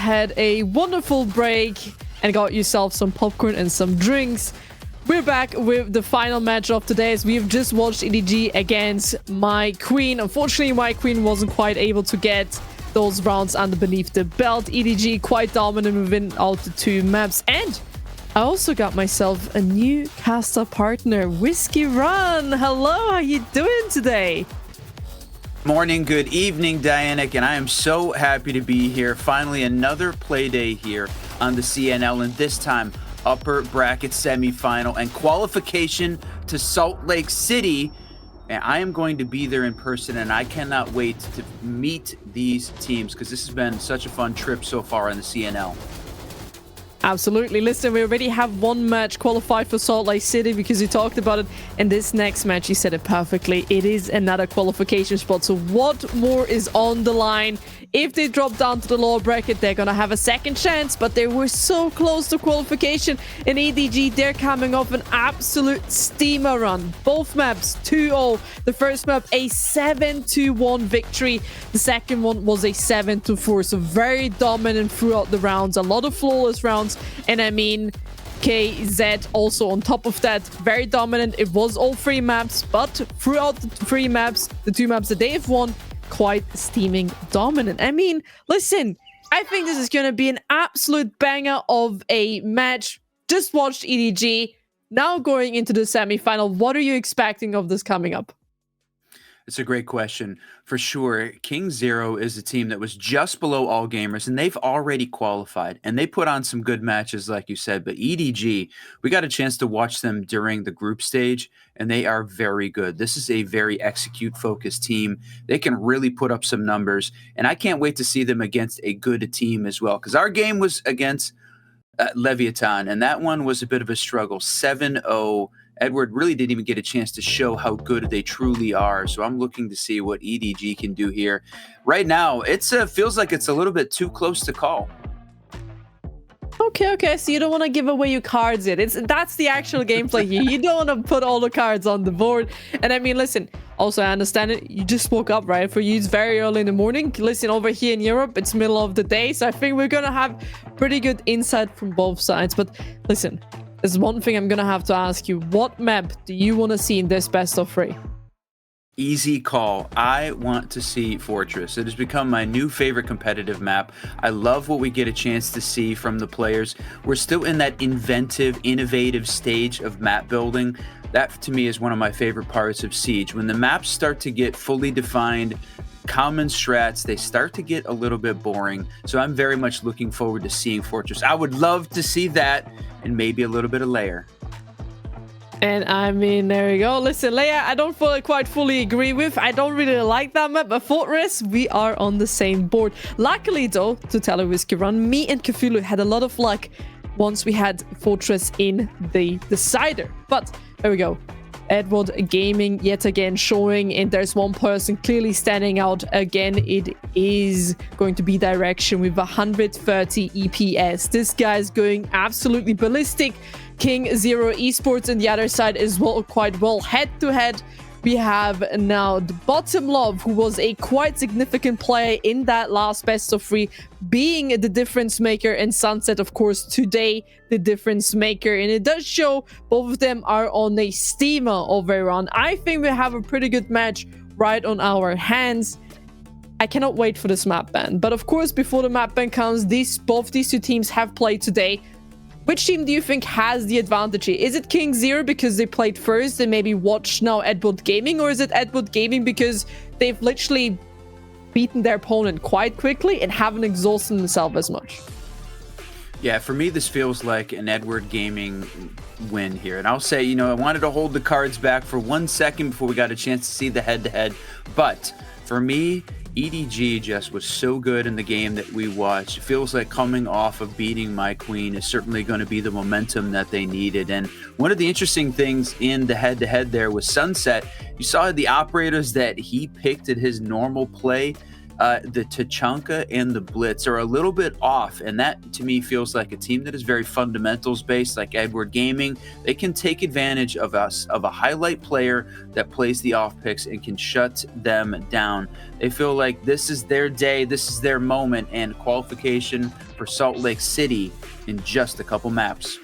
had a wonderful break and got yourself some popcorn and some drinks, we're back with the final match of today as we've just watched EDG against My Queen. Unfortunately, My Queen wasn't quite able to get those rounds under beneath the belt. EDG quite dominant within out the 2 maps. And I also got myself a new caster partner, Whiskey Run. Hello, how you doing today? Morning, good evening, Dianic, and I am so happy to be here. Finally, another play day here on the CNL, and this time upper bracket semifinal and qualification to Salt Lake City. And I am going to be there in person, and I cannot wait to meet these teams because this has been such a fun trip so far on the CNL. Absolutely. Listen, we already have one match qualified for Salt Lake City because you talked about it. And this next match, you said it perfectly. It is another qualification spot. So what more is on the line? If they drop down to the lower bracket, they're going to have a second chance. But they were so close to qualification. In EDG, they're coming off an absolute steamer run. Both maps 2-0. The first map, a 7-1 victory. The second one was a 7-4. So very dominant throughout the rounds. A lot of flawless rounds. And I mean, KZ also on top of that, very dominant. It was all 3 maps, but throughout the 3 maps, the 2 maps that they have won, quite steaming dominant. I mean, listen, I think this is going to be an absolute banger of a match. Just watched EDG. Now going into the semifinal, what are you expecting of this coming up? It's a great question. For sure, KingZero is a team that was just below All Gamers, and they've already qualified, and they put on some good matches, like you said. But EDG, we got a chance to watch them during the group stage, and they are very good. This is a very execute-focused team. They can really put up some numbers, and I can't wait to see them against a good team as well, because our game was against Leviathan, and that one was a bit of a struggle, 7-0. Edward really didn't even get a chance to show how good they truly are. So I'm looking to see what EDG can do here. Right now, it feels like it's a little bit too close to call. Okay. So you don't want to give away your cards yet. That's the actual gameplay here. You don't want to put all the cards on the board. And I mean, listen, also I understand it. You just woke up, right? For you, it's very early in the morning. Listen, over here in Europe, it's middle of the day. So I think we're going to have pretty good insight from both sides. But listen, there's one thing I'm going to have to ask you. What map do you want to see in this best of 3? Easy call. I want to see Fortress. It has become my new favorite competitive map. I love what we get a chance to see from the players. We're still in that innovative stage of map building. That, to me, is one of my favorite parts of Siege. When the maps start to get fully defined, common strats, they start to get a little bit boring. So I'm very much looking forward to seeing Fortress. I would love to see that and maybe a little bit of Lair. And I mean, there we go. Listen, Leia, I don't quite fully agree with. I don't really like that map, but Fortress, we are on the same board. Luckily, though, to tell a Whiskey Run, me and Cthulhu had a lot of luck once we had Fortress in the decider. But there we go. Edward Gaming yet again showing, and there's one person clearly standing out again. It is going to be Direction with 130 EPS. This guy's going absolutely ballistic. KingZero Esports on the other side as well, quite well head to head. We have now the Bottom Love, who was a quite significant player in that last best of 3, being the difference maker, and Sunset, of course, today the difference maker. And it does show both of them are on a steamer of a run. I think we have a pretty good match right on our hands. I cannot wait for this map ban. But of course, before the map ban comes, both these 2 teams have played today. Which team do you think has the advantage here? Is it KingZero because they played first and maybe watched now Edward Gaming? Or is it Edward Gaming because they've literally beaten their opponent quite quickly and haven't exhausted themselves as much? Yeah, for me, this feels like an Edward Gaming win here. And I'll say, I wanted to hold the cards back for 1 second before we got a chance to see the head-to-head. But for me, EDG just was so good in the game that we watched. It feels like coming off of beating My Queen is certainly going to be the momentum that they needed. And one of the interesting things in the head-to-head there was Sunset. You saw the operators that he picked at his normal play. the Tachanka and the Blitz are a little bit off, and that to me feels like a team that is very fundamentals based, like Edward Gaming. They can take advantage of a highlight player that plays the off picks and can shut them down. They feel like this is their day, this is their moment, and qualification for Salt Lake City in just a couple maps.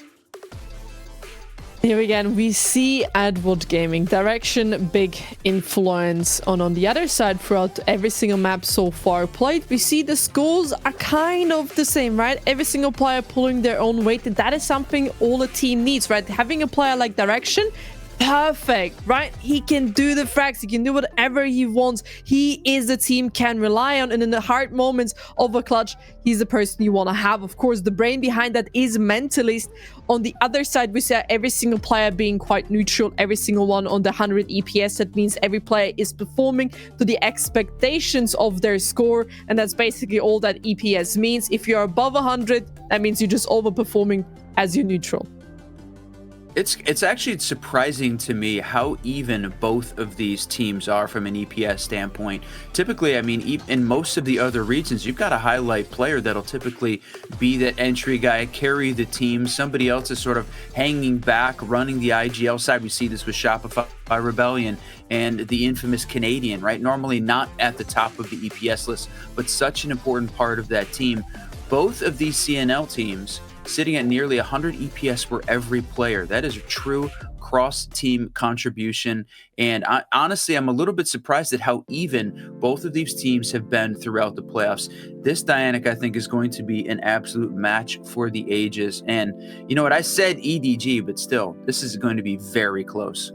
Here again, we see Edward Gaming direction, big influence on the other side throughout every single map so far played. We see the scores are kind of the same, right? Every single player pulling their own weight, and that is something all the team needs, right? Having a player like direction, perfect, right? He can do the frags, he can do whatever he wants. He is the team can rely on, and in the hard moments of a clutch, he's the person you want to have. Of course, the brain behind that is Mentalist. On the other side, we see every single player being quite neutral, every single one on the 100 EPS. That means every player is performing to the expectations of their score, and that's basically all that EPS means. If you're above 100, that means you're just overperforming as you're neutral. It's actually surprising to me how even both of these teams are from an EPS standpoint. Typically, I mean, in most of the other regions, you've got a highlight player that'll typically be that entry guy, carry the team. Somebody else is sort of hanging back, running the IGL side. We see this with Shopify Rebellion and the infamous Canadian, right? Normally not at the top of the EPS list, but such an important part of that team. Both of these CNL teams sitting at nearly 100 EPS for every player. That is a true cross-team contribution. And honestly, I'm a little bit surprised at how even both of these teams have been throughout the playoffs. This dynamic, I think, is going to be an absolute match for the ages. And you know what? I said EDG, but still, this is going to be very close.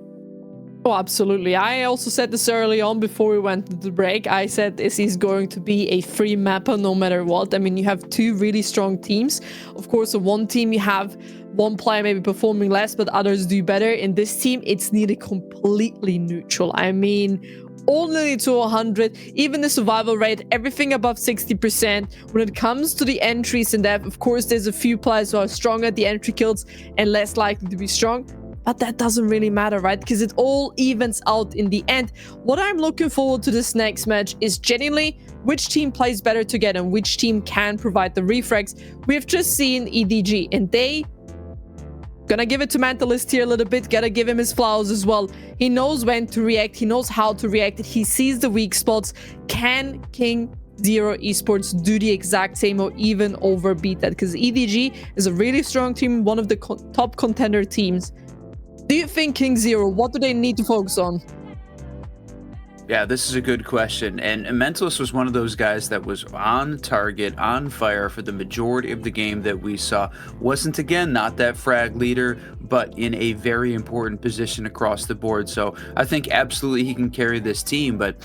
Oh, absolutely. I also said this early on before we went to the break. I said this is going to be a free mapper no matter what. I mean, you have two really strong teams. Of course, on one team, you have one player maybe performing less, but others do better. In this team, it's nearly completely neutral. I mean, only to 100, even the survival rate, everything above 60%. When it comes to the entries in depth, of course, there's a few players who are stronger at the entry kills and less likely to be strong. But that doesn't really matter, right? Because it all evens out in the end. What I'm looking forward to this next match is genuinely which team plays better together and which team can provide the refrags. We have just seen EDG, and they gonna give it to Mentalist here a little bit. Gotta give him his flowers as well. He knows when to react. He knows how to react. He sees the weak spots. Can KingZero Esports do the exact same or even overbeat that? Because EDG is a really strong team, one of the top contender teams. Do you think KingZero, what do they need to focus on? Yeah, this is a good question. And Mentalist was one of those guys that was on target, on fire for the majority of the game that we saw. Wasn't, again, not that frag leader, but in a very important position across the board. So I think absolutely he can carry this team. But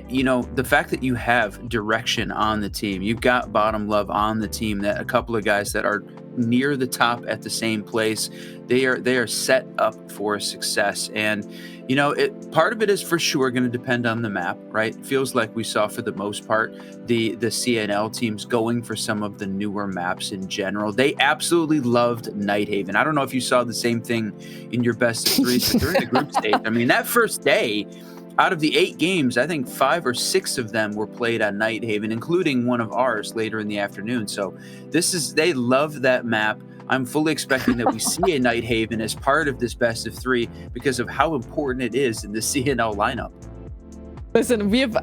you know, the fact that you have direction on the team, you've got bottom love on the team, that a couple of guys that are near the top at the same place, they are set up for success. And you know, part of it is for sure going to depend on the map, right? It feels like we saw for the most part the CNL teams going for some of the newer maps in general. They absolutely loved Nighthaven. I don't know if you saw the same thing in your best of three, but during the group stage, I mean, that first day, out of the 8 games, I think 5 or 6 of them were played on Nighthaven, including one of ours later in the afternoon. So they love that map. I'm fully expecting that we see a Nighthaven as part of this best of 3 because of how important it is in the CNL lineup. Listen, we have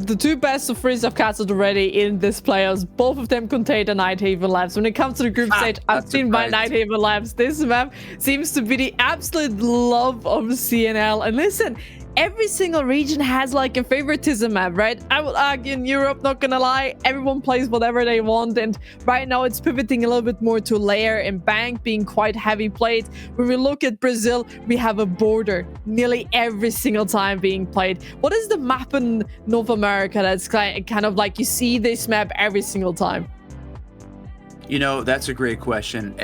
the 2 best of 3s I've casted already in this playoffs. Both of them contain the Nighthaven labs. When it comes to the group stage, I've seen my Nighthaven labs. This map seems to be the absolute love of CNL. And listen, every single region has like a favoritism map, right? I would argue in Europe, not gonna lie, everyone plays whatever they want, and right now it's pivoting a little bit more to layer and bank being quite heavy played. When we look at Brazil, we have a border nearly every single time being played. What is the map in North America that's kind of like you see this map every single time? You know, that's a great question.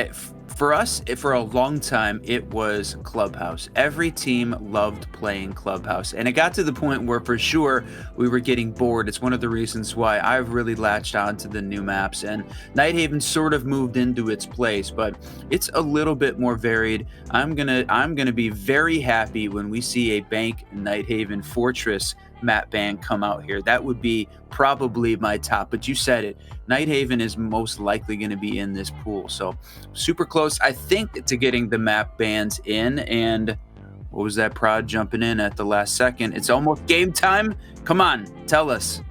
For us, for a long time, it was Clubhouse. Every team loved playing Clubhouse. And it got to the point where, for sure, we were getting bored. It's one of the reasons why I've really latched on to the new maps. And Nighthaven sort of moved into its place, but it's a little bit more varied. I'm gonna be very happy when we see a Bank Nighthaven Fortress map ban come out here. That would be probably my top, but you said it. Nighthaven is most likely going to be in this pool. So super close, I think, to getting the map bans in. And what was that prod jumping in at the last second? It's almost game time. Come on, tell us.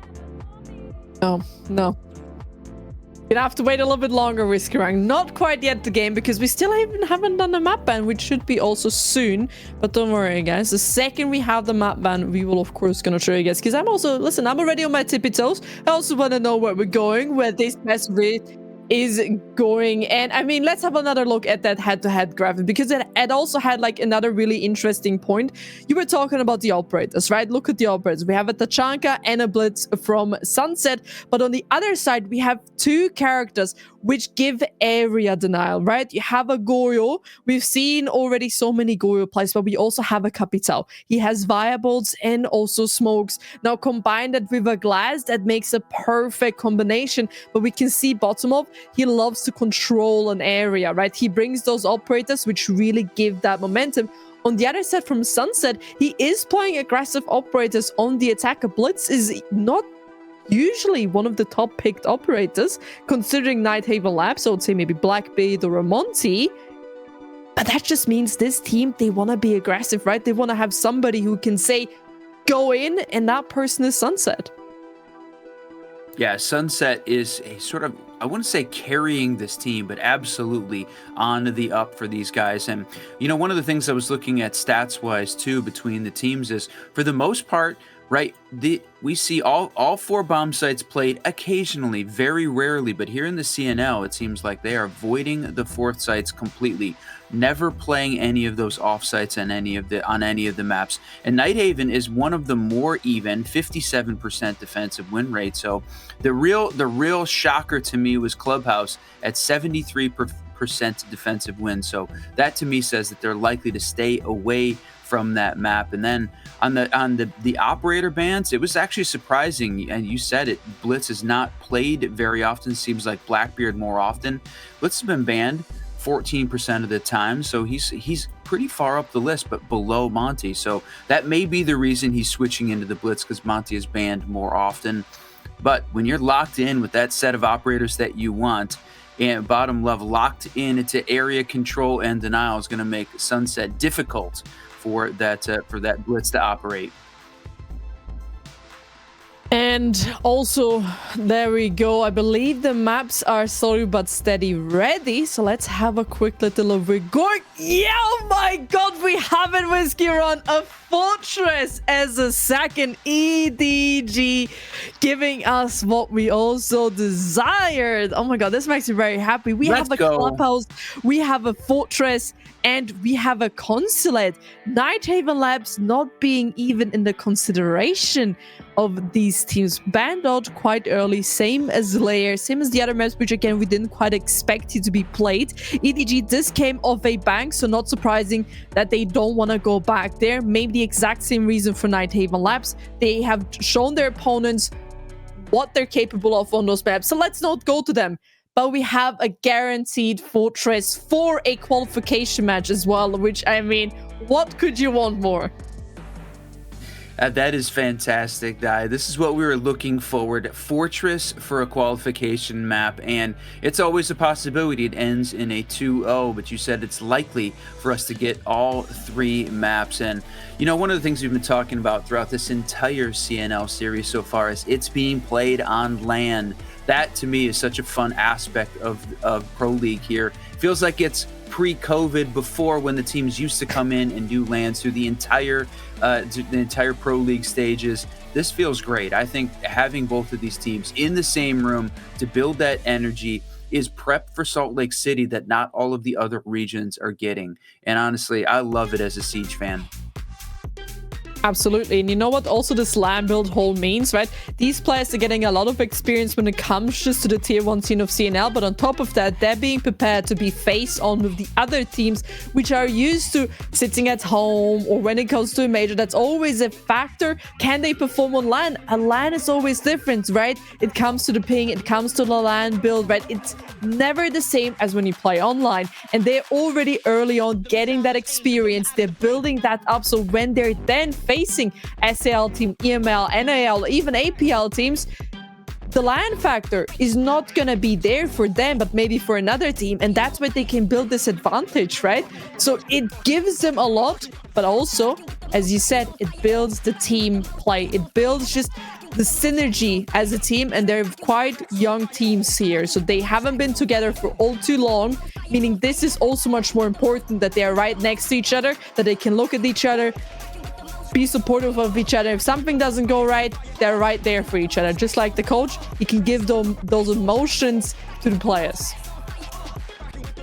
No. You'd have to wait a little bit longer, Whiskerang. Not quite yet the game, because we still haven't done the map ban, which should be also soon. But don't worry, guys. The second we have the map ban, we will, of course, gonna show you guys. Because I'm already on my tippy toes. I also want to know where we're going, where this best rate is going. And I mean, let's have another look at that head-to-head graphic, because it also had like another really interesting point. You were talking about the operators, right? Look at the operators. We have a Tachanka and a Blitz from Sunset, but on the other side we have two characters which give area denial, right? You have a Goyo. We've seen already so many Goyo plays, but we also have a Capital. He has Viables and also Smokes. Now combine that with a Glass, that makes a perfect combination. But we can see bottom of, he loves to control an area, right? He brings those operators which really give that momentum. On the other side from Sunset, he is playing aggressive operators on the attacker. Blitz is not usually one of the top picked operators, considering Nighthaven Labs, so I would say maybe Blackbeard or a Monty. But that just means this team, they want to be aggressive, right? They want to have somebody who can say, go in, and that person is Sunset. Yeah, Sunset is a sort of, I wouldn't say carrying this team, but absolutely on the up for these guys. And, you know, one of the things I was looking at stats-wise, too, between the teams is, for the most part, right, we see all four bomb sites played occasionally, very rarely, but here in the CNL, it seems like they are avoiding the fourth sites completely, never playing any of those off sites on any of the maps. And Nighthaven is one of the more even, 57% defensive win rate. So the real shocker to me was Clubhouse at 73% defensive win. So that to me says that they're likely to stay away from that map. And then on the operator bans, it was actually surprising, and you said it, Blitz is not played very often. Seems like Blackbeard more often. Blitz has been banned 14% of the time, so he's pretty far up the list, but below Monty. So that may be the reason he's switching into the Blitz, because Monty is banned more often. But when you're locked in with that set of operators that you want, and bottom level locked into area control and denial, is going to make Sunset difficult for that Blitz to operate. And also, there we go. I believe the maps are slowly but steady ready. So let's have a quick little look. We're going. Yeah, oh my god, we have it, Whiskey Run. A Fortress as a second EDG, giving us what we also desired. Oh my god, this makes me very happy. We have a Clubhouse, we have a Fortress, and we have a Consulate. Nighthaven Labs not being even in the consideration of these teams. Banned out quite early, same as Lair, same as the other maps, which again we didn't quite expect it to be played. EDG, this came off a bank, so not surprising that they don't want to go back there. Maybe the exact same reason for Nighthaven Labs. They have shown their opponents what they're capable of on those maps, so let's not go to them. But we have a guaranteed Fortress for a qualification match as well, which, I mean, what could you want more? That is fantastic, Dai. This is what we were looking forward. Fortress for a qualification map, and it's always a possibility it ends in a 2-0, but you said it's likely for us to get all three maps. And, you know, one of the things we've been talking about throughout this entire CNL series so far is it's being played on land. That, to me, is such a fun aspect of Pro League here. Feels like it's pre-COVID, before, when the teams used to come in and do lands through the entire Pro League stages. This feels great. I think having both of these teams in the same room to build that energy is prep for Salt Lake City that not all of the other regions are getting. And honestly, I love it as a Siege fan. Absolutely. And you know what also this land build whole means, right? These players are getting a lot of experience when it comes just to the tier 1 scene of CNL, but on top of that, they're being prepared to be face on with the other teams which are used to sitting at home, or when it comes to a major, that's always a factor. Can they perform on LAN? A LAN is always different, right? It comes to the ping, it comes to the LAN build, right? It's never the same as when you play online, and they're already early on getting that experience. They're building that up, so when they're then facing SAL team, EML, NAL, even APL teams, the LAN factor is not going to be there for them, but maybe for another team. And that's where they can build this advantage, right? So it gives them a lot, but also, as you said, it builds the team play. It builds just the synergy as a team, and they're quite young teams here. So they haven't been together for all too long, meaning this is also much more important that they are right next to each other, that they can look at each other, be supportive of each other. If something doesn't go right, they're right there for each other. Just like the coach, he can give them those emotions to the players.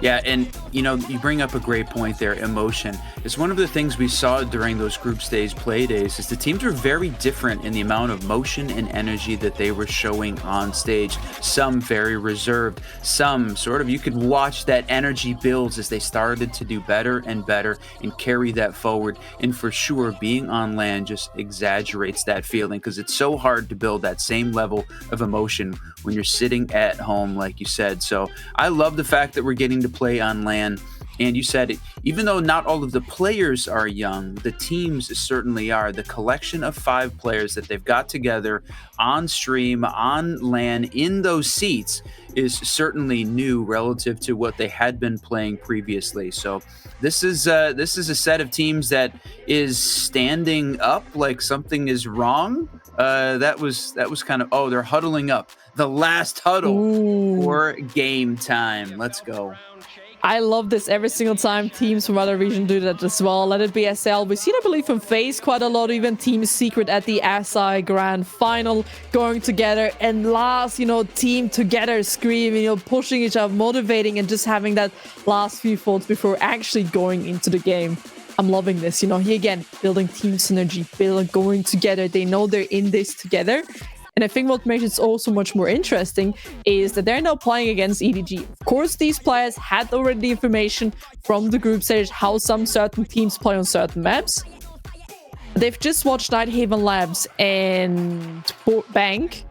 Yeah, and you bring up a great point there, emotion. It's one of the things we saw during those group stage play days is the teams were very different in the amount of motion and energy that they were showing on stage. Some very reserved, some sort of, you could watch that energy builds as they started to do better and better and carry that forward. And for sure, being on LAN just exaggerates that feeling because it's so hard to build that same level of emotion when you're sitting at home, like you said. So I love the fact that we're getting to play on LAN. And you said it, even though not all of the players are young, the teams certainly are. The collection of 5 players that they've got together on stream, on LAN, in those seats is certainly new relative to what they had been playing previously. So this is a set of teams that is standing up like something is wrong. That was kind of, they're huddling up. The last huddle for game time. Let's go. I love this every single time teams from other regions do that as well. Let it be SL. We've seen, I believe, from FaZe quite a lot, even Team Secret at the SI Grand Final going together. And last, team together screaming, pushing each other, motivating, and just having that last few thoughts before actually going into the game. I'm loving this. Here again, building team synergy, going together. They know they're in this together. And I think what makes it also much more interesting is that they're now playing against EDG. Of course, these players had already the information from the group stage, how some certain teams play on certain maps. They've just watched Nighthaven Labs and Bank.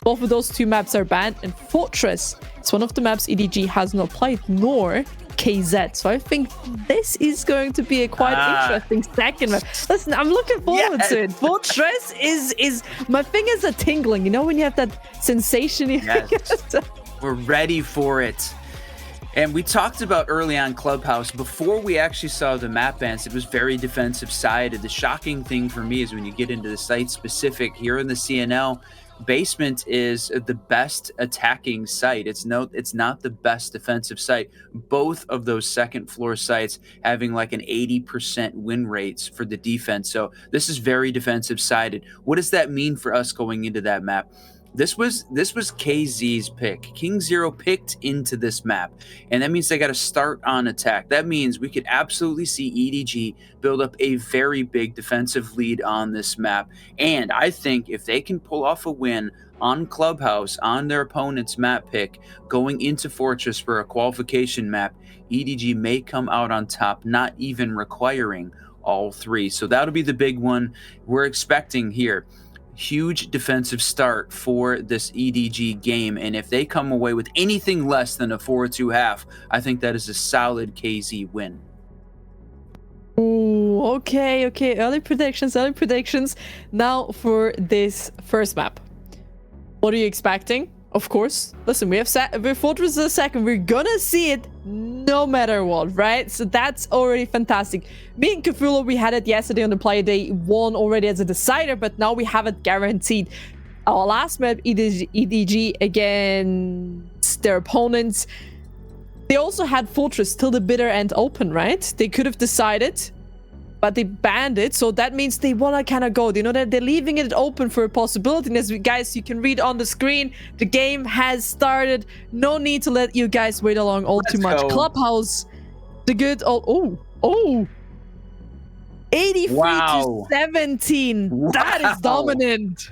Both of those 2 maps are banned, and Fortress is one of the maps EDG has not played, nor KZ. So I think this is going to be a quite interesting second map. Listen, I'm looking forward to it. Fortress is my fingers are tingling. When you have that sensation. Yes. We're ready for it. And we talked about early on Clubhouse, before we actually saw the map bans, it was very defensive sided. The shocking thing for me is when you get into the site specific here in the CNL, basement is the best attacking site. It's not the best defensive site. Both of those second floor sites having like an 80% win rates for the defense. So this is very defensive sided. What does that mean for us going into that map? This was KZ's pick. KingZero picked into this map, and that means they got to start on attack. That means we could absolutely see EDG build up a very big defensive lead on this map. And I think if they can pull off a win on Clubhouse on their opponent's map pick going into Fortress for a qualification map, EDG may come out on top, not even requiring all 3. So that'll be the big one we're expecting here. Huge defensive start for this EDG game, and if they come away with anything less than a 4-2 half, I think that is a solid KZ win. Ooh, okay. Early predictions. Now for this first map. What are you expecting? Of course, listen, we have Fortress the second. We're gonna see it no matter what, right? So that's already fantastic. Me and Cthulhu, we had it yesterday on the play day, won already as a decider, but now we have it guaranteed. Our last map, EDG against their opponents, they also had Fortress till the bitter end open, right? They could have decided, but they banned it, so that means they want to kind of go. That they're leaving it open for a possibility. And as guys, you can read on the screen, the game has started. No need to let you guys wait along too much. Clubhouse, the good old 83-17. Wow. That is dominant.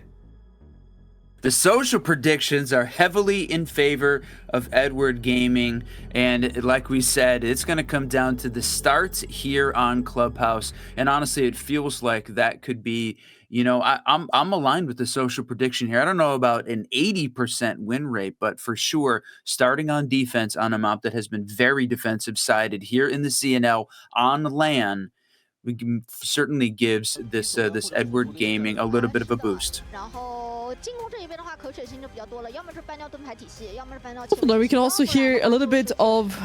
The social predictions are heavily in favor of Edward Gaming, and like we said, it's going to come down to the start here on Clubhouse. And honestly, it feels like that could be, I'm aligned with the social prediction here. I don't know about an 80% win rate, but for sure, starting on defense on a map that has been very defensive sided here in the CNL on LAN, certainly gives this Edward Gaming a little bit of a boost. Although we can also hear a little bit of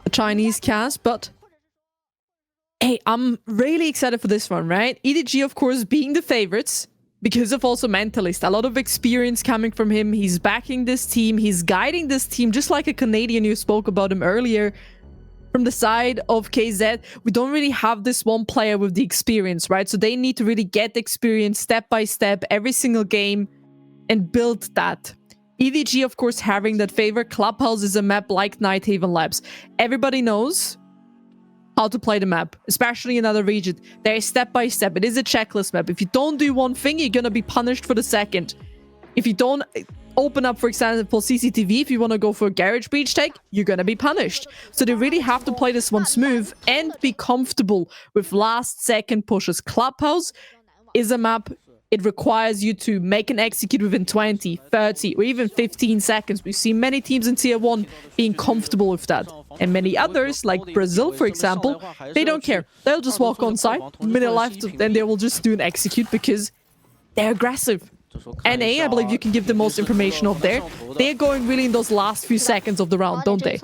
a Chinese cast, but hey, I'm really excited for this one, right? EDG, of course, being the favorites because of also Mentalist. A lot of experience coming from him. He's backing this team. He's guiding this team, just like a Canadian who spoke about him earlier. From the side of KZ, we don't really have this one player with the experience, right? So they need to really get experience step by step, every single game, and build that. EDG, of course, having that favor. Clubhouse is a map like Nighthaven Labs. Everybody knows how to play the map, especially in other regions. There is step by step. It is a checklist map. If you don't do one thing, you're gonna be punished for the second. If you don't open up, for example, CCTV, if you want to go for a garage breach take, you're gonna be punished. So they really have to play this one smooth and be comfortable with last second pushes. Clubhouse is a map. It requires you to make an execute within 20, 30, or even 15 seconds. We see many teams in Tier 1 being comfortable with that. And many others, like Brazil, for example, they don't care. They'll just walk on site, minute left, then they will just do an execute because they're aggressive. NA, I believe you can give the most information of there. They're going really in those last few seconds of the round, don't they?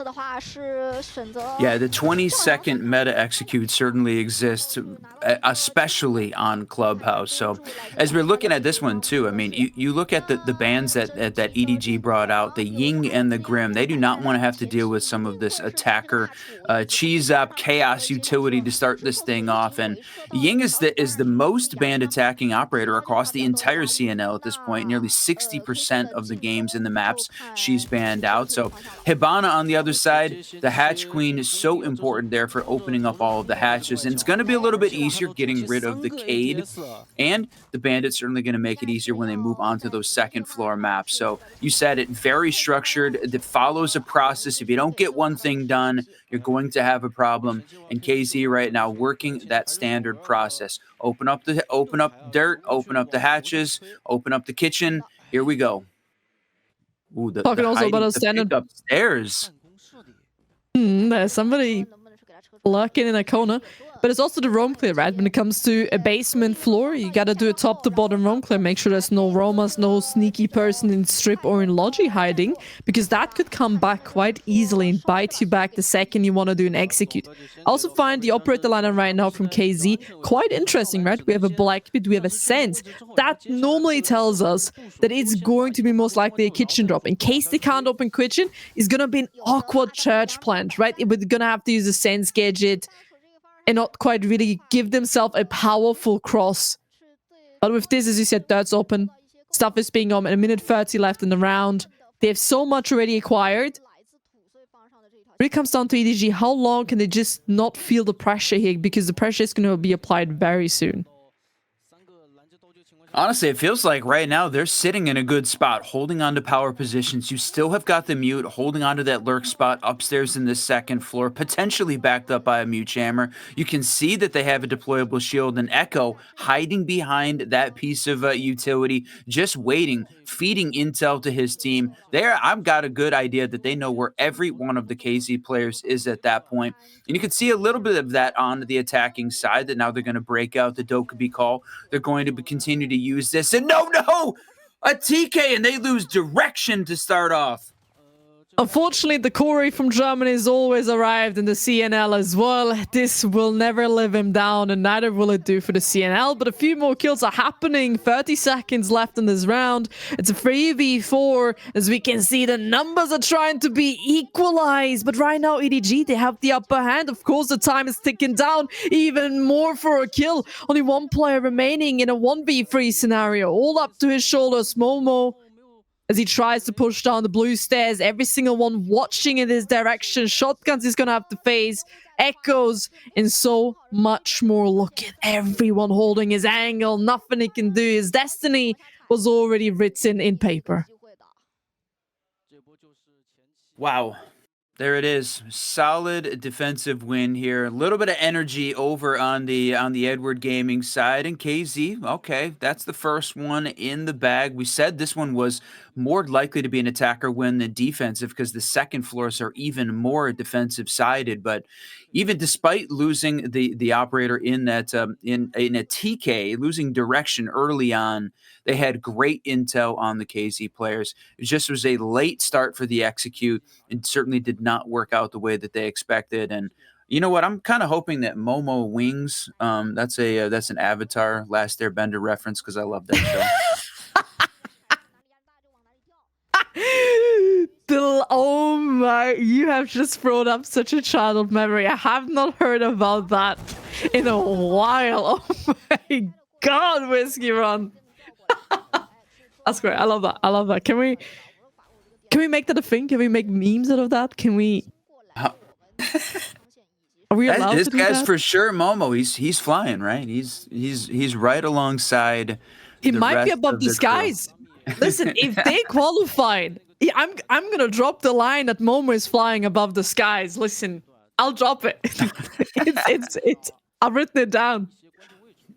Yeah, the 20-second meta execute certainly exists, especially on Clubhouse. So as we're looking at this one too, I mean, you look at the bans that EDG brought out, the Ying and the Grim. They do not want to have to deal with some of this attacker cheese up chaos utility to start this thing off. And Ying is the most banned attacking operator across the entire CNL at this point. Nearly 60% of the games in the maps she's banned out. So Hibana on the other side, the Hatch Queen is so important there for opening up all of the hatches, and it's going to be a little bit easier getting rid of the Cade, and the Bandit's certainly going to make it easier when they move on to those second floor maps. So you said it, very structured. It follows a process. If you don't get one thing done, you're going to have a problem. And KZ right now working that standard process. Open up dirt, open up the hatches, open up the kitchen. Here we go. Ooh, Talking also about a standard upstairs. There's somebody lurking in a corner. But it's also the roam clear, right? When it comes to a basement floor, you gotta do a top to bottom roam clear. Make sure there's no roamers, no sneaky person in strip or in logi hiding, because that could come back quite easily and bite you back the second you want to do an execute. I also find the operator lineup right now from KZ quite interesting, right? We have a Blackbeard, we have a Sense. That normally tells us that it's going to be most likely a kitchen drop. In case they can't open kitchen, it's gonna be an awkward church plant, right? We're gonna have to use a Sense gadget and not quite really give themselves a powerful cross. But with this, as you said, dirt's open. Stuff is being on. A minute 30 left in the round. They have so much already acquired. When it comes down to EDG, how long can they just not feel the pressure here? Because the pressure is going to be applied very soon. Honestly, it feels like right now they're sitting in a good spot, holding on to power positions. You still have got the mute, holding on to that lurk spot upstairs in the second floor, potentially backed up by a mute jammer. You can see that they have a deployable shield, and Echo hiding behind that piece of utility, just waiting, feeding intel to his team. There, I've got a good idea that they know where every one of the KZ players is at that point. And you can see a little bit of that on the attacking side, that now they're going to break out the Dokkaebi call. They're going to continue to use this. And no, a TK, and they lose direction to start off. Unfortunately, the Corey from Germany has always arrived in the CNL as well. This will never live him down, and neither will it do for the CNL. But a few more kills are happening. 30 seconds left in this round. It's a 3v4. As we can see, the numbers are trying to be equalized. But right now, EDG, they have the upper hand. Of course, the time is ticking down. Even more for a kill. Only one player remaining in a 1v3 scenario. All up to his shoulders. Momo, as he tries to push down the blue stairs, every single one watching in his direction. Shotguns he's gonna have to face, echoes, and so much more. Look at everyone holding his angle. Nothing he can do. His destiny was already written in paper. Wow. There it is. Solid defensive win here. A little bit of energy over on the Edward Gaming side. And KZ, okay, that's the first one in the bag. We said this one was more likely to be an attacker win than defensive because the second floors are even more defensive sided. But even despite losing the operator in that in a TK, losing direction early on, they had great intel on the KZ players. It just was a late start for the execute and certainly did not work out the way that they expected. And you know what? I'm kind of hoping that Momo wings. That's an Avatar Last Airbender reference because I love that show. Oh my, you have just brought up such a childhood memory. I have not heard about that in a while. Oh my god, Whiskey Run. That's great. I love that. I love that. Can we make that a thing? Can we make memes out of that? Can we Are we allowed This to do guy's that? for sure Momo. He's flying, right? He's right alongside He the might be rest above of the the crew. skies. Listen, if they qualified, yeah, I'm gonna drop the line that Momo is flying above the skies. Listen, I'll drop it. it's I've written it down.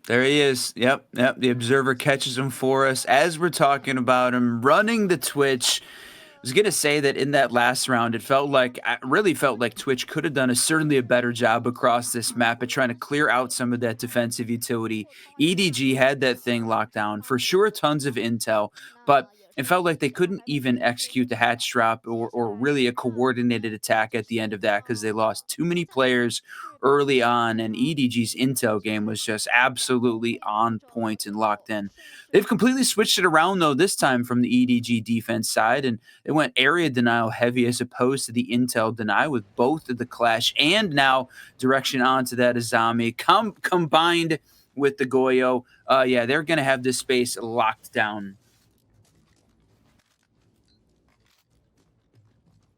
There he is. Yep. The observer catches him for us as we're talking about him running the Twitch. I was gonna say that in that last round, I really felt like Twitch could have done certainly a better job across this map at trying to clear out some of that defensive utility. EDG had that thing locked down for sure, tons of intel, but it felt like they couldn't even execute the hatch drop or really a coordinated attack at the end of that because they lost too many players early on, and EDG's intel game was just absolutely on point and locked in. They've completely switched it around though this time from the EDG defense side, and they went area denial heavy as opposed to the intel deny with both of the clash and now direction onto that Azami combined with the Goyo. Yeah, they're going to have this space locked down.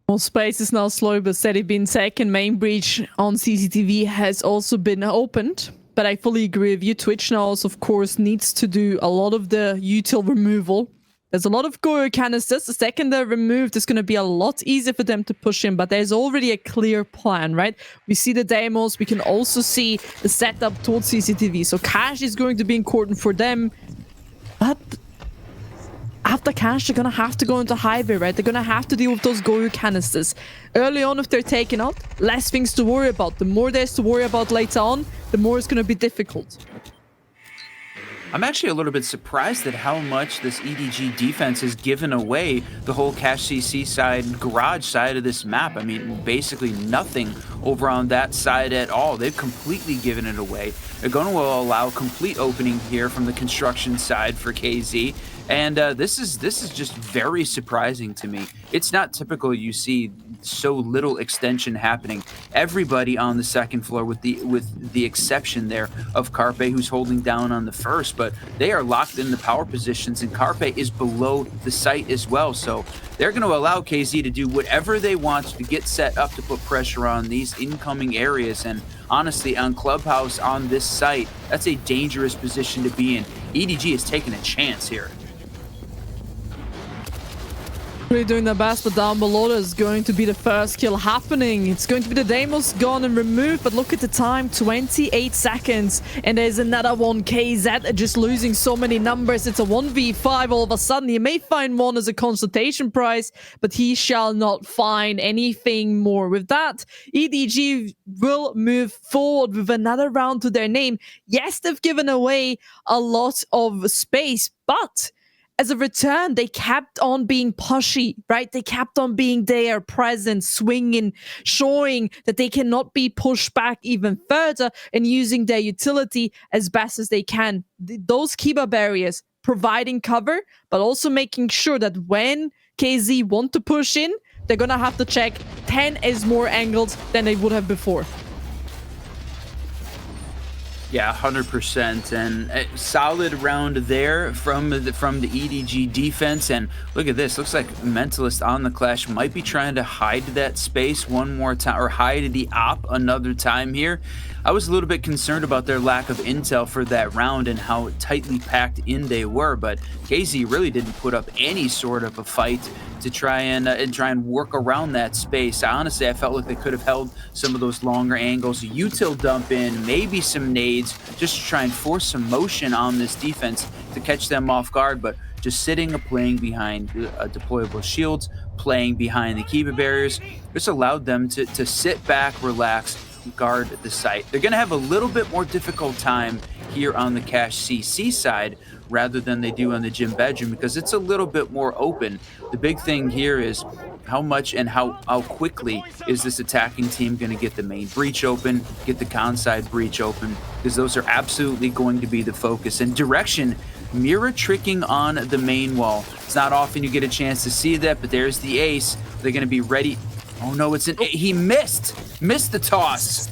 More space is now slowly but steady being taken. Main breach on CCTV has also been opened. But I fully agree with you. Twitch now also, of course, needs to do a lot of the util removal. There's a lot of Goyo canisters. The second they're removed, it's going to be a lot easier for them to push in. But there's already a clear plan, right? We see the demos. We can also see the setup towards CCTV. So Cash is going to be important for them. But after Cash, they're going to have to go into highway, right? They're going to have to deal with those Goyo canisters. Early on, if they're taken out, less things to worry about. The more there's to worry about later on, the more it's going to be difficult. I'm actually a little bit surprised at how much this EDG defense has given away the whole Cash CC side, garage side of this map. I mean, basically nothing over on that side at all. They've completely given it away. They're going to allow complete opening here from the construction side for KZ. And this is just very surprising to me. It's not typical you see so little extension happening. Everybody on the second floor, with the exception there of Carpe, who's holding down on the first, but they are locked in the power positions, and Carpe is below the site as well. So they're going to allow KZ to do whatever they want to get set up to put pressure on these incoming areas. And honestly, on Clubhouse on this site, that's a dangerous position to be in. EDG is taking a chance here. Really doing their best, but down below is going to be the first kill happening. It's going to be the Deimos gone and removed, but look at the time, 28 seconds. And there's another one, KZ just losing so many numbers. It's a 1v5 all of a sudden. He may find one as a consultation prize, but he shall not find anything more. With that, EDG will move forward with another round to their name. Yes, they've given away a lot of space, but as a return, they kept on being pushy, right? They kept on being there, present, swinging, showing that they cannot be pushed back even further and using their utility as best as they can. Those Kiba barriers providing cover, but also making sure that when KZ want to push in, they're going to have to check 10 as more angles than they would have before. Yeah, 100%, and a solid round there from the EDG defense. And look at this, looks like Mentalist on the Clash might be trying to hide that space one more time, or hide the op another time here. I was a little bit concerned about their lack of intel for that round and how tightly packed in they were, but KZ really didn't put up any sort of a fight to try and work around that space. Honestly, I felt like they could have held some of those longer angles, a util dump in, maybe some nades, just to try and force some motion on this defense to catch them off guard. But just sitting and playing behind deployable shields, playing behind the keeper barriers, just allowed them to sit back, relax, guard the site. They're going to have a little bit more difficult time here on the Cash CC side rather than they do on the gym bedroom, because it's a little bit more open. The big thing here is how much and how quickly is this attacking team going to get the main breach open, get the con side breach open, because those are absolutely going to be the focus. And direction, mirror tricking on the main wall. It's not often you get a chance to see that, but there's the ace. They're going to be ready. Oh no, he missed the toss.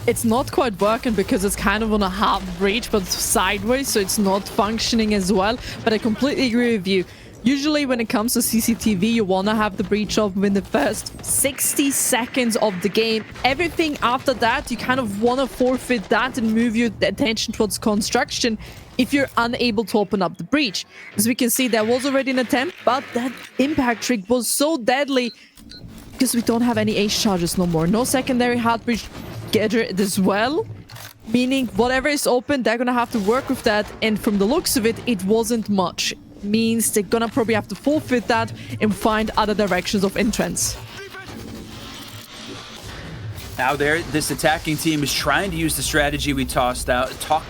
It's not quite working because it's kind of on a half breach, but sideways, so it's not functioning as well. But I completely agree with you. Usually when it comes to CCTV, you want to have the breach open in the first 60 seconds of the game. Everything after that, you kind of want to forfeit that and move your attention towards construction if you're unable to open up the breach. As we can see, there was already an attempt, but that impact trick was so deadly because we don't have any ace charges no more. No secondary hard breach gadget as well, meaning whatever is open, they're gonna have to work with that. And from the looks of it, it wasn't much. Means they're gonna probably have to forfeit that and find other directions of entrance. Now this attacking team is trying to use the strategy we talked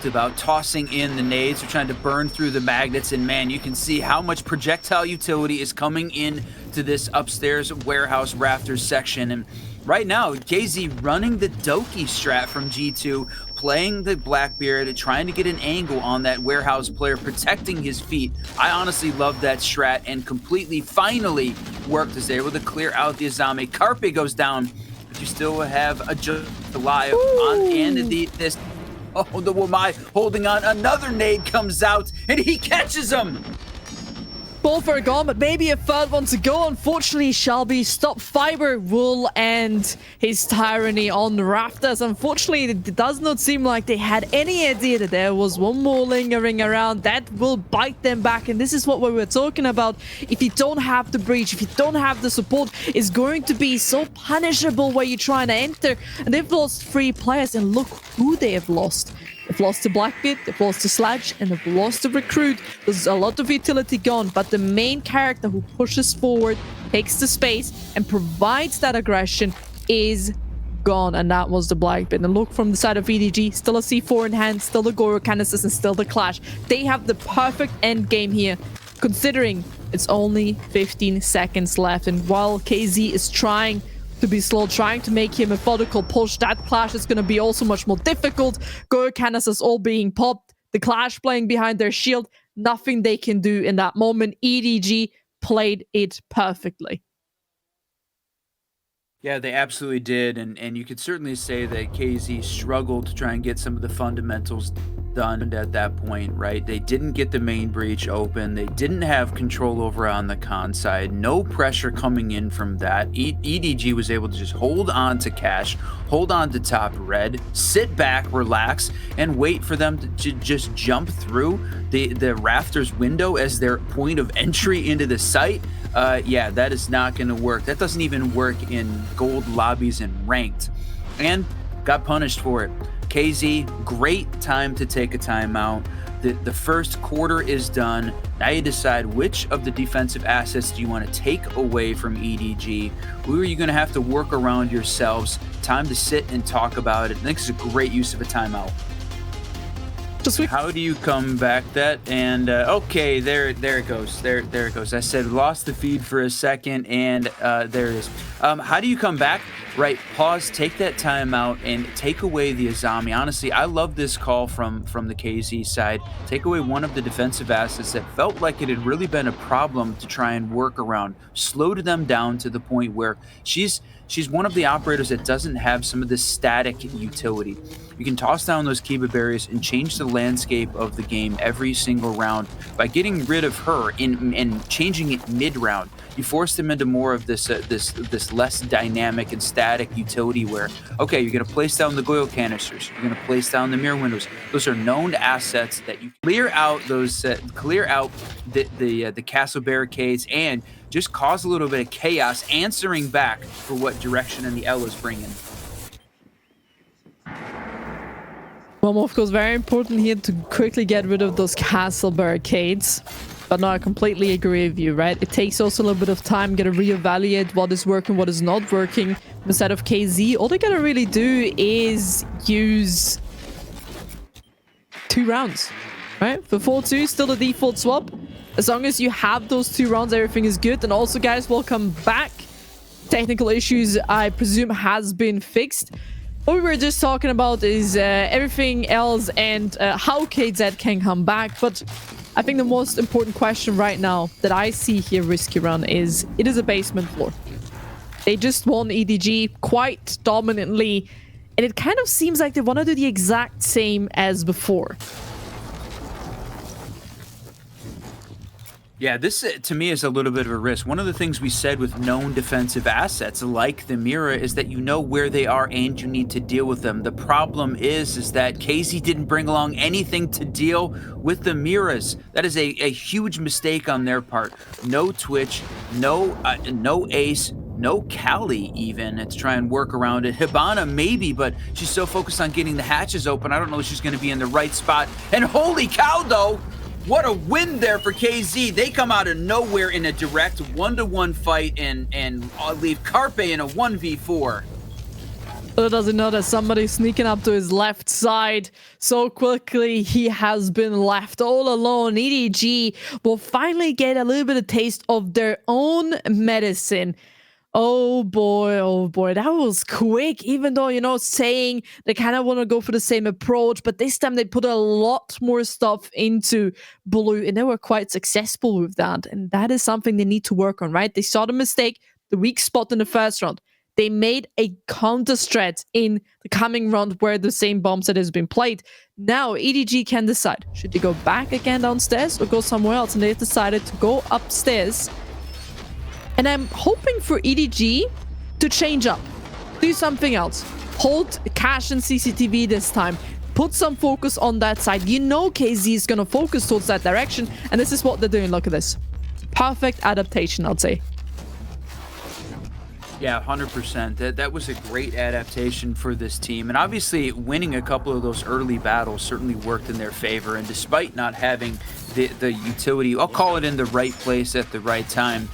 about, tossing in the nades. They're trying to burn through the magnets, and man, you can see how much projectile utility is coming in to this upstairs warehouse rafters section. And right now, KZ running the Doki strat from G2, playing the Blackbeard, trying to get an angle on that warehouse player, protecting his feet. I honestly love that strat, and completely, finally worked as they're able to clear out the Azami. Carpe goes down, but you still have a July on and this. Oh, the Wamai holding on. Another nade comes out, and he catches him. Both are gone, but maybe a third one to go. Unfortunately, Shelby stopped Fiber, Wool, and his Tyranny on the rafters. Unfortunately, it does not seem like they had any idea that there was one more lingering around. That will bite them back, and this is what we were talking about. If you don't have the breach, if you don't have the support, it's going to be so punishable where you're trying to enter. And they've lost 3 players, and look who they have lost. They've lost to Blackbeard, they've lost to Sledge, and they've lost to Recruit. There's a lot of utility gone, but the main character who pushes forward, takes the space, and provides that aggression is gone, and that was the Blackbeard. And look from the side of EDG, still a C4 in hand, still the Goro canisters, and still the Clash. They have the perfect end game here, considering it's only 15 seconds left. And while KZ is trying to be slow, trying to make him a methodical push, that Clash is going to be also much more difficult. Go canisters all being popped, the Clash playing behind their shield, nothing they can do in that moment. EDG played it perfectly. Yeah, they absolutely did, and you could certainly say that KZ struggled to try and get some of the fundamentals done at that point, right? They didn't get the main breach open. They didn't have control over on the con side. No pressure coming in from that. EDG was able to just hold on to cash, hold on to top red, sit back, relax, and wait for them to just jump through the rafters window as their point of entry into the site. Yeah, that is not going to work. That doesn't even work in gold lobbies and ranked, and got punished for it. KZ, great time to take a timeout. The first quarter is done. Now you decide which of the defensive assets do you want to take away from EDG. Who are you going to have to work around yourselves? Time to sit and talk about it. I think it's a great use of a timeout. How do you come back that? And okay, there it goes. There it goes. I said lost the feed for a second, and there it is. How do you come back? Right, pause, take that time out, and take away the Azami. Honestly, I love this call from the KZ side. Take away one of the defensive assets that felt like it had really been a problem to try and work around. Slowed them down to the point where she's one of the operators that doesn't have some of the static utility. You can toss down those Kiba barriers and change the landscape of the game every single round by getting rid of her and changing it mid-round. You force them into more of this less dynamic and static static utility where, okay, you're going to place down the oil canisters, you're going to place down the mirror windows. Those are known assets that you clear out those, clear out the castle barricades and just cause a little bit of chaos, answering back for what direction and the L is bringing. Well, of course, very important here to quickly get rid of those castle barricades. But no, I completely agree with you, right? It takes also a little bit of time, gotta reevaluate what is working, what is not working. Instead of KZ, all they gotta really do is use 2 rounds, right? For 4-2, still the default swap. As long as you have those 2 rounds, everything is good. And also, guys, welcome back. Technical issues, I presume, has been fixed. What we were just talking about is everything else and how KZ can come back. But I think the most important question right now that I see here, Risky Run, is it is a basement floor. They just won EDG quite dominantly. And it kind of seems like they want to do the exact same as before. Yeah, this to me is a little bit of a risk. One of the things we said with known defensive assets like the Mira is that you know where they are and you need to deal with them. The problem is that KZ didn't bring along anything to deal with the Miras. That is a huge mistake on their part. No Twitch, no Ace, no Kali even to try and work around it. Hibana maybe, but she's so focused on getting the hatches open. I don't know if she's going to be in the right spot. And holy cow, though! What a win there for KZ. They come out of nowhere in a direct 1-to-1 fight and leave Carpe in a 1v4. But does he know that somebody's sneaking up to his left side so quickly? He has been left all alone. EDG will finally get a little bit of taste of their own medicine. Oh boy, that was quick. Even though, you know, saying they kind of want to go for the same approach, but this time they put a lot more stuff into blue and they were quite successful with that. And that is something they need to work on, right? They saw the mistake, the weak spot in the first round. They made a counter strat in the coming round where the same bomb set has been played. Now EDG can decide, should they go back again downstairs or go somewhere else? And they've decided to go upstairs. And I'm hoping for EDG to change up, do something else, hold cash and CCTV this time, put some focus on that side. You know KZ is going to focus towards that direction, and this is what they're doing. Look at this. Perfect adaptation, I'd say. Yeah, 100%. That was a great adaptation for this team. And obviously, winning a couple of those early battles certainly worked in their favor. And despite not having the utility, I'll call it in the right place at the right time,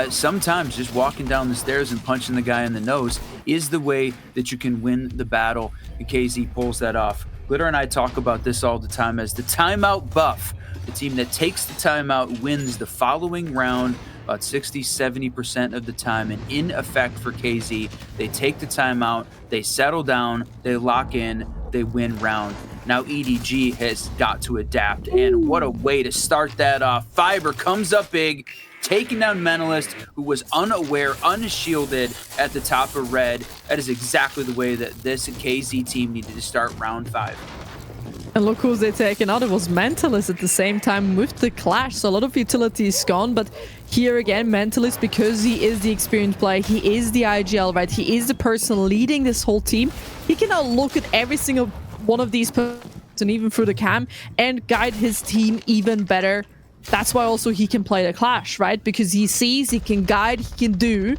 sometimes just walking down the stairs and punching the guy in the nose is the way that you can win the battle. And KZ pulls that off. Glitter and I talk about this all the time as the timeout buff. The team that takes the timeout wins the following round about 60-70% of the time. And in effect for KZ, they take the timeout, they settle down, they lock in, they win round. Now EDG has got to adapt, and what a way to start that off. Fiber comes up big, taking down Mentalist, who was unaware, unshielded at the top of red. That is exactly the way that this KZ team needed to start round 5. And look who's they taking out. It was Mentalist at the same time with the clash. So a lot of utility is gone. But here again, Mentalist, because he is the experienced player, he is the IGL, right? He is the person leading this whole team. He can now look at every single one of these persons, and even through the cam, and guide his team even better. That's why also he can play the clash, right? Because he sees, he can guide, he can do,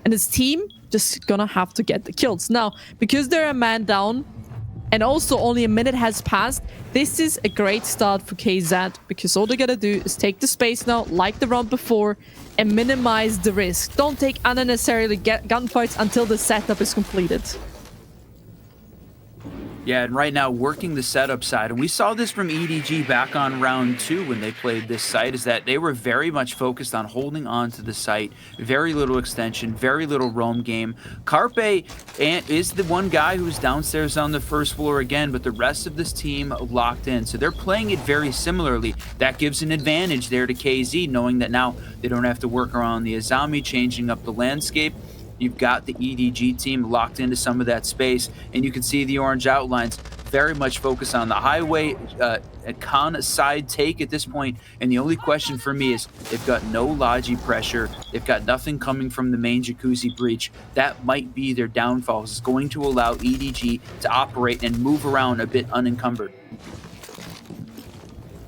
and his team just gonna have to get the kills. Now, because they're a man down, and also only a minute has passed, this is a great start for KZ, because all they gotta do is take the space now, like the round before, and minimize the risk. Don't take unnecessarily gunfights until the setup is completed. Yeah, and right now working the setup side, and we saw this from EDG back on round 2 when they played this site, is that they were very much focused on holding on to the site. Very little extension, very little roam game. Carpe is the one guy who's downstairs on the first floor again, but the rest of this team locked in. So they're playing it very similarly. That gives an advantage there to KZ, knowing that now they don't have to work around the Azami, changing up the landscape. You've got the EDG team locked into some of that space, and you can see the orange outlines. very much focused on the highway con side take at this point. And the only question for me is they've got no Logi pressure. They've got nothing coming from the main Jacuzzi breach. That might be their downfall. It's going to allow EDG to operate and move around a bit unencumbered.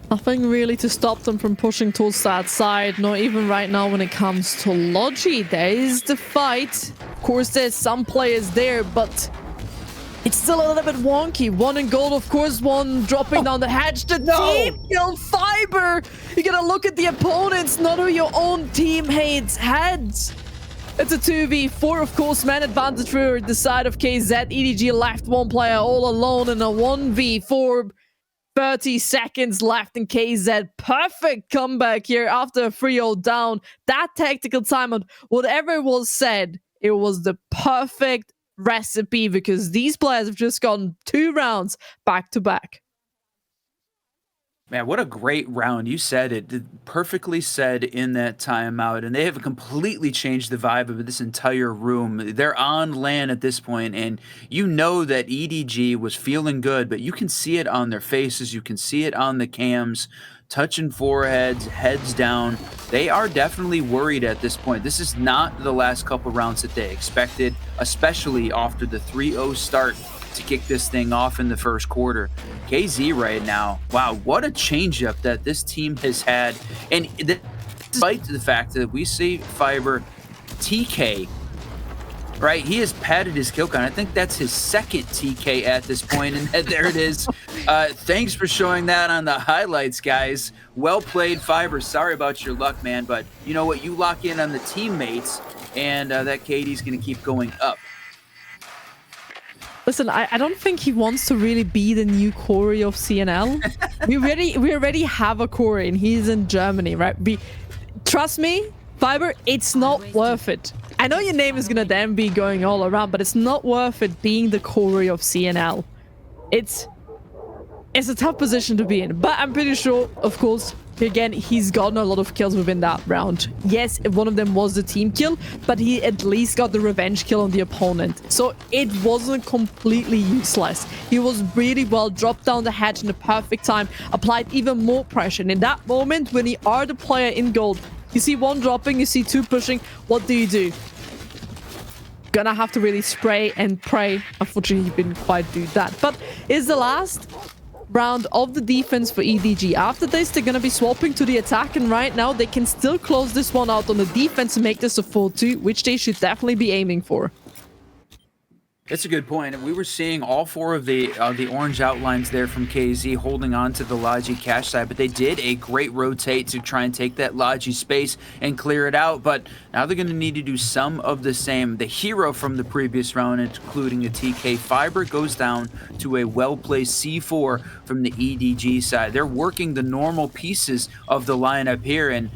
Nothing really to stop them from pushing towards that side, not even right now when it comes to Logi. There is the fight. Of course, there's some players there, but it's still a little bit wonky. One in gold, of course, one dropping down the hatch. The team killed Fiber. You gotta look at the opponents, not who your own teammates had. It's a 2v4, of course, man advantage for the side of KZ. EDG left one player all alone in a 1v4. 30 seconds left in KZ. Perfect comeback here after a 3-0 down. That tactical timeout, whatever was said, it was the perfect recipe because these players have just gotten 2 rounds back to back. Man, what a great round. You said it perfectly said in that timeout, and they have completely changed the vibe of this entire room. They're on land at this point, and you know that EDG was feeling good, but you can see it on their faces. You can see it on the cams, touching foreheads, heads down. They are definitely worried at this point. This is not the last couple rounds that they expected, especially after the 3-0 start to kick this thing off in the first quarter. KZ right now, wow, what a changeup that this team has had. And despite the fact that we see Fiber TK, right? He has padded his kill count. I think that's his second TK at this point, and there it is. Thanks for showing that on the highlights, guys. Well played, Fiber. Sorry about your luck, man, but you know what? You lock in on the teammates, and that KD's going to keep going up. Listen, I don't think he wants to really be the new Corey of CNL. we already have a Corey, and he's in Germany, right? Trust me, Fiber, it's not worth it. I know your name is gonna then be going all around, but it's not worth it being the Corey of CNL. It's a tough position to be in, but I'm pretty sure, of course, again, he's gotten a lot of kills within that round. Yes, one of them was the team kill, but he at least got the revenge kill on the opponent. So it wasn't completely useless. He was really well, dropped down the hatch in the perfect time, applied even more pressure. And in that moment, when you are the player in gold, you see one dropping, you see 2 pushing, what do? Gonna have to really spray and pray. Unfortunately, he didn't quite do that. But it's the last round of the defense for EDG. After this, they're going to be swapping to the attack, and right now they can still close this one out on the defense and make this a 4-2, which they should definitely be aiming for. That's a good point. We were seeing all 4 of the orange outlines there from KZ holding on to the Logi cache side, but they did a great rotate to try and take that Logi space and clear it out, but now they're going to need to do some of the same. The hero from the previous round, including a TK Fiber, goes down to a well-placed C4 from the EDG side. They're working the normal pieces of the lineup here, and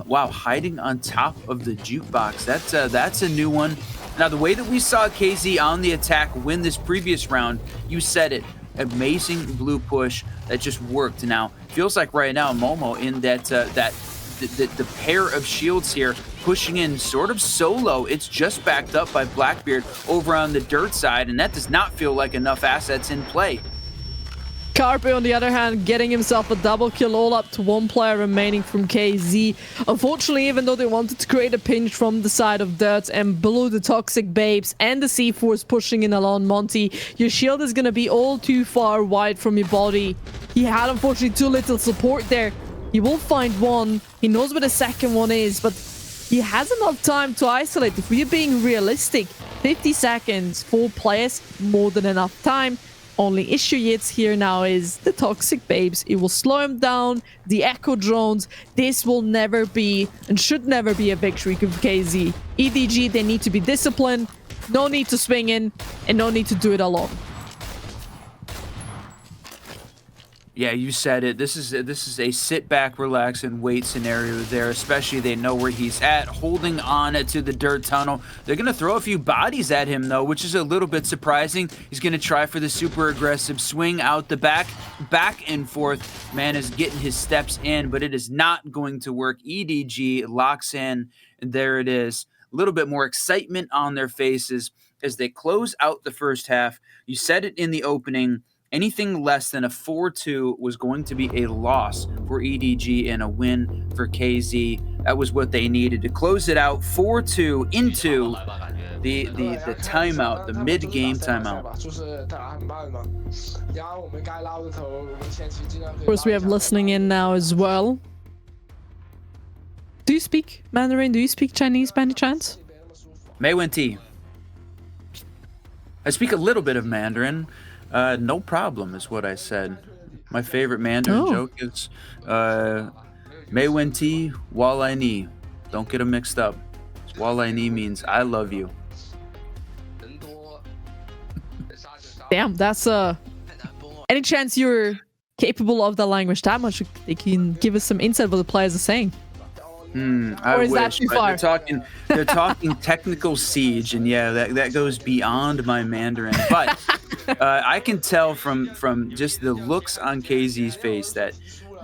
wow, hiding on top of the jukebox. That's a new one. Now, the way that we saw KZ on the attack win this previous round, you said it, amazing blue push that just worked. Now, feels like right now Momo in that the pair of shields here pushing in sort of solo. It's just backed up by Blackbeard over on the dirt side, and that does not feel like enough assets in play. Carpe, on the other hand, getting himself a double kill, all up to 1 player remaining from KZ. Unfortunately, even though they wanted to create a pinch from the side of Dirt and Blue, the Toxic Babes, and the C4s pushing in along Monty, your shield is going to be all too far wide from your body. He had, unfortunately, too little support there. He will find one. He knows where the second one is, but he has enough time to isolate. If we're being realistic, 50 seconds, 4 players, more than enough time. Only issue yet here now is the Toxic Babes. It will slow him down. The Echo Drones. This will never be and should never be a victory for KZ. EDG, they need to be disciplined. No need to swing in and no need to do it alone. Yeah, you said it. This is a sit back, relax, and wait scenario there, especially they know where he's at, holding on to the dirt tunnel. They're going to throw a few bodies at him, though, which is a little bit surprising. He's going to try for the super aggressive swing out the back and forth. Man is getting his steps in, but it is not going to work. EDG locks in, and there it is. A little bit more excitement on their faces as they close out the first half. You said it in the opening. Anything less than a 4-2 was going to be a loss for EDG and a win for KZ. That was what they needed to close it out 4-2 into the timeout, the mid-game timeout. Of course, we have listening in now as well. Do you speak Mandarin? Do you speak Chinese by any chance? Mei Wen Ti. I speak a little bit of Mandarin. No problem is what I said. My favorite Mandarin joke is Mei Wen Ti, Walai Ni. Don't get them mixed up. Walai Ni means I love you. Damn, that's any chance you're capable of the language that much? They can give us some insight what the players are saying. I is wish, that too but far? they're talking technical siege, and yeah, that goes beyond my Mandarin. But I can tell from just the looks on KZ's face that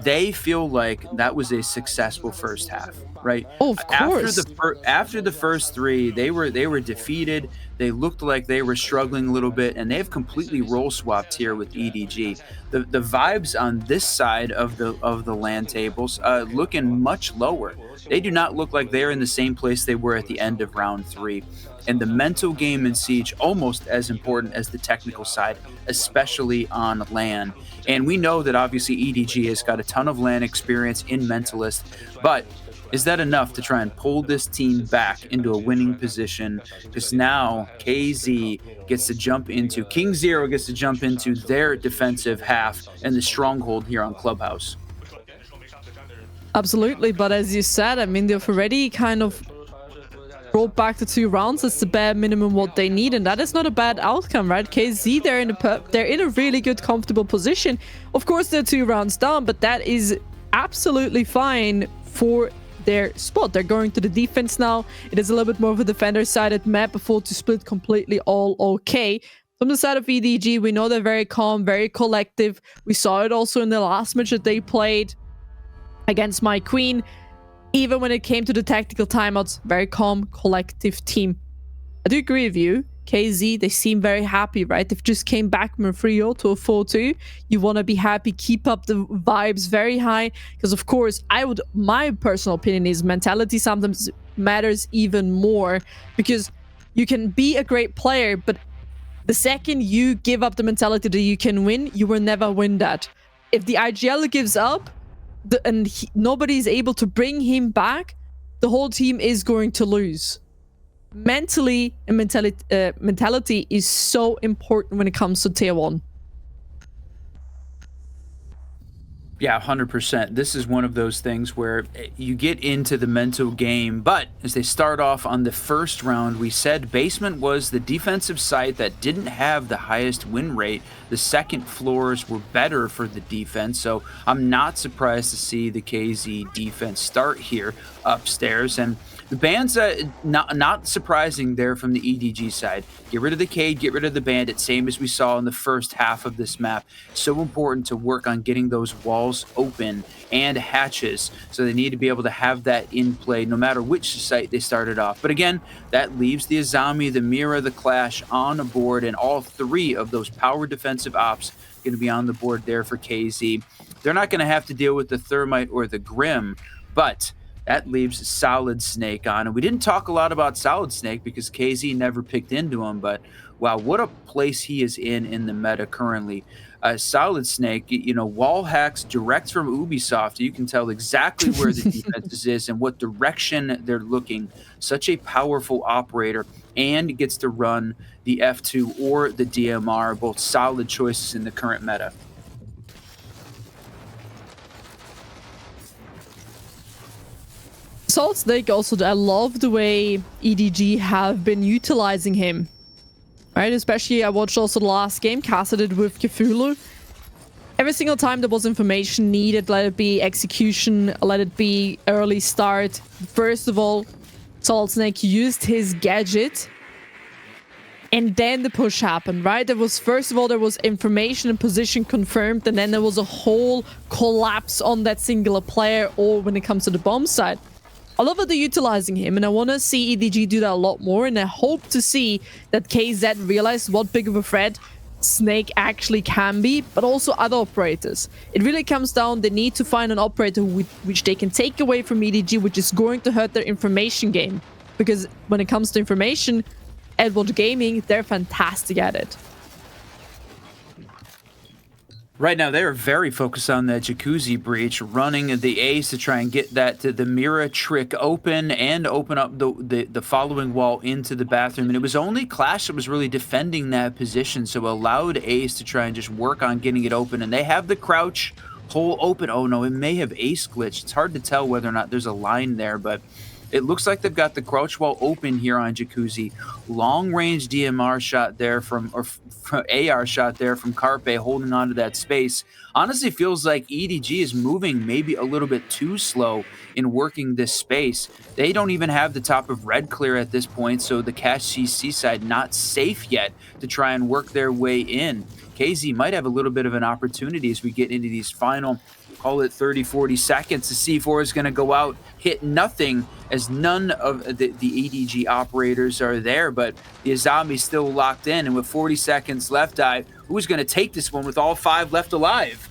they feel like that was a successful first half, right? Oh, of course. After the first three, they were defeated. They looked like they were struggling a little bit, and they've completely role swapped here with EDG. The vibes on this side of the land tables looking much lower. They do not look like they're in the same place they were at the end of round 3. And the mental game in Siege almost as important as the technical side, especially on LAN. And we know that obviously EDG has got a ton of LAN experience in Mentalist, but is that enough to try and pull this team back into a winning position? Because now KingZero gets to jump into their defensive half and the stronghold here on Clubhouse. Absolutely, but as you said, I mean, they've already kind of brought back the 2 rounds. It's the bare minimum what they need, and that is not a bad outcome, right? KZ, they're in a really good, comfortable position. Of course, they're 2 rounds down, but that is absolutely fine for their spot. They're going to the defense now. It is a little bit more of a defender-sided map before to split completely all okay. From the side of EDG, we know they're very calm, very collective. We saw it also in the last match that they played against My Queen. Even when it came to the tactical timeouts, very calm, collective team. I do agree with you. KZ, they seem very happy, right? They've just came back from a 3-0 to a 4-2. You want to be happy, keep up the vibes very high. Because of course, my personal opinion is mentality sometimes matters even more. Because you can be a great player, but the second you give up the mentality that you can win, you will never win that. If the IGL gives up, nobody's able to bring him back, the whole team is going to lose. Mentality is so important when it comes to tier 1. Yeah, 100%. This is one of those things where you get into the mental game, but as they start off on the first round, we said Basement was the defensive side that didn't have the highest win rate. The second floors were better for the defense, so I'm not surprised to see the KZ defense start here upstairs. And the ban's not surprising there from the EDG side. Get rid of the Cade, get rid of the Bandit, same as we saw in the first half of this map. So important to work on getting those walls open and hatches. So they need to be able to have that in play no matter which site they started off. But again, that leaves the Azami, the Mira, the Clash on the board, and all 3 of those power defensive ops going to be on the board there for KZ. They're not going to have to deal with the Thermite or the Grim, but that leaves Solid Snake on. And we didn't talk a lot about Solid Snake because KZ never picked into him, but wow, what a place he is in the meta currently. Solid Snake, wall hacks direct from Ubisoft. You can tell exactly where the defense is and what direction they're looking. Such a powerful operator, and gets to run the F2 or the DMR, both solid choices in the current meta. Solid Snake also, I love the way EDG have been utilizing him. Right, especially I watched also the last game, casted it with Cthulhu. Every single time there was information needed, let it be execution, let it be early start. First of all, Solid Snake used his gadget, and then the push happened, right? First of all, there was information and position confirmed, and then there was a whole collapse on that singular player, or when it comes to the bomb side. I love that they're utilizing him, and I want to see EDG do that a lot more, and I hope to see that KZ realizes what big of a threat Snake actually can be, but also other operators. It really comes down, they need to find an operator which they can take away from EDG, which is going to hurt their information game. Because when it comes to information, Edward Gaming, they're fantastic at it. Right now, they are very focused on that Jacuzzi breach, running the Ace to try and get that to the Mira trick open and open up the following wall into the bathroom. And it was only Clash that was really defending that position, so allowed Ace to try and just work on getting it open. And they have the crouch hole open. Oh no, it may have Ace glitched. It's hard to tell whether or not there's a line there, but it looks like they've got the crouch wall open here on Jacuzzi. Long-range DMR shot there from AR shot there from Carpe, holding on to that space. Honestly, feels like EDG is moving maybe a little bit too slow in working this space. They don't even have the top of red clear at this point, so the Cash CC side not safe yet to try and work their way in. KZ might have a little bit of an opportunity as we get into these final, call it 30-40 seconds. The C4 is going to go out, hit nothing, as none of the EDG operators are there, but the Azami's still locked in, and with 40 seconds left, who's going to take this one with all 5 left alive?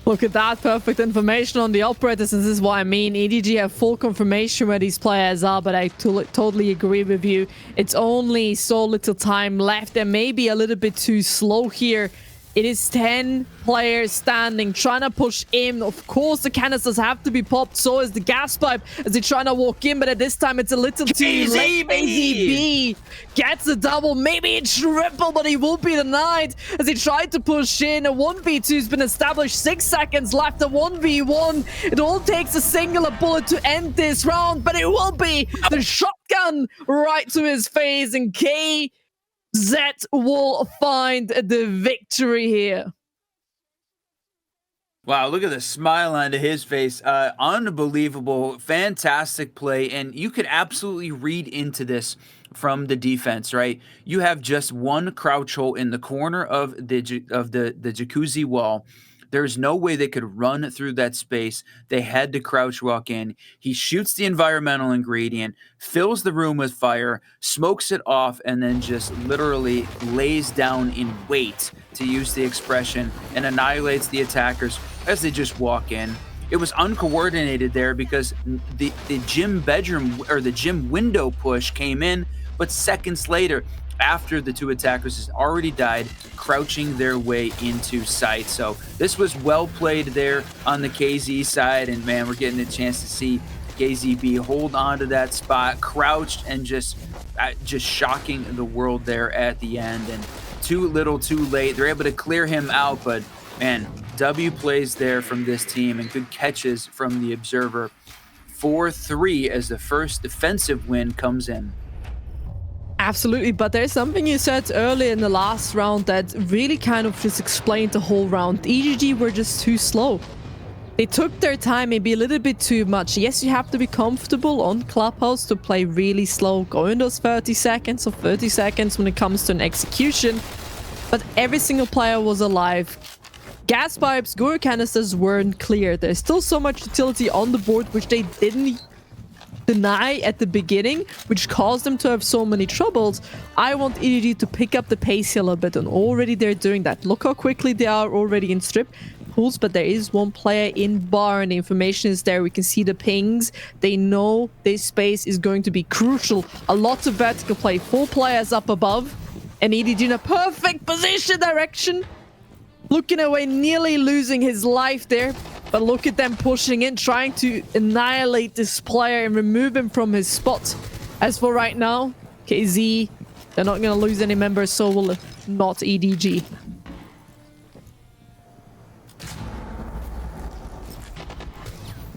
Look at that, perfect information on the operators, and this is what I mean. EDG have full confirmation where these players are, but I totally agree with you. It's only so little time left, and maybe a little bit too slow here. It is 10 players standing, trying to push in. Of course, the canisters have to be popped. So is the gas pipe as they're trying to walk in. But at this time, it's a little too late. KZB gets a double, maybe a triple, but he will be denied as he tried to push in. A 1v2 has been established. 6 seconds left. A 1v1. It all takes a singular bullet to end this round, but it will be the shotgun right to his face. And KZ will find the victory here. Wow, look at the smile onto his face. Unbelievable, fantastic play. And you could absolutely read into this from the defense, right? You have just one crouch hole in the corner of the Jacuzzi wall. There's no way they could run through that space. They had to crouch walk in. He shoots the environmental ingredient, fills the room with fire, smokes it off, and then just literally lays down in wait, to use the expression, and annihilates the attackers as they just walk in. It was uncoordinated there because the gym bedroom or the gym window push came in, but seconds later, after the 2 attackers has already died, crouching their way into sight. So this was well played there on the KZ side, and man, we're getting a chance to see KZB hold on to that spot, crouched, and just shocking the world there at the end. And too little too late. They're able to clear him out, but man, W plays there from this team and good catches from the Observer. 4-3 as the first defensive win comes in. Absolutely, but there's something you said earlier in the last round that really kind of just explained the whole round. EDG were just too slow. They took their time maybe a little bit too much. Yes, you have to be comfortable on Clubhouse to play really slow, go in those 30 seconds or 30 seconds when it comes to an execution, but every single player was alive. Gas pipes, Guru canisters weren't clear. There's still so much utility on the board, which they didn't deny at the beginning, which caused them to have so many troubles. I want EDG to pick up the pace here a little bit, and already they're doing that. Look how quickly they are already in strip pools, but there is one player in bar, and the information is there. We can see the pings. They know this space is going to be crucial. A lot of vertical play. 4 players up above, and EDG in a perfect position direction. Looking away, nearly losing his life there. But look at them pushing in, trying to annihilate this player and remove him from his spot. As for right now, KZ, they're not going to lose any members, so will not EDG.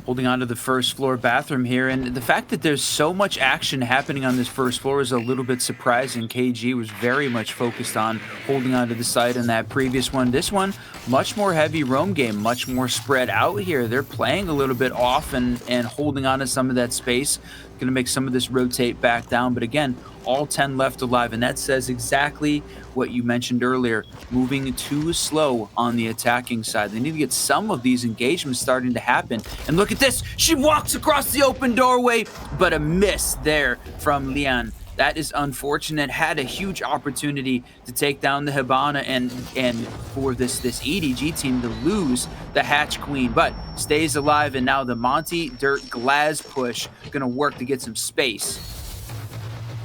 Holding on to the first floor bathroom here, and the fact that there's so much action happening on this first floor is a little bit surprising. KG was very much focused on holding on to the site in that previous one. This one, much more heavy roam game, much more spread out here. They're playing a little bit off and holding on to some of that space. Going to make some of this rotate back down, but again, all 10 left alive, and that says exactly what you mentioned earlier, moving too slow on the attacking side. They need to get some of these engagements starting to happen. And look at this, she walks across the open doorway, but a miss there from Lian. That is unfortunate. Had a huge opportunity to take down the Hibana and for this EDG team to lose the Hatch Queen, but stays alive. And now the Monty Dirt Glass push gonna work to get some space.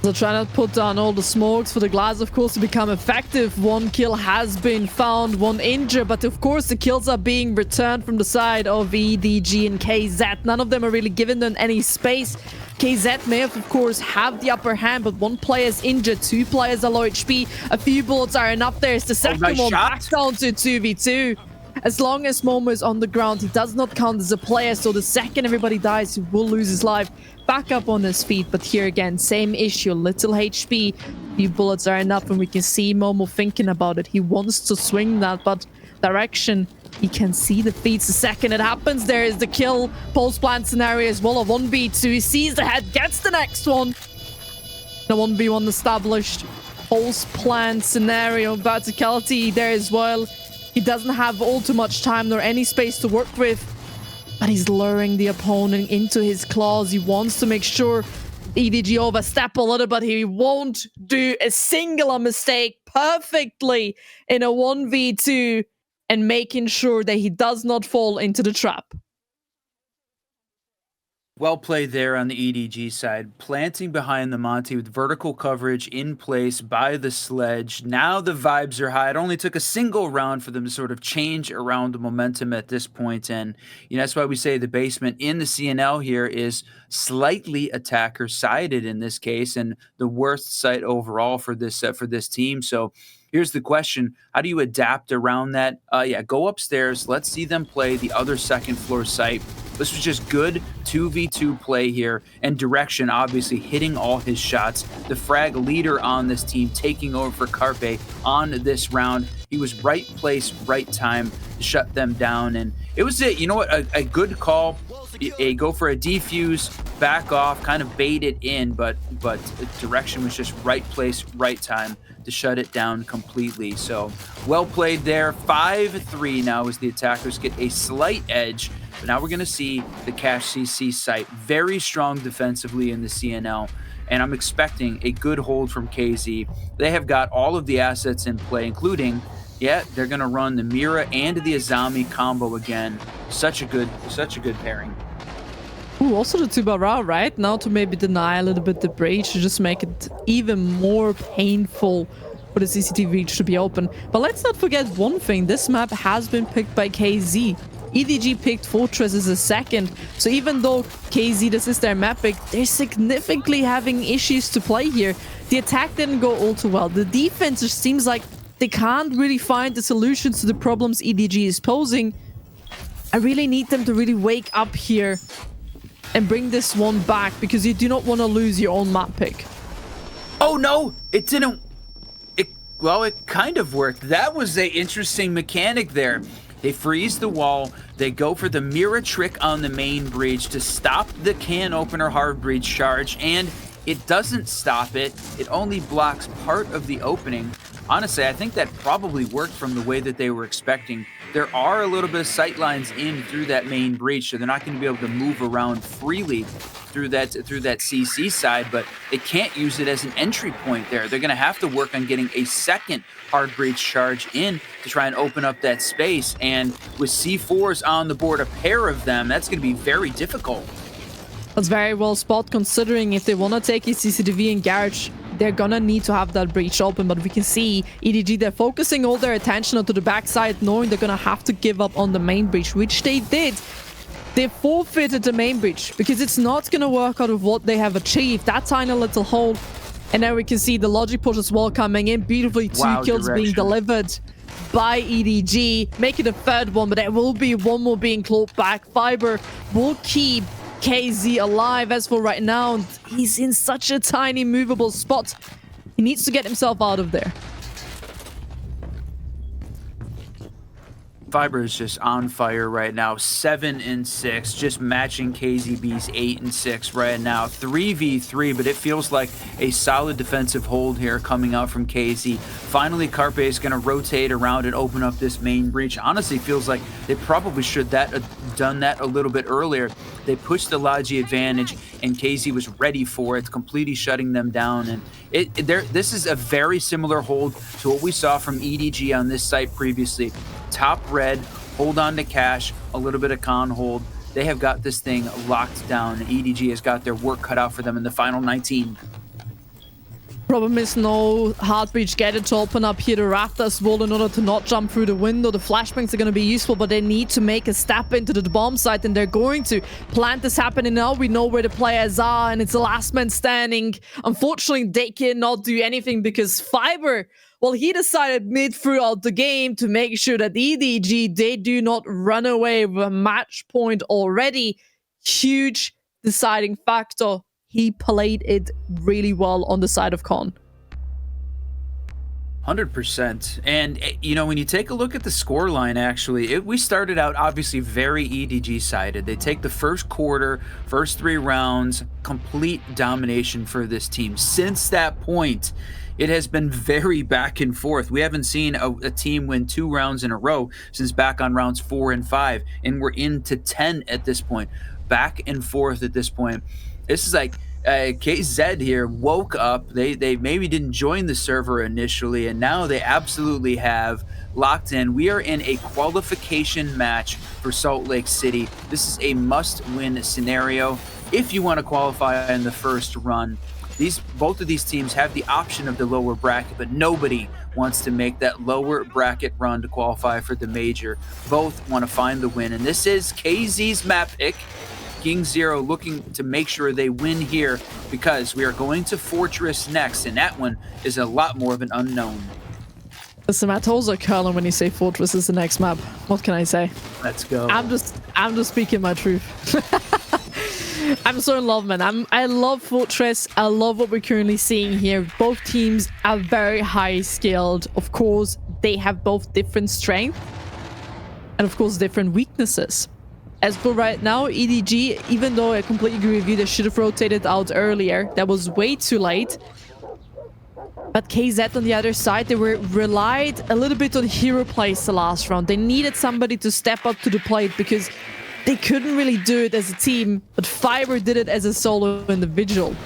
So trying to put down all the smokes for the glass, of course, to become effective. One kill has been found, one injured, but of course the kills are being returned from the side of EDG and KZ. None of them are really giving them any space. KZ may have, of course, have the upper hand, but one player is injured, two players are low HP. A few bullets are enough. There's the second one, back down to 2v2. As long as Momo is on the ground, he does not count as a player, so the second everybody dies, he will lose his life. Back up on his feet, but here again, same issue, little HP. Few bullets are enough, and we can see Momo thinking about it. He wants to swing that, but direction, he can see the feeds. The second it happens, there is the kill. Post-plant scenario as well, a 1v2. He sees the head, gets the next one. The 1v1 established. Post-plant scenario, verticality there as well. He doesn't have all too much time nor any space to work with, but he's luring the opponent into his claws. He wants to make sure EDG overstep a little, but he won't do a singular mistake perfectly in a 1v2 and making sure that he does not fall into the trap. Well played there on the EDG side, planting behind the Monty with vertical coverage in place by the sledge. Now the vibes are high. It only took a single round for them to sort of change around the momentum at this point, and that's why we say the basement in the CNL here is slightly attacker sided in this case, and the worst site overall for this team. So here's the question: how do you adapt around that? Yeah, go upstairs. Let's see them play the other second floor site. This was just good 2v2 play here, and Direction obviously hitting all his shots. The frag leader on this team taking over for Carpe on this round. He was right place, right time to shut them down, and it was a good call. Go for a defuse, back off, kind of bait it in, but Direction was just right place, right time to shut it down completely. So well played there. 5-3 now as the attackers get a slight edge. But now we're going to see the Cash CC site very strong defensively in the CNL. And I'm expecting a good hold from KZ. They have got all of the assets in play, including, they're going to run the Mira and the Azami combo again. Such a good pairing. Ooh, also the Tubara, right? Now to maybe deny a little bit the breach to just make it even more painful for the CCTV breach to be open. But let's not forget one thing. This map has been picked by KZ. EDG picked Fortress as a second. So even though KZ, this is their map pick, they're significantly having issues to play here. The attack didn't go all too well. The defense just seems like they can't really find the solutions to the problems EDG is posing. I really need them to really wake up here and bring this one back, because you do not want to lose your own map pick. Oh no, it didn't. Well, it kind of worked. That was an interesting mechanic there. They freeze the wall. They go for the mirror trick on the main breach to stop the can opener hard breach charge, and it doesn't stop it. It only blocks part of the opening. Honestly, I think that probably worked from the way that they were expecting. There are a little bit of sight lines in through that main breach, so they're not going to be able to move around freely through that CC side, but they can't use it as an entry point there. They're going to have to work on getting a second hard breach charge in to try and open up that space, and with C4s on the board, a pair of them, that's going to be very difficult. That's very well spot, considering if they want to take a CCTV in garage, they're gonna need to have that breach open. But we can see EDG, they're focusing all their attention onto the backside, knowing they're gonna have to give up on the main breach, which they did. They forfeited the main breach because it's not gonna work out of what they have achieved. That tiny little hole. And now we can see the logic push as well coming in beautifully. Two kills being delivered by EDG, making a third one, but there will be one more being clawed back. Fiber will keep KZ alive. As for right now, he's in such a tiny movable spot. He needs to get himself out of there. Fiber is just on fire right now. 7-6, just matching KZB's 8-6 right now. 3v3, but it feels like a solid defensive hold here coming out from KZ. Finally, Carpe is going to rotate around and open up this main breach. Honestly, feels like they probably should have done that a little bit earlier. They pushed the Logi advantage, and KZ was ready for it, completely shutting them down. And this is a very similar hold to what we saw from EDG on this site previously. Top red, hold on to cash, a little bit of con hold. They have got this thing locked down. EDG has got their work cut out for them in the final 19. Problem is no hard breach gated to open up here the Raptors wall in order to not jump through the window. The flashbangs are going to be useful, but they need to make a step into the bomb site, and they're going to. Plant is happening now. We know where the players are, and it's the last man standing. Unfortunately, they cannot do anything because Fiber, well, he decided mid throughout the game to make sure that EDG, they do not run away with a match point already. Huge deciding factor. He played it really well on the side of Con. 100%. And, you know, when you take a look at the score line, actually, we started out obviously very EDG-sided. They take the first quarter, first 3 rounds, complete domination for this team. Since that point, it has been very back and forth. We haven't seen a team win 2 rounds in a row since back on rounds 4 and 5, and we're into 10 at this point. Back and forth at this point. This is like KZ here woke up. They maybe didn't join the server initially, and now they absolutely have locked in. We are in a qualification match for Salt Lake City. This is a must-win scenario if you want to qualify in the first run. Both of these teams have the option of the lower bracket, but nobody wants to make that lower bracket run to qualify for the major. Both want to find the win, and this is KZ's map pick. KingZero looking to make sure they win here because we are going to Fortress next, and that one is a lot more of an unknown. Listen, Matt, also curling when you say Fortress is the next map. What can I say? Let's go. I'm just speaking my truth. I'm so in love, man. I love Fortress. I love what we're currently seeing here. Both teams are very high skilled. Of course, they have both different strengths and of course different weaknesses. As for right now, EDG, even though I completely agree with you, they should have rotated out earlier. That was way too late. But KZ on the other side, they relied a little bit on hero plays the last round. They needed somebody to step up to the plate because they couldn't really do it as a team, but Fiber did it as a solo individual.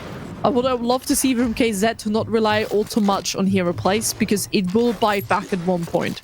I would love to see from KZ to not rely all too much on hero plays because it will bite back at one point.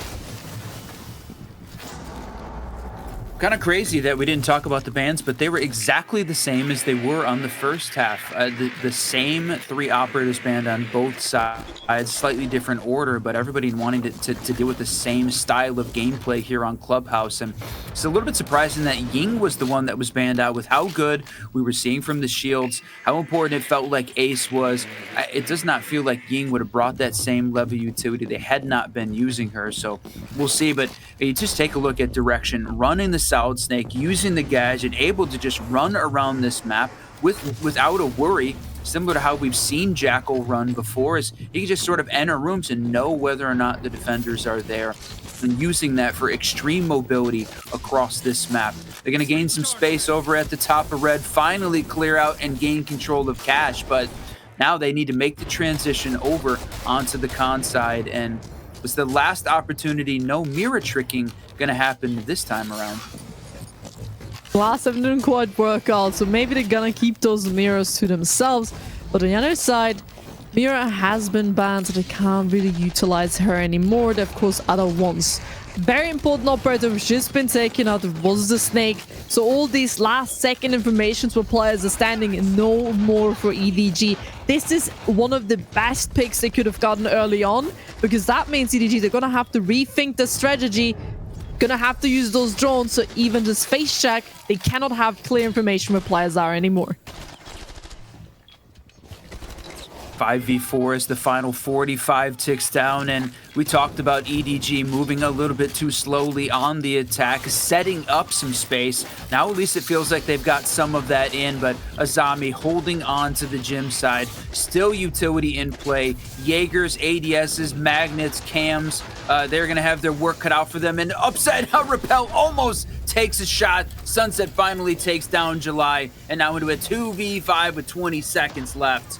Kind of crazy that we didn't talk about the bans, but they were exactly the same as they were on the first half. The same 3 operators banned on both sides, slightly different order, but everybody wanting to deal with the same style of gameplay here on Clubhouse. And it's a little bit surprising that Ying was the one that was banned out with how good we were seeing from the shields, how important it felt like Ace was. It does not feel like Ying would have brought that same level of utility. They had not been using her, so we'll see. But you just take a look at direction, running the Solid Snake, using the gadget, able to just run around this map without a worry, similar to how we've seen Jackal run before, is he can just sort of enter rooms and know whether or not the defenders are there, and using that for extreme mobility across this map. They're going to gain some space over at the top of red, finally clear out and gain control of cash, but now they need to make the transition over onto the con side, and was the last opportunity. No mirror tricking going to happen this time around. Last time didn't quite work out, so maybe they're gonna keep those mirrors to themselves. But on the other side, Mira has been banned, so they can't really utilize her anymore. There are, of course, other ones. Very important operator has just been taken out. It was the snake. So all these last second informations where players are standing and no more for EDG. This is one of the best picks they could have gotten early on, because that means EDG, they're gonna have to rethink the strategy. Gonna have to use those drones, so even just face check, they cannot have clear information where players are anymore. 5v4 as the final 45 ticks down, and we talked about EDG moving a little bit too slowly on the attack, setting up some space. Now at least it feels like they've got some of that in, but Azami holding on to the gym side, still utility in play. Jaegers, ADSs, magnets, cams, they're gonna have their work cut out for them, and upside down Repel almost takes a shot. Sunset finally takes down July, and now into a 2v5 with 20 seconds left.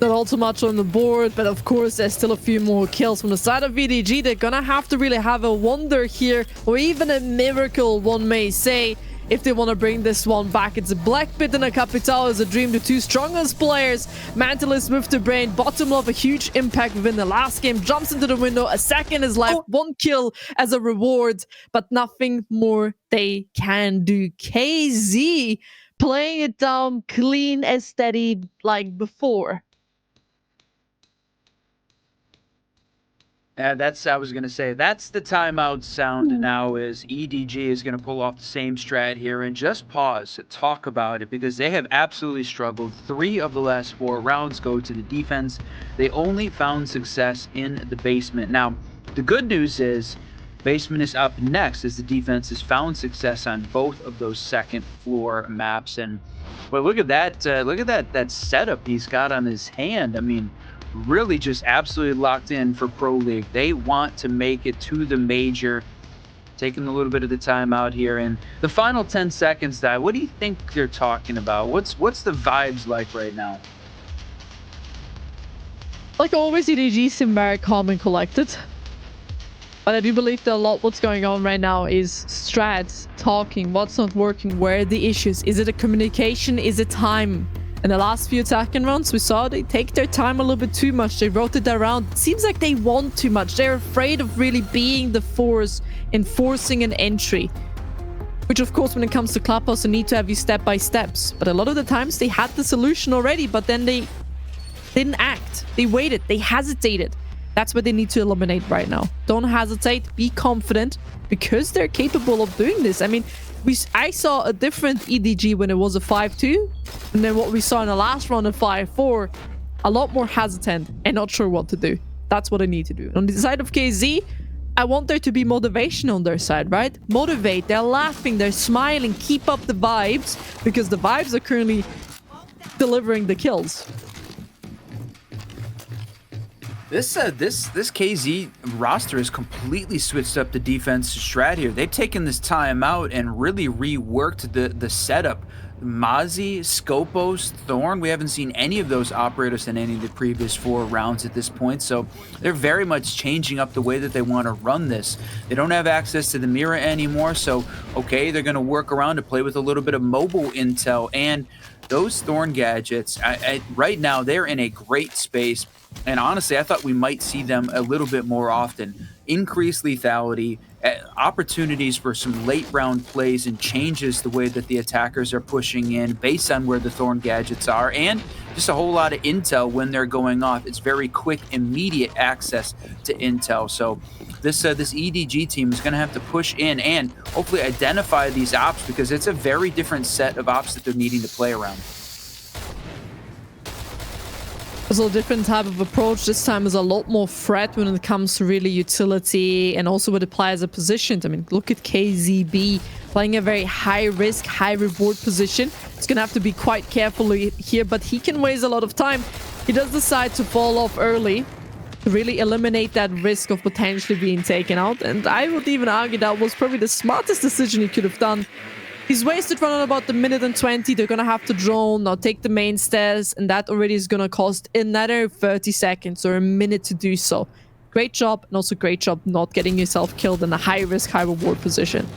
Not all too much on the board, but of course there's still a few more kills from the side of VDG. They're gonna have to really have a wonder here, or even a miracle, one may say, if they want to bring this one back. It's a Blackbit and a Capital is a dream, the two strongest players. Mantilus with the brain, bottom love, a huge impact within the last game, jumps into the window, a second is left, one kill as a reward, but nothing more they can do. KZ playing it down clean and steady like before. I was going to say, that's the timeout sound now, is EDG is going to pull off the same strat here and just pause to talk about it, because they have absolutely struggled. 3 of the last 4 rounds go to the defense. They only found success in the basement. Now, the good news is basement is up next, as the defense has found success on both of those second floor maps. And well, look at that that setup he's got on his hand. I mean, really just absolutely locked in for Pro League. They want to make it to the major. Taking a little bit of the time out here in the final 10 seconds. What do you think they're talking about? What's the vibes like right now? Like always, EDG seem very calm and collected. But I do believe that a lot what's going on right now is strats, talking, what's not working, where are the issues? Is it a communication? Is it time? In the last few attacking rounds, we saw they take their time a little bit too much. They rotate around. It seems like they want too much. They're afraid of really being the force in forcing an entry. Which, of course, when it comes to Clubhouse, they need to have you step by steps. But a lot of the times, they had the solution already, but then they didn't act. They waited. They hesitated. That's what they need to eliminate right now. Don't hesitate. Be confident, because they're capable of doing this. I mean, I saw a different EDG when it was a 5-2, and then what we saw in the last round of 5-4, a lot more hesitant and not sure what to do. That's what I need to do. On the side of KZ, I want there to be motivation on their side, right? Motivate, they're laughing, they're smiling, keep up the vibes, because the vibes are currently delivering the kills. This KZ roster has completely switched up the defense strat here. They've taken this time out and really reworked the setup. Mozzie, Scopos, Thorn, we haven't seen any of those operators in any of the previous 4 rounds at this point, so they're very much changing up the way that they want to run this. They don't have access to the mirror anymore, so okay, they're going to work around to play with a little bit of mobile intel, and those Thorn gadgets, right now, they're in a great space. And honestly, I thought we might see them a little bit more often. Increased lethality, opportunities for some late round plays, and changes the way that the attackers are pushing in based on where the Thorn gadgets are, and just a whole lot of intel when they're going off. It's very quick, immediate access to intel. So this EDG team is going to have to push in and hopefully identify these ops, because it's a very different set of ops that they're needing to play around. So a different type of approach. This time is a lot more threat when it comes to really utility and also where the players are positioned. I mean, look at KZB playing a very high risk, high reward position. It's going to have to be quite careful here, but he can waste a lot of time. He does decide to fall off early to really eliminate that risk of potentially being taken out. And I would even argue that was probably the smartest decision he could have done. He's wasted running about the minute and 20. They're going to have to drone, now take the main stairs, and that already is going to cost another 30 seconds or a minute to do so. Great job, and also great job not getting yourself killed in a high-risk, high-reward position.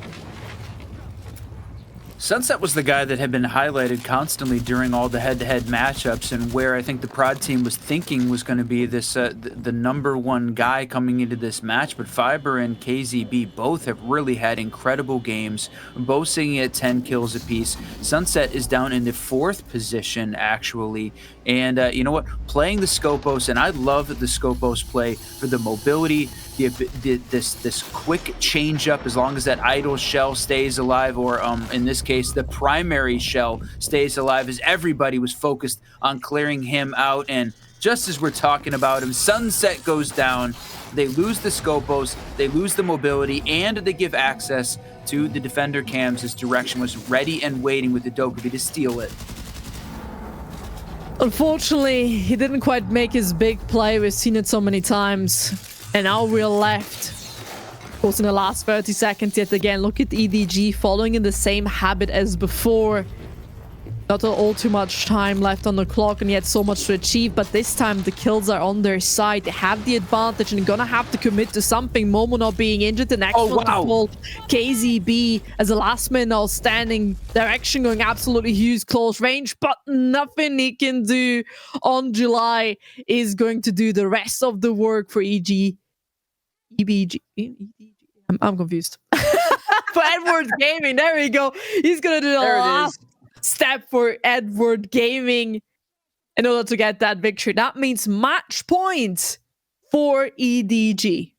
Sunset was the guy that had been highlighted constantly during all the head-to-head matchups, and where I think the Prod team was thinking was going to be this the number 1 guy coming into this match. But Fiber and KZB both have really had incredible games, both sitting at 10 kills apiece. Sunset is down in the 4th position, actually. And you know what? Playing the Scopos, and I love the Scopos play for the mobility, this quick change up, as long as that idle shell stays alive, or in this case the primary shell stays alive, as everybody was focused on clearing him out. And just as we're talking about him. Sunset goes down. They lose the Scopos, they lose the mobility, and they give access to the defender cams. His direction was ready and waiting with the Dokkaebi to steal it. Unfortunately, he didn't quite make his big play. We've seen it so many times. And now we're left. Of course, in the last 30 seconds yet again. Look at EDG following in the same habit as before. Not all too much time left on the clock and yet so much to achieve, but this time the kills are on their side. They have the advantage and gonna have to commit to something. Momo not being injured, the next one to fall. KZB as the last man now standing. Direction going absolutely huge, close range, but nothing he can do on July is going to do the rest of the work for EBG. I'm confused. For Edward Gaming, there we go. He's gonna do the last step for Edward Gaming in order to get that victory. That means match points for EDG.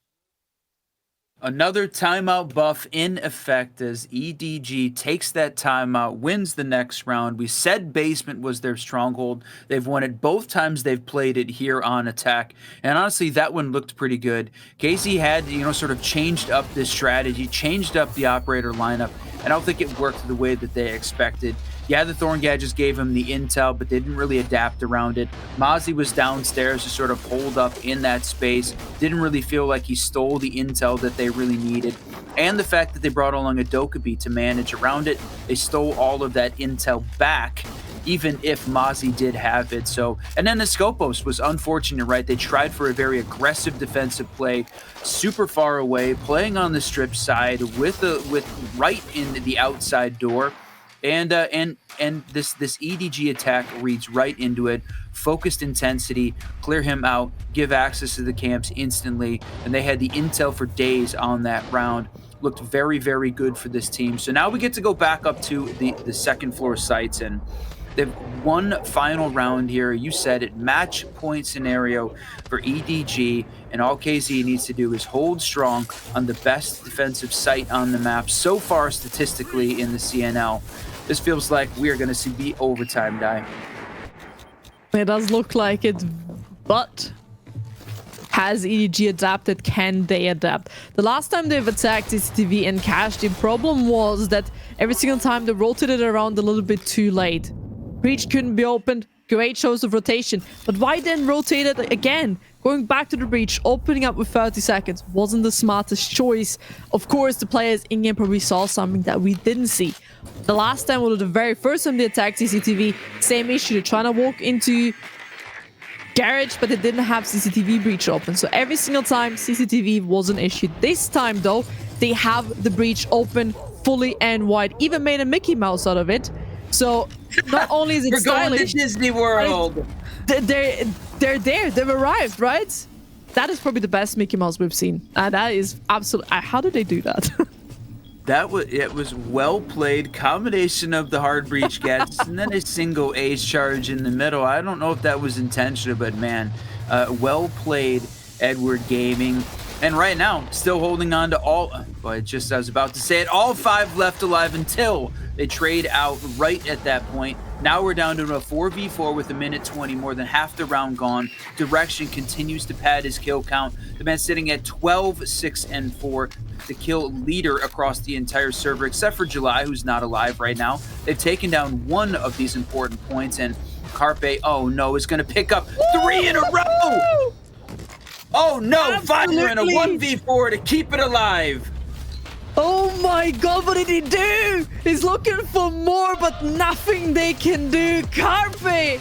Another timeout buff in effect as EDG takes that timeout, wins the next round. We said basement was their stronghold. They've won it both times they've played it here on attack. And honestly, that one looked pretty good. Casey had, sort of changed up this strategy, changed up the operator lineup. I don't think it worked the way that they expected. Yeah, the Thorn Gadgets gave him the intel, but they didn't really adapt around it. Mozzie was downstairs to sort of hold up in that space. Didn't really feel like he stole the intel that they really needed. And the fact that they brought along a Dokkaebi to manage around it, they stole all of that intel back, even if Mozzie did have it. So, and then the Scopos was unfortunate, right? They tried for a very aggressive defensive play, super far away, playing on the strip side with right in the outside door. And this EDG attack reads right into it. Focused intensity, clear him out, give access to the camps instantly, and they had the intel for days on that round. Looked very, very good for this team. So now we get to go back up to the second floor sites, and they've one final round here. You said it, match point scenario for EDG, and all KZ needs to do is hold strong on the best defensive site on the map so far statistically in the CNL. This feels like we are going to see the overtime die. It does look like it, but has EDG adapted? Can they adapt? The last time they've attacked CCTV and Cash, the problem was that every single time they rotated around a little bit too late. Breach couldn't be opened. Great shows of rotation. But why then rotate it again? Going back to the breach, opening up with 30 seconds wasn't the smartest choice. Of course, the players in-game probably saw something that we didn't see. The last time, or the very first time they attacked CCTV, same issue. They're trying to walk into garage, but they didn't have CCTV breach open. So every single time, CCTV was an issue. This time, though, they have the breach open fully and wide. Even made a Mickey Mouse out of it. So not only is it stylish, going to Disney World. They're there. They've arrived, right? That is probably the best Mickey Mouse we've seen. That is absolutely. How did they do that? It was well played. Combination of the hard breach gets and then a single ace charge in the middle. I don't know if that was intentional, but man, well played, Edward Gaming. And right now, still holding on to all. Well, I was about to say it. All 5 left alive until they trade out right at that point. Now we're down to a 4v4 with a minute 20, more than half the round gone. Direction continues to pad his kill count. The man's sitting at 12, 6, and 4. The kill leader across the entire server, except for July, who's not alive right now. They've taken down one of these important points, and Carpe, oh no, is going to pick up 3 in a row! Oh no, Fire in a 1v4 to keep it alive! Oh my god, what did he do? He's looking for more, but nothing they can do. Carpe,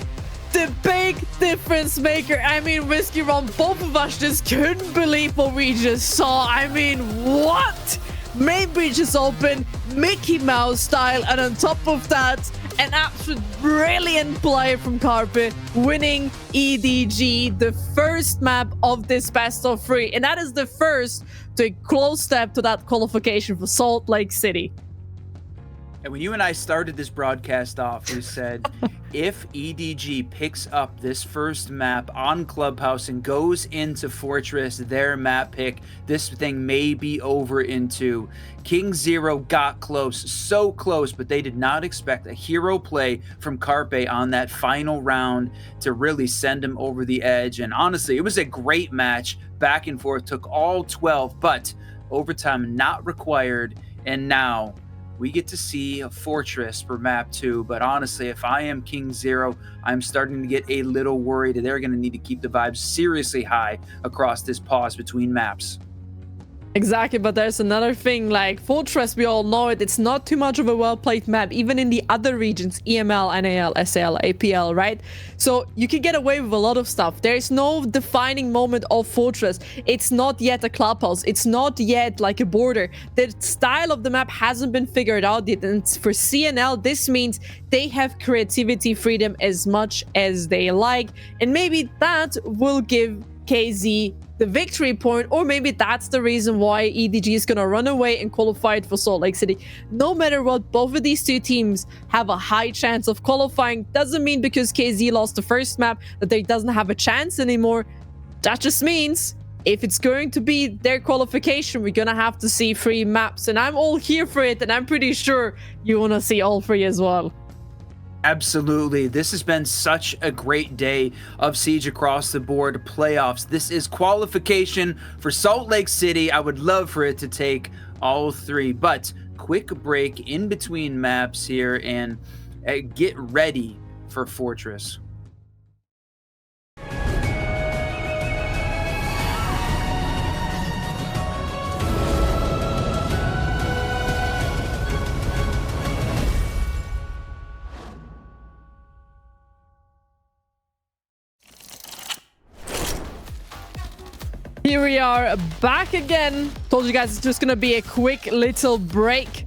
the big difference maker. I mean, Whiskey Ron, both of us just couldn't believe what we just saw. I mean, what? Main breach is open, Mickey Mouse style, and on top of that, an absolute brilliant play from Carpe, winning EDG, the first map of this best of 3. And that is the first to a close step to that qualification for Salt Lake City. And when you and I started this broadcast off, we said, if EDG picks up this first map on Clubhouse and goes into Fortress, their map pick, this thing may be over in 2. KingZero got close, so close, but they did not expect a hero play from Carpe on that final round to really send him over the edge. And honestly, it was a great match, back and forth, took all 12, but overtime not required. And now we get to see a Fortress for map 2, but honestly, if I am KingZero, I'm starting to get a little worried. They're going to need to keep the vibes seriously high across this pause between maps. Exactly, but there's another thing, like Fortress, we all know it, it's not too much of a well-played map, even in the other regions, EML, NAL, SAL, APL, right? So you can get away with a lot of stuff. There's no defining moment of Fortress. It's not yet a clubhouse. It's not yet like a border. The style of the map hasn't been figured out yet, and for CNL, this means they have creativity freedom as much as they like, and maybe that will give KZ the victory point, or maybe that's the reason why EDG is gonna run away and qualify for Salt Lake City. No matter what, both of these two teams have a high chance of qualifying. Doesn't mean because KZ lost the first map that they doesn't have a chance anymore. That just means if it's going to be their qualification, we're gonna have to see 3 maps, and I'm all here for it, and I'm pretty sure you want to see all 3 as well. Absolutely. This has been such a great day of Siege across the board playoffs. This is qualification for Salt Lake City. I would love for it to take all 3, but quick break in between maps here and get ready for Fortress. Here we are back again. Told you guys it's just gonna be a quick little break.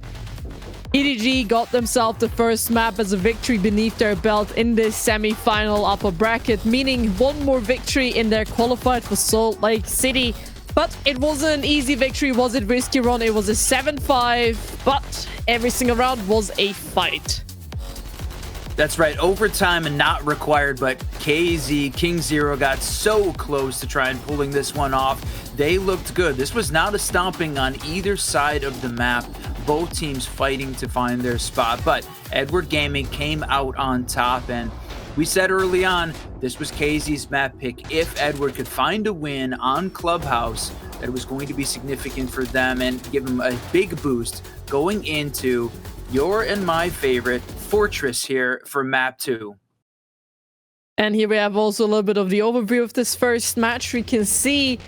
EDG got themselves the first map as a victory beneath their belt in this semi-final upper bracket, meaning one more victory in their qualified for Salt Lake City. But it wasn't an easy victory, was it, Risky Ron? It was a 7-5, but every single round was a fight. That's right, overtime and not required, but KingZero got so close to try and pulling this one off. They looked good. This was not a stomping on either side of the map. Both teams fighting to find their spot, but Edward Gaming came out on top, and we said early on, this was KZ's map pick. If Edward could find a win on Clubhouse, that it was going to be significant for them and give them a big boost going into your and my favorite Fortress here for map 2. And here we have also a little bit of the overview of this first match. We can see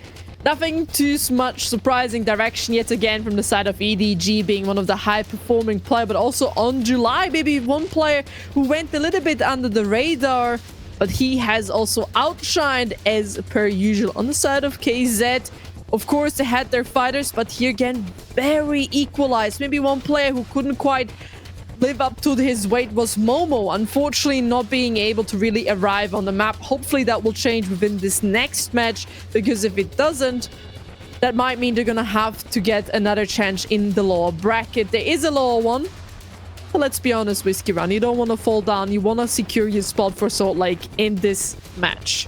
nothing too much surprising direction yet again from the side of EDG being one of the high-performing players, but also on July, maybe one player who went a little bit under the radar, but he has also outshined as per usual. On the side of KZ, of course, they had their fighters, but here again, very equalized. Maybe one player who couldn't quite live up to his weight was Momo, unfortunately not being able to really arrive on the map. Hopefully that will change within this next match, because if it doesn't, that might mean they're gonna have to get another chance in the lower bracket. There is a lower one, but let's be honest, Whiskey Run, you don't want to fall down. You want to secure your spot for Salt Lake in this match.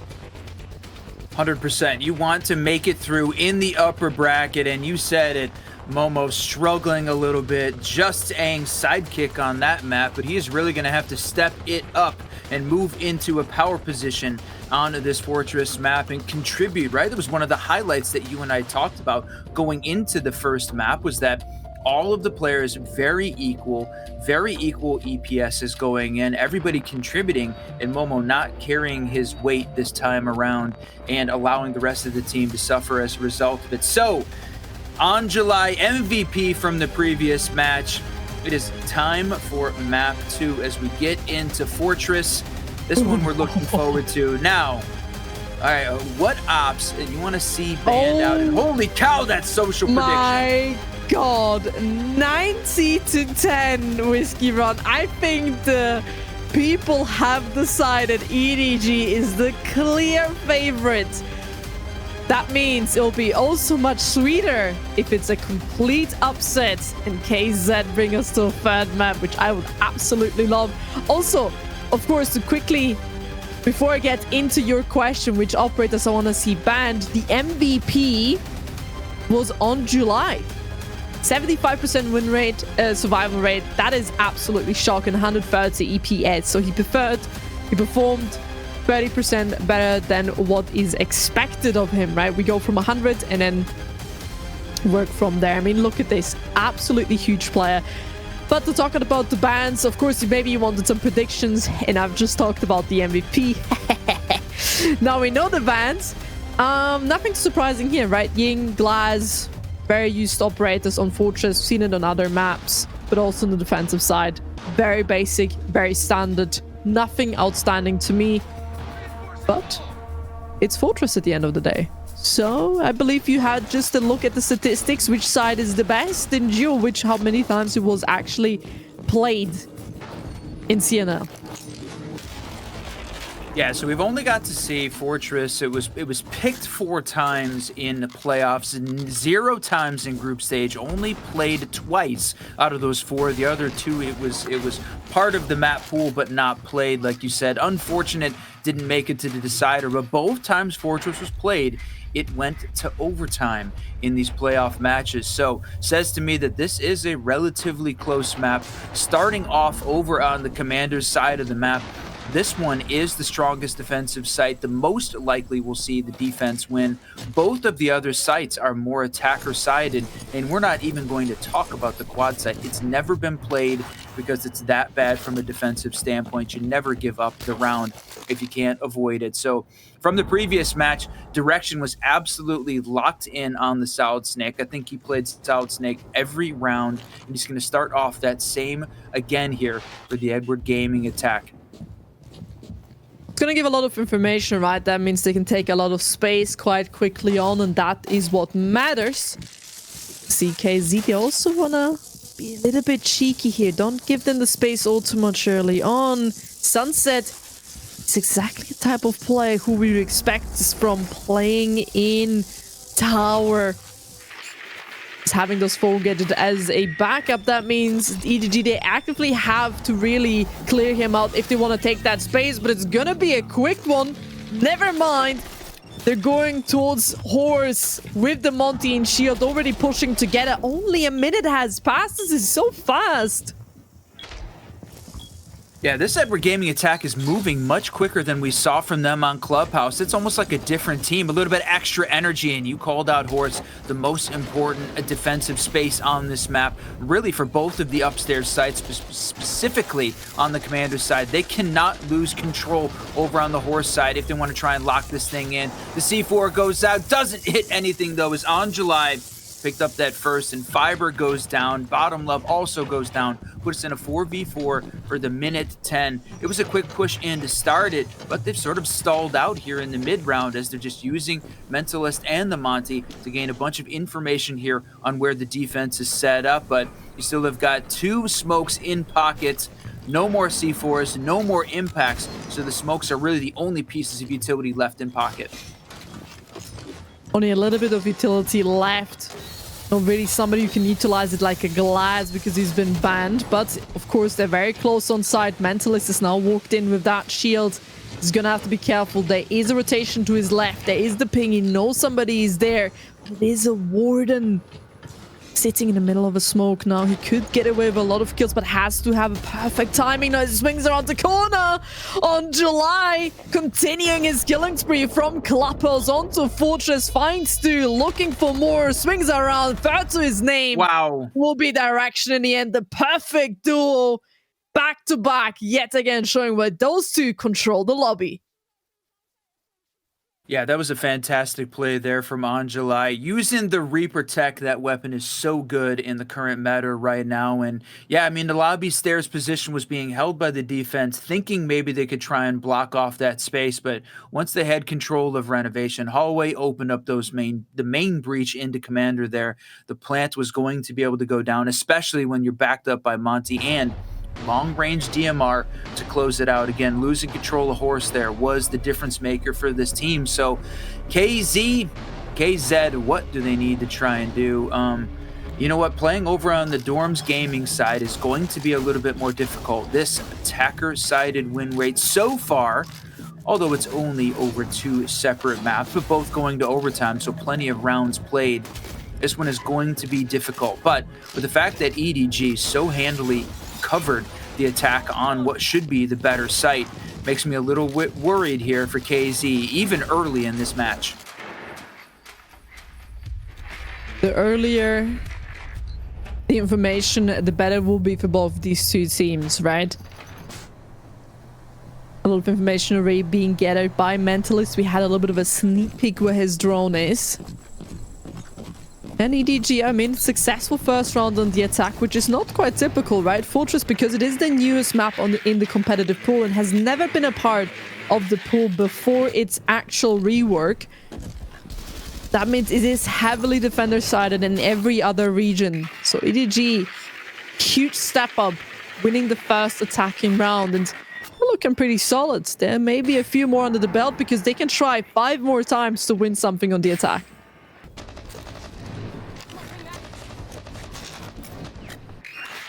100%. You want to make it through in the upper bracket, and you said it. Momo struggling a little bit. Just Aang's sidekick on that map, but he is really going to have to step it up and move into a power position on this Fortress map and contribute, right? That was one of the highlights that you and I talked about going into the first map, was that all of the players very equal EPSs going in, everybody contributing, and Momo not carrying his weight this time around and allowing the rest of the team to suffer as a result of it. So, on July, MVP from the previous match, it is time for map 2 as we get into Fortress. This one we're looking forward to. Now, all right, what ops you want to see banned out? And holy cow, that's social prediction. My God, 90-10, Whiskey Run. I think the people have decided EDG is the clear favorite. That means it'll be also much sweeter if it's a complete upset and KZ bring us to a third map, which I would absolutely love. Also, of course, to quickly, before I get into your question, which operators I want to see banned, the MVP was on July. 75% win rate, survival rate. That is absolutely shocking. 130 EPS. So he performed 30% better than what is expected of him, right? We go from 100 and then work from there. I mean, look at this. Absolutely huge player. But to talk about the bans, of course, maybe you wanted some predictions, and I've just talked about the MVP. Now we know the bans. Nothing surprising here, right? Ying, Glass, very used operators on Fortress, seen it on other maps, but also on the defensive side. Very basic, very standard. Nothing outstanding to me. But it's Fortress at the end of the day. So I believe you had just a look at the statistics, which side is the best, didn't you? How many times it was actually played in CNL. Yeah, so we've only got to see Fortress. It was picked 4 times in the playoffs and 0 times in group stage. Only played twice out of those 4. The other 2, it was part of the map pool but not played, like you said. Unfortunate, didn't make it to the decider. But both times Fortress was played, it went to overtime in these playoff matches. So says to me that this is a relatively close map. Starting off over on the Commander's side of the map, this one is the strongest defensive site. The most likely we'll see the defense win. Both of the other sites are more attacker-sided, and we're not even going to talk about the quad site. It's never been played because it's that bad from a defensive standpoint. You never give up the round if you can't avoid it. So from the previous match, Direction was absolutely locked in on the Solid Snake. I think he played Solid Snake every round, and he's going to start off that same again here for the Edward Gaming attack. Going to give a lot of information, right? That means they can take a lot of space quite quickly on, and that is what matters. CKZ, they also want to be a little bit cheeky here. Don't give them the space all too much early on. Sunset is exactly the type of player who we expect from playing in Tower. Having those full gadgets as a backup, that means EDG, they actively have to really clear him out if they want to take that space, but it's gonna be a quick one. Never mind. They're going towards Horse with the Monty and Shield already pushing together. Only a minute has passed. This is so fast. Yeah, this Edward Gaming attack is moving much quicker than we saw from them on Clubhouse. It's almost like a different team, a little bit extra energy, and you called out Horse, the most important defensive space on this map, really for both of the upstairs sites, specifically on the Commander's side. They cannot lose control over on the Horse side if they want to try and lock this thing in. The C4 goes out, doesn't hit anything though, is on July. Picked up that first, and Fiber goes down. Bottom Love also goes down. Puts us in a 4v4 for the minute 10. It was a quick push in to start it, but they've sort of stalled out here in the mid round as they're just using Mentalist and the Monty to gain a bunch of information here on where the defense is set up. But you still have got 2 smokes in pockets. No more C4s, no more impacts. So the smokes are really the only pieces of utility left in pocket. Only a little bit of utility left. Not really somebody who can utilize it like a Glass because he's been banned. But, of course, they're very close on site. Mentalist is now walked in with that shield. He's going to have to be careful. There is a rotation to his left. There is the ping. He knows somebody is there. It is a Warden sitting in the middle of a smoke now. He could get away with a lot of kills, but has to have a perfect timing. Now he swings around the corner on July, continuing his killing spree from Clappers onto Fortress. Finds Stu, looking for more, swings around, third to his name. Wow. Will be Direction in the end. The perfect duo, back to back, yet again showing where those two control the lobby. Yeah, that was a fantastic play there from Angelai. Using the Reaper tech, that weapon is so good in the current meta right now. And yeah, I mean, the lobby stairs position was being held by the defense, thinking maybe they could try and block off that space. But once they had control of Renovation Hallway, opened up the main breach into Commander there, the plant was going to be able to go down, especially when you're backed up by Monty and long-range DMR to close it out. Again, losing control of Horse there was the difference maker for this team. So KZ, KZ, what do they need to try and do? You know what? Playing over on the Dorms gaming side is going to be a little bit more difficult. This attacker-sided win rate so far, although it's only over 2 separate maps, but both going to overtime, so plenty of rounds played. This one is going to be difficult. But with the fact that EDG so handily covered the attack on what should be the better site, makes me a little bit worried here for KZ, even early in this match. The earlier the information, the better it will be for both these two teams, right? A lot of information already being gathered by Mentalist. We had a little bit of a sneak peek where his drone is. And EDG, I mean, successful first round on the attack, which is not quite typical, right? Fortress, because it is the newest map in the competitive pool and has never been a part of the pool before its actual rework. That means it is heavily defender-sided in every other region. So EDG, huge step up, winning the first attacking round, and looking pretty solid. There may be a few more under the belt because they can try 5 more times to win something on the attack.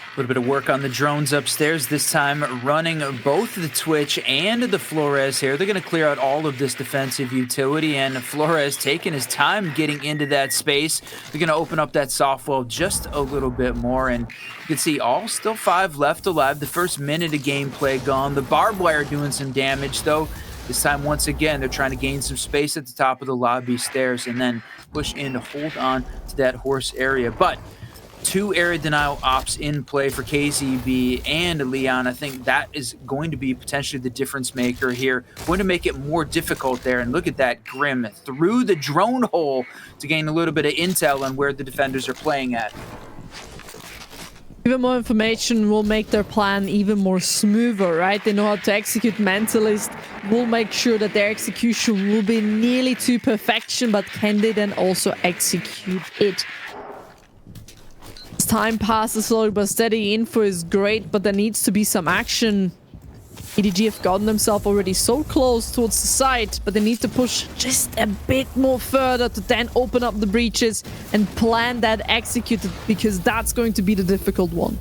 A little bit of work on the drones upstairs, this time running both the Twitch and the Flores here. They're going to clear out all of this defensive utility, and Flores taking his time getting into that space. They're going to open up that softwall just a little bit more, and you can see all still 5 left alive. The first minute of gameplay gone. The barbed wire doing some damage, though. This time, once again, they're trying to gain some space at the top of the lobby stairs and then push in to hold on to that horse area. But 2 area denial ops in play for KZB and Leon. I think that is going to be potentially the difference maker here. Going to make it more difficult there. And look at that, Grim through the drone hole to gain a little bit of intel on where the defenders are playing at. Even more information will make their plan even more smoother, right? They know how to execute. Mentalist will make sure that their execution will be nearly to perfection, but can they then also execute it? As time passes slowly but steady, info is great, but there needs to be some action. EDG have gotten themselves already so close towards the site, but they need to push just a bit more further to then open up the breaches and plan that executed, because that's going to be the difficult one.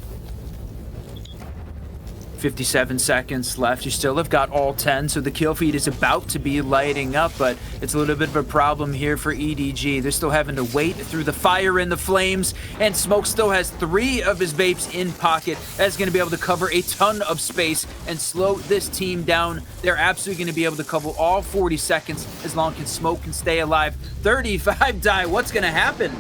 57 seconds left. You still have got all 10, so the kill feed is about to be lighting up, but it's a little bit of a problem here for EDG. They're still having to wait through the fire and the flames, and Smoke still has 3 of his vapes in pocket. That's going to be able to cover a ton of space and slow this team down. They're absolutely going to be able to cover all 40 seconds as long as Smoke can stay alive. 35 die. What's going to happen?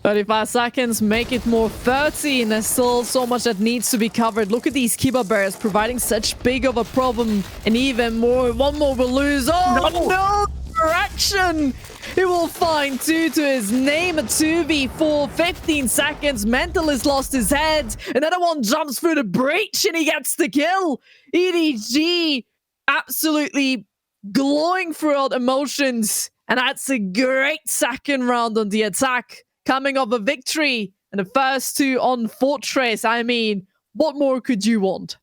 35 seconds, make it more 30, and there's still so much that needs to be covered. Look at these keyboard barriers providing such big of a problem, and even more. One more will lose. Oh, no! Direction! He will find 2 to his name, a 2v4, 15 seconds. Mentalist lost his head. Another one jumps through the breach, and he gets the kill. EDG absolutely glowing throughout emotions, and that's a great second round on the attack. Coming off a victory and the first 2 on Fortress. I mean, what more could you want?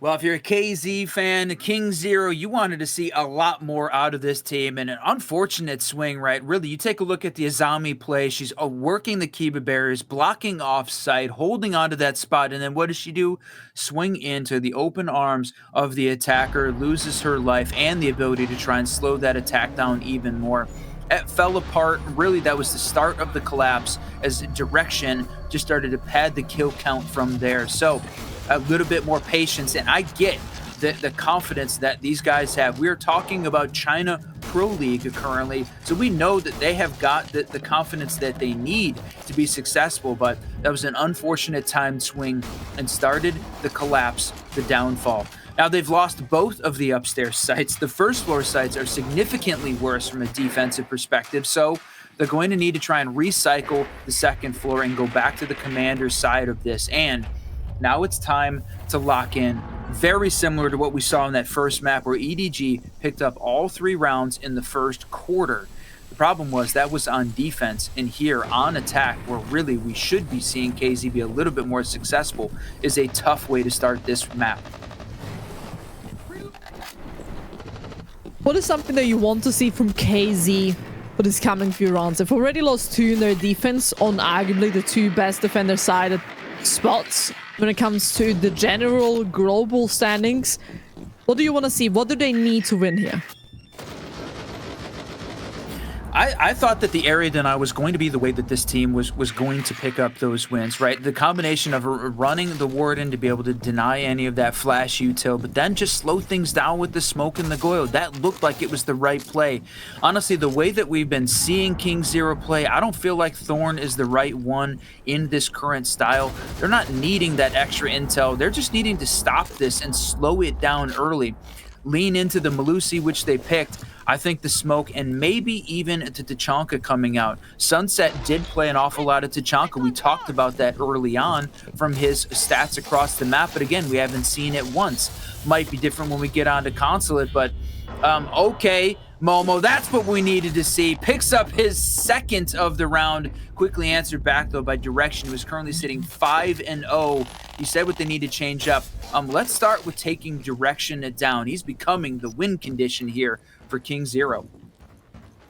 Well, if you're a KZ fan, KingZero, you wanted to see a lot more out of this team, and an unfortunate swing, right? Really, you take a look at the Azami play. She's working the Kiba barriers, blocking off-site, holding onto that spot, and then what does she do? Swing into the open arms of the attacker, loses her life and the ability to try and slow that attack down even more. It fell apart. Really, that was the start of the collapse as Direction just started to pad the kill count from there. So a little bit more patience, and I get the confidence that these guys have. We're talking about China Pro League currently, so we know that they have got the confidence that they need to be successful, but that was an unfortunate time swing and started the collapse, the downfall. Now, they've lost both of the upstairs sites. The first floor sites are significantly worse from a defensive perspective, so they're going to need to try and recycle the second floor and go back to the commander's side of this. And now it's time to lock in. Very similar to what we saw in that first map where EDG picked up all 3 rounds in the first quarter. The problem was that was on defense, and here on attack, where really we should be seeing KZ be a little bit more successful, is a tough way to start this map. What is something that you want to see from KZ for this coming few rounds? They've already lost 2 in their defense on arguably the 2 best defender sided spots when it comes to the general global standings. What do you want to see? What do they need to win here? I thought that the area deny was going to be the way that this team was going to pick up those wins, right? The combination of running the Warden to be able to deny any of that flash util, but then just slow things down with the smoke and the Goyle. That looked like it was the right play. Honestly, the way that we've been seeing KingZero play, I don't feel like Thorn is the right one in this current style. They're not needing that extra intel. They're just needing to stop this and slow it down early. Lean into the Melusi, which they picked. I think the smoke and maybe even to Tachanka coming out. Sunset did play an awful lot of Tachanka. We talked about that early on from his stats across the map, but again, we haven't seen it once. Might be different when we get onto Consulate, but okay, Momo, that's what we needed to see. Picks up his 2nd of the round. Quickly answered back, though, by Direction, who is currently sitting 5-0. He said what they need to change up. Let's start with taking Direction down. He's becoming the win condition here for KingZero.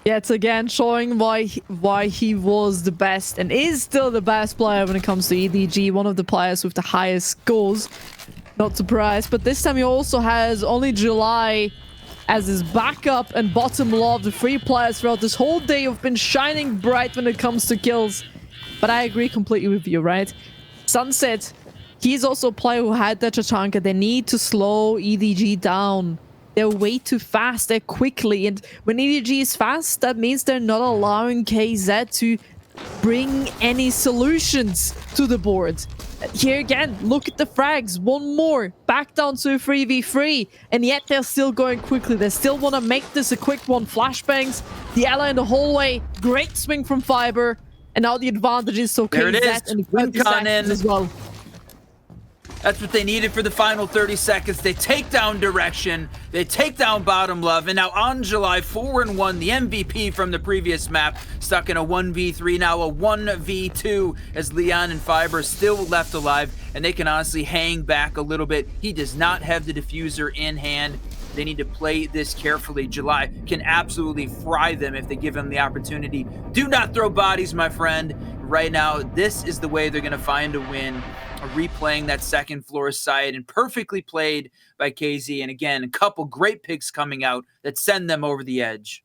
Yeah, it's again showing why he was the best and is still the best player when it comes to EDG. One of the players with the highest scores. Not surprised, but this time he also has only July as his backup and bottom law of the 3 players throughout this whole day have been shining bright when it comes to kills. But I agree completely with you, right? Sunset, he's also a player who had that Tachanka. They need to slow EDG down. They're way too fast. They're quickly. And when EDG is fast, that means they're not allowing KZ to bring any solutions to the board. Here again, look at the frags. One more. Back down to a 3v3. And yet they're still going quickly. They still want to make this a quick one. Flashbangs. The ally in the hallway. Great swing from Fiber. And now the advantage is so there KZ it is. and Quintessence as well. That's what they needed for the final 30 seconds. They take down Direction. They take down Bottom Love. And now on July, 4-1, the MVP from the previous map, stuck in a 1v3, now a 1v2, as Leon and Fiber still left alive. And they can honestly hang back a little bit. He does not have the diffuser in hand. They need to play this carefully. July can absolutely fry them if they give him the opportunity. Do not throw bodies, my friend. Right now, this is the way they're going to find a win. Replaying that 2nd floor site, and perfectly played by KZ. And again, a couple great picks coming out that send them over the edge.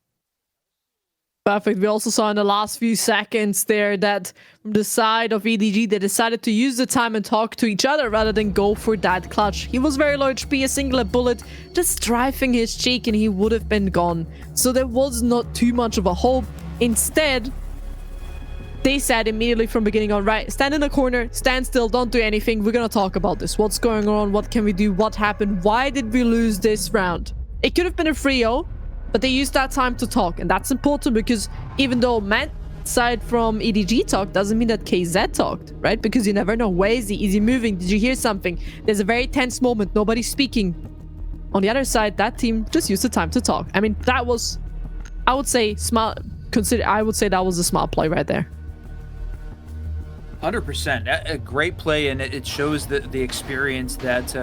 Perfect. We also saw in the last few seconds there that from the side of EDG, they decided to use the time and talk to each other rather than go for that clutch. He was very low HP, a singular bullet just strafing his cheek and he would have been gone. So there was not too much of a hope. Instead, they said immediately from beginning on, right, stand in the corner, stand still, don't do anything. We're going to talk about this. What's going on? What can we do? What happened? Why did we lose this round? It could have been a 3-0, but they used that time to talk. And that's important because even though Matt side from EDG talked, doesn't mean that KZ talked, right? Because you never know. Where is he? Is he moving? Did you hear something? There's a very tense moment. Nobody's speaking. On the other side, that team just used the time to talk. I mean, that was, I would say, smart. I would say that was a smart play right there. 100%. A great play, and it shows the experience that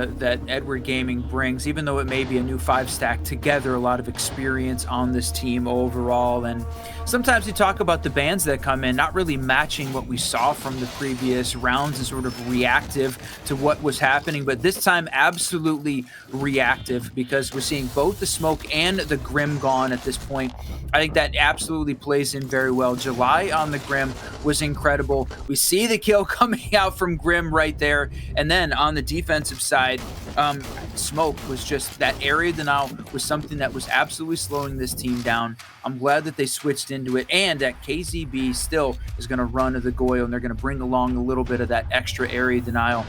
Edward Gaming brings. Even though it may be a new 5-stack together, a lot of experience on this team overall. And sometimes you talk about the bans that come in not really matching what we saw from the previous rounds and sort of reactive to what was happening, but this time absolutely reactive because we're seeing both the smoke and the Grim gone at this point. I think that absolutely plays in very well. July on the Grim was incredible. We see the kill coming out from Grim right there. And then on the defensive side, smoke was just, that area denial was something that was absolutely slowing this team down. I'm glad that they switched into it, and that KZB still is going to run to the Goyle, and they're going to bring along a little bit of that extra area denial.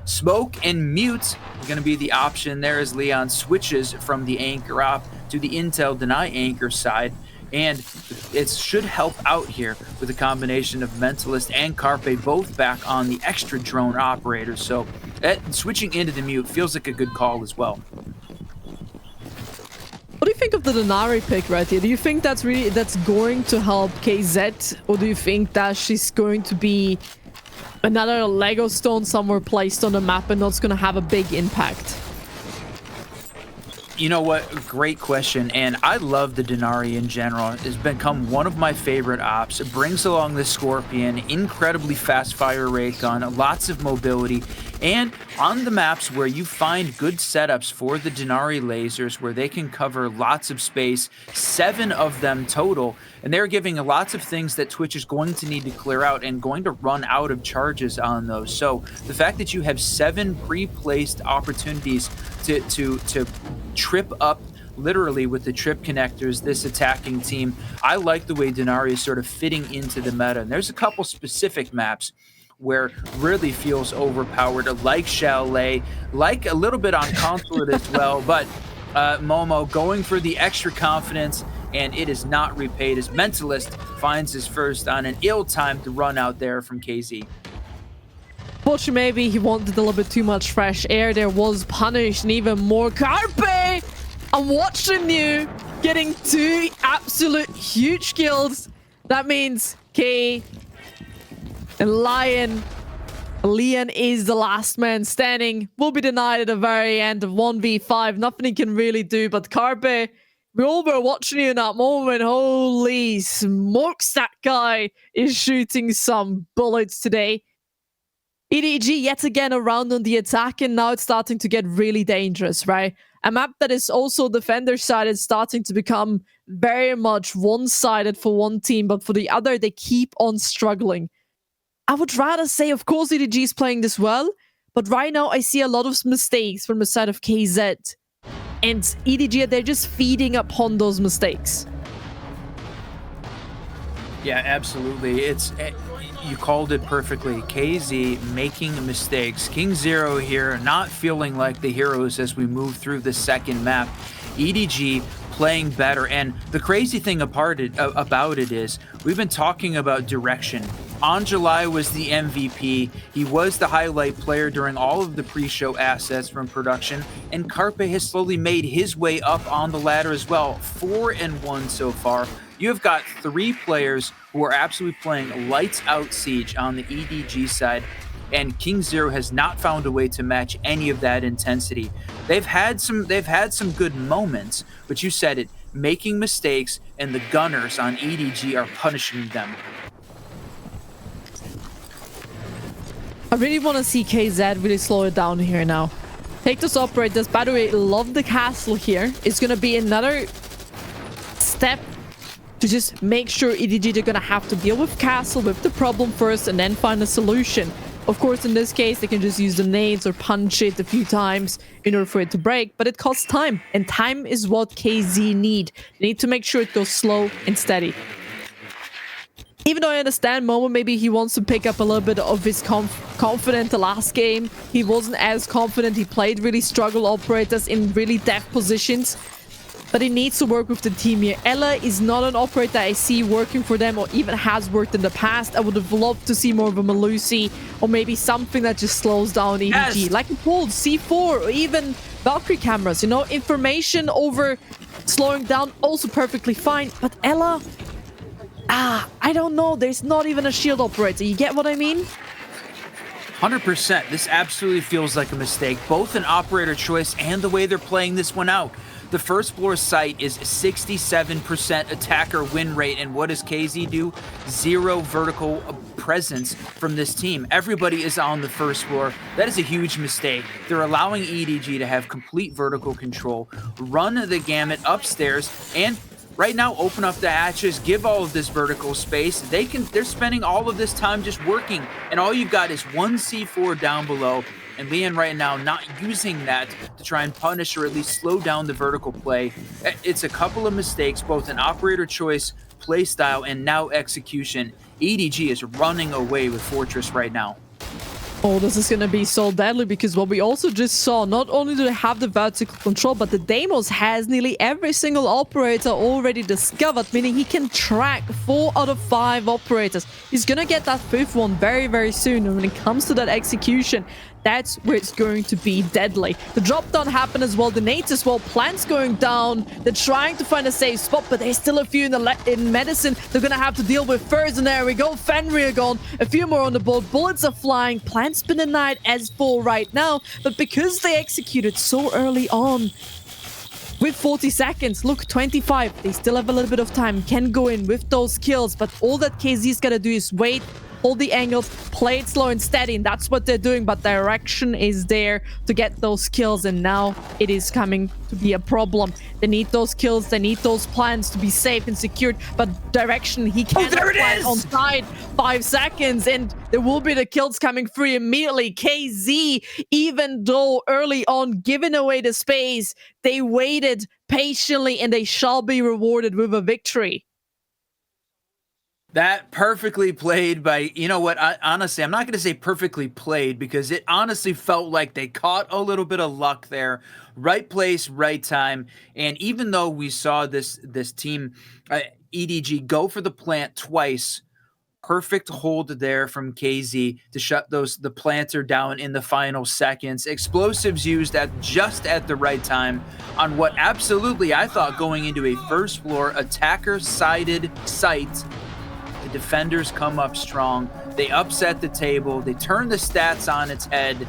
Smoke and mute are going to be the option there as Leon switches from the anchor op to the intel deny anchor side. And it should help out here with a combination of Mentalist and Carpe both back on the extra drone operators. So switching into the mute feels like a good call as well. What do you think of the Denari pick right here? Do you think that's going to help KZ? Or do you think that she's going to be another Lego stone somewhere placed on the map and not going to have a big impact? You know what? Great question. And I love the Denari in general. It's become one of my favorite ops. It brings along the Scorpion, incredibly fast fire rate gun, lots of mobility. And on the maps where you find good setups for the Denari lasers, where they can cover lots of space, 7 of them total, and they're giving lots of things that Twitch is going to need to clear out and going to run out of charges on those. So the fact that you have 7 pre-placed opportunities to trip up literally with the trip connectors, this attacking team. I like the way Denari is sort of fitting into the meta. And there's a couple specific maps where really feels overpowered, like Chalet, like a little bit on Consulate as well. But Momo going for the extra confidence, and it is not repaid as Mentalist finds his first on an ill-timed run out there from KZ. But maybe he wanted a little bit too much fresh air. There was punished and even more. Carpe, I'm watching you getting 2 absolute huge kills. That means K and Leon is the last man standing. Will be denied at the very end of 1v5. Nothing he can really do. But Carpe, we all were watching you in that moment. Holy smokes, that guy is shooting some bullets today. EDG yet again around on the attack, and now it's starting to get really dangerous, right? A map that is also defender side is starting to become very much one-sided for one team, but for the other, they keep on struggling. I would rather say, of course, EDG is playing this well, but right now I see a lot of mistakes from the side of KZ. And EDG, they're just feeding upon those mistakes. Yeah, absolutely. You called it perfectly. KZ making mistakes. KingZero here not feeling like the heroes as we move through the second map. EDG playing better. And the crazy thing about it is we've been talking about direction. Angelai was the MVP. He was the highlight player during all of the pre-show assets from production. And Carpe has slowly made his way up on the ladder as well. 4-1 so far. You have got 3 players who are absolutely playing lights out Siege on the EDG side, and KingZero has not found a way to match any of that intensity. They've had some good moments, but you said it, making mistakes, and the gunners on EDG are punishing them. I really want to see KZ really slow it down here now. Take those operators. By the way, love the castle here. It's going to be another step to just make sure EDG, they're gonna have to deal with castle, with the problem first, and then find a solution. Of course, in this case, they can just use the nades or punch it a few times in order for it to break, but it costs time, and time is what KZ need. They need to make sure it goes slow and steady. Even though I understand Momo, maybe he wants to pick up a little bit of his confidence the last game. He wasn't as confident. He played really struggle operators in really deft positions. But he needs to work with the team here. Ella is not an operator I see working for them or even has worked in the past. I would have loved to see more of a Malusi or maybe something that just slows down EDG. Yes. Like a pulled C4 or even Valkyrie cameras. You know, information over slowing down also perfectly fine. But Ella, I don't know. There's not even a shield operator. You get what I mean? 100%. This absolutely feels like a mistake, both in operator choice and the way they're playing this one out. The first floor site is 67% attacker win rate, and what does KZ do? 0 vertical presence from this team. Everybody is on the first floor. That is a huge mistake. They're allowing EDG to have complete vertical control, run the gamut upstairs, and right now open up the hatches, give all of this vertical space. They're spending all of this time just working, and all you've got is 1 C4 down below. And Leon right now not using that to try and punish or at least slow down the vertical play. It's a couple of mistakes, both in operator choice, play style, and now execution. EDG is running away with Fortress right now. Oh, this is going to be so deadly because what we also just saw, not only do they have the vertical control, but the Deimos has nearly every single operator already discovered, meaning he can track 4 out of 5 operators. He's going to get that 5th one very, very soon. And when it comes to that execution, that's where it's going to be deadly. The drop down happened as well. The nades as well. Plants going down. They're trying to find a safe spot, but there's still a few in medicine they're going to have to deal with first. And there we go. Fenrir gone. A few more on the board. Bullets are flying. Plants been denied as full right now. But because they executed so early on, with 40 seconds. Look, 25. They still have a little bit of time. Can go in with those kills. But all that KZ's got to do is wait, hold the angles, play it slow and steady. And that's what they're doing. But direction is there to get those kills. And now it is coming to be a problem. They need those kills. They need those plans to be safe and secured. But direction, he can't plan on side. 5 seconds. And there will be the kills coming through immediately. KZ, even though early on giving away the space, they waited patiently and they shall be rewarded with a victory. That perfectly played by, you know what, honestly, I'm not going to say perfectly played because it honestly felt like they caught a little bit of luck there. Right place, right time. And even though we saw this team, EDG, go for the plant twice, perfect hold there from KZ to shut the planter down in the final seconds. Explosives used just at the right time on what absolutely I thought going into a first floor attacker-sided site. The defenders come up strong. They upset the table. They turn the stats on its head.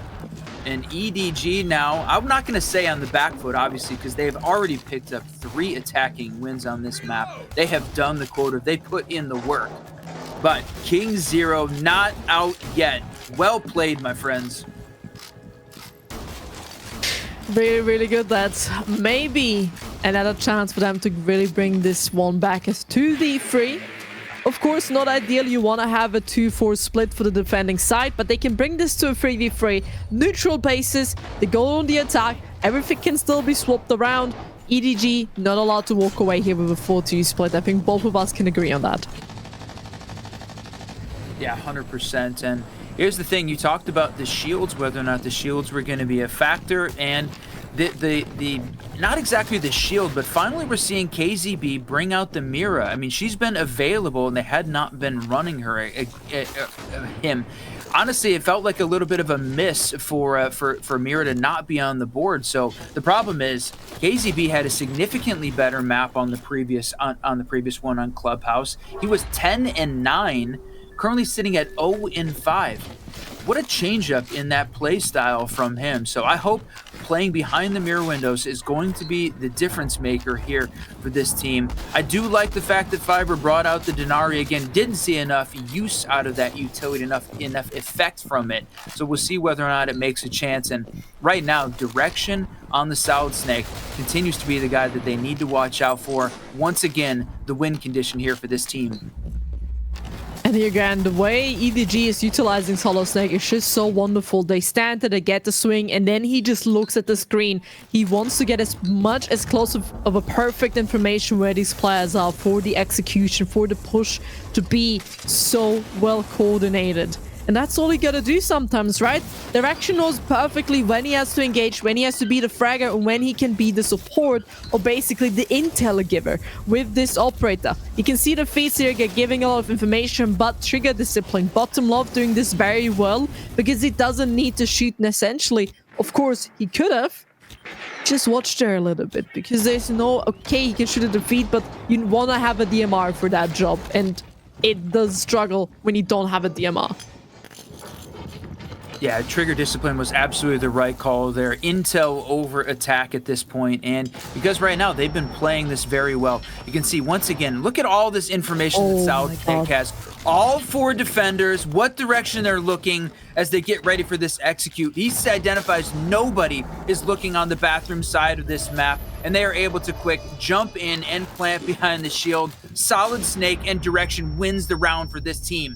And EDG now, I'm not going to say on the back foot, obviously, because they've already picked up 3 attacking wins on this map. They have done the quota. They put in the work. But KingZero not out yet. Well played, my friends. Really, really good. That's maybe another chance for them to really bring this one back as 2v3. Of course, not ideal. You want to have a 2-4 split for the defending side, but they can bring this to a 3v3. Neutral bases, they go on the attack. Everything can still be swapped around. EDG not allowed to walk away here with a 4-2 split. I think both of us can agree on that. Yeah, 100%. And here's the thing. You talked about the shields, whether or not the shields were going to be a factor. And the not exactly the shield, but finally we're seeing KZB bring out the Mira. I mean, she's been available and they had not been running him. Honestly, it felt like a little bit of a miss for Mira to not be on the board. So the problem is KZB had a significantly better map on the previous one on Clubhouse. He was 10-9, currently sitting at 0-5. What a change-up in that play style from him. So I hope playing behind the mirror windows is going to be the difference maker here for this team. I do like the fact that Fiber brought out the Denari again. Didn't see enough use out of that utility, enough effect from it. So we'll see whether or not it makes a chance. And right now, direction on the Solid Snake continues to be the guy that they need to watch out for. Once again, the win condition here for this team. And here again, the way EDG is utilizing Solid Snake is just so wonderful. They stand there, they get the swing, and then he just looks at the screen. He wants to get as close of a perfect information where these players are for the execution, for the push to be so well coordinated. And that's all he gotta do sometimes, right? Direction knows perfectly when he has to engage, when he has to be the fragger, and when he can be the support, or basically the intel giver with this operator. You can see the face here giving a lot of information, but Trigger Discipline, Bottom Love doing this very well, because he doesn't need to shoot essentially. Of course, he could have. Just watch there a little bit, because there's no, okay, he can shoot at the feet, but you want to have a DMR for that job, and it does struggle when you don't have a DMR. Yeah, Trigger Discipline was absolutely the right call there. Intel over attack at this point, and because right now they've been playing this very well. You can see once again, look at all this information that Solid Snake has. All 4 defenders, what direction they're looking as they get ready for this execute. He identifies nobody is looking on the bathroom side of this map, and they are able to quick jump in and plant behind the shield. Solid Snake and direction wins the round for this team.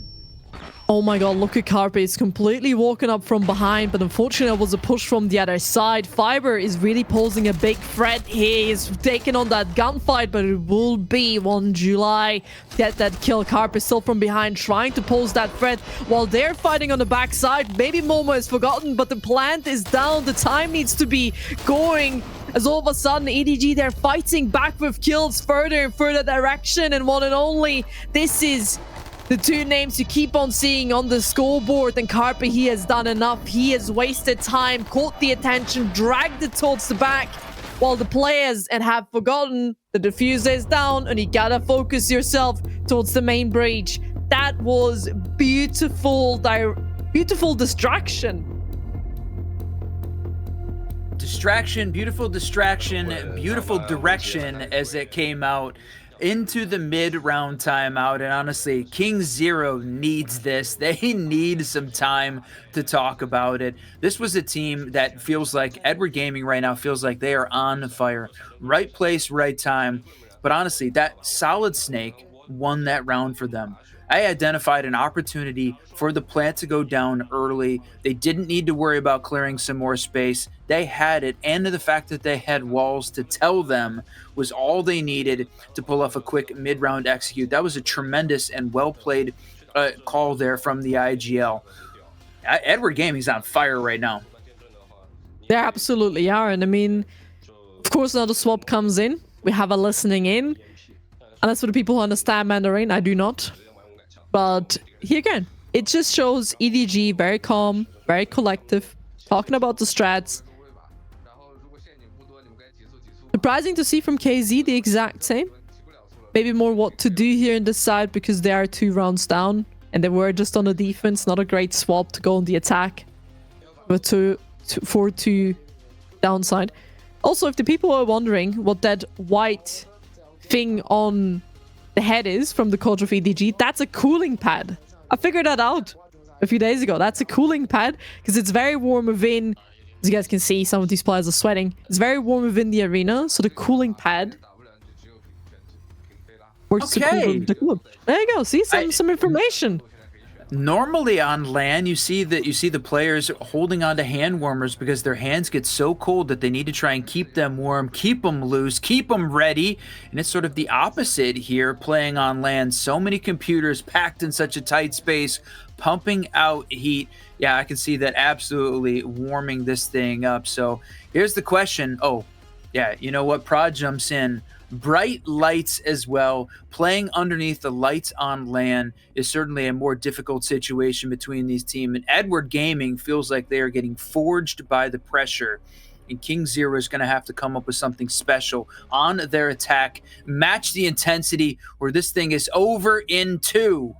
Oh my god, look at Carpe. It's completely walking up from behind, but unfortunately it was a push from the other side. Fiber is really posing a big threat. He is taking on that gunfight, but it will be 1 July. Get that kill. Carpe still from behind, trying to pose that threat while they're fighting on the backside. Maybe Momo is forgotten, but the plant is down. The time needs to be going. As all of a sudden, EDG, they're fighting back with kills further and further direction, and one and only. This is the 2 names you keep on seeing on the scoreboard, and Carpe, he has done enough. He has wasted time, caught the attention, dragged it towards the back, while the players have forgotten the diffuser is down, and you gotta focus yourself towards the main breach. That was beautiful distraction. distraction, beautiful direction as it came out into the mid-round timeout. And honestly, KingZero needs this. They need some time to talk about it. This was a team that feels like Edward Gaming right now feels like they are on fire. Right place, right time. But honestly, that Solid Snake won that round for them. I identified an opportunity for the plant to go down early. They didn't need to worry about clearing some more space. They had it, and the fact that they had walls to tell them was all they needed to pull off a quick mid-round execute. That was a tremendous and well-played call there from the IGL. Edward Gaming's on fire right now. They absolutely are, and I mean, of course, now the swap comes in. We have a listening in, and that's for the people who understand Mandarin. I do not. But here again, it just shows EDG very calm, very collective, talking about the strats. Surprising to see from KZ the exact same. Maybe more what to do here in this side because they are 2 rounds down and they were just on the defense. Not a great swap to go on the attack. But 4-2 downside. Also, if the people are wondering what that white thing on the head is from the Code of EDG, that's a cooling pad. I figured that out a few days ago. That's a cooling pad because it's very warm within. As you guys can see, some of these players are sweating. It's very warm within the arena, so the cooling pad works to cool them. There you go. See some information. Normally on LAN, you see the players holding on to hand warmers because their hands get so cold that they need to try and keep them warm, keep them loose, keep them ready. And it's sort of the opposite here playing on LAN. So many computers packed in such a tight space, pumping out heat. Yeah, I can see that absolutely warming this thing up. So here's the question. Oh, yeah, you know what? Prod jumps in. Bright lights as well. Playing underneath the lights on LAN is certainly a more difficult situation between these teams. And Edward Gaming feels like they are getting forged by the pressure. And KingZero is going to have to come up with something special on their attack. Match the intensity or this thing is over in 2.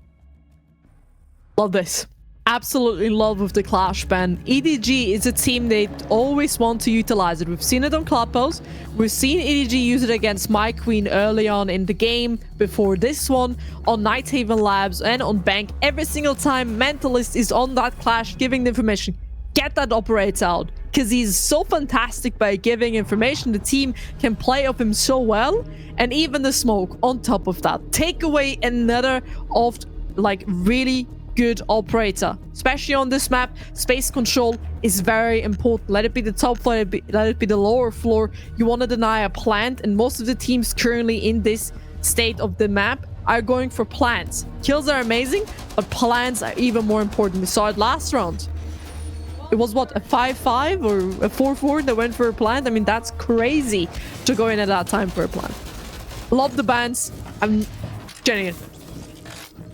Love this. Absolutely love with the Clash ban. EDG is a team they always want to utilize it. We've seen it on Clubhouse. We've seen EDG use it against My Queen early on in the game. Before this one, on Nighthaven Labs and on Bank. Every single time Mentalist is on that Clash giving the information. Get that operator out. Because he's so fantastic by giving information. The team can play off him so well. And even the smoke on top of that. Take away another of like really good operator, especially on this map. Space control is very important. Let it be the top floor, let it be the lower floor. You want to deny a plant, and most of the teams currently in this state of the map are going for plants. Kills are amazing, but plants are even more important. We saw it last round. It was what, a 5-5 or a 4-4 that went for a plant? I mean, that's crazy to go in at that time for a plant. Love the bans. I'm genuine.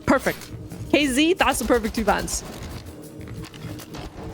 Perfect. KZ, that's the perfect 2 bans.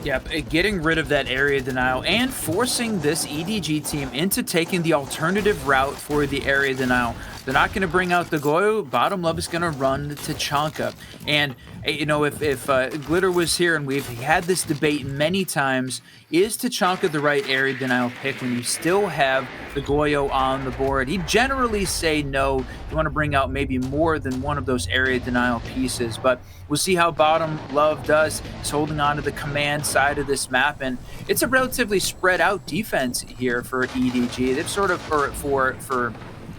Yep, getting rid of that area denial and forcing this EDG team into taking the alternative route for the area denial. They're not going to bring out the Goyo. Bottom Love is going to run to Chanka. And, you know, if Glitter was here, and we've had this debate many times, is Tachanka the right area denial pick when you still have the Goyo on the board? He'd generally say no. You want to bring out maybe more than one of those area denial pieces. But we'll see how Bottom Love does. He's holding on to the command side of this map, and it's a relatively spread out defense here for EDG. They've sort of, or for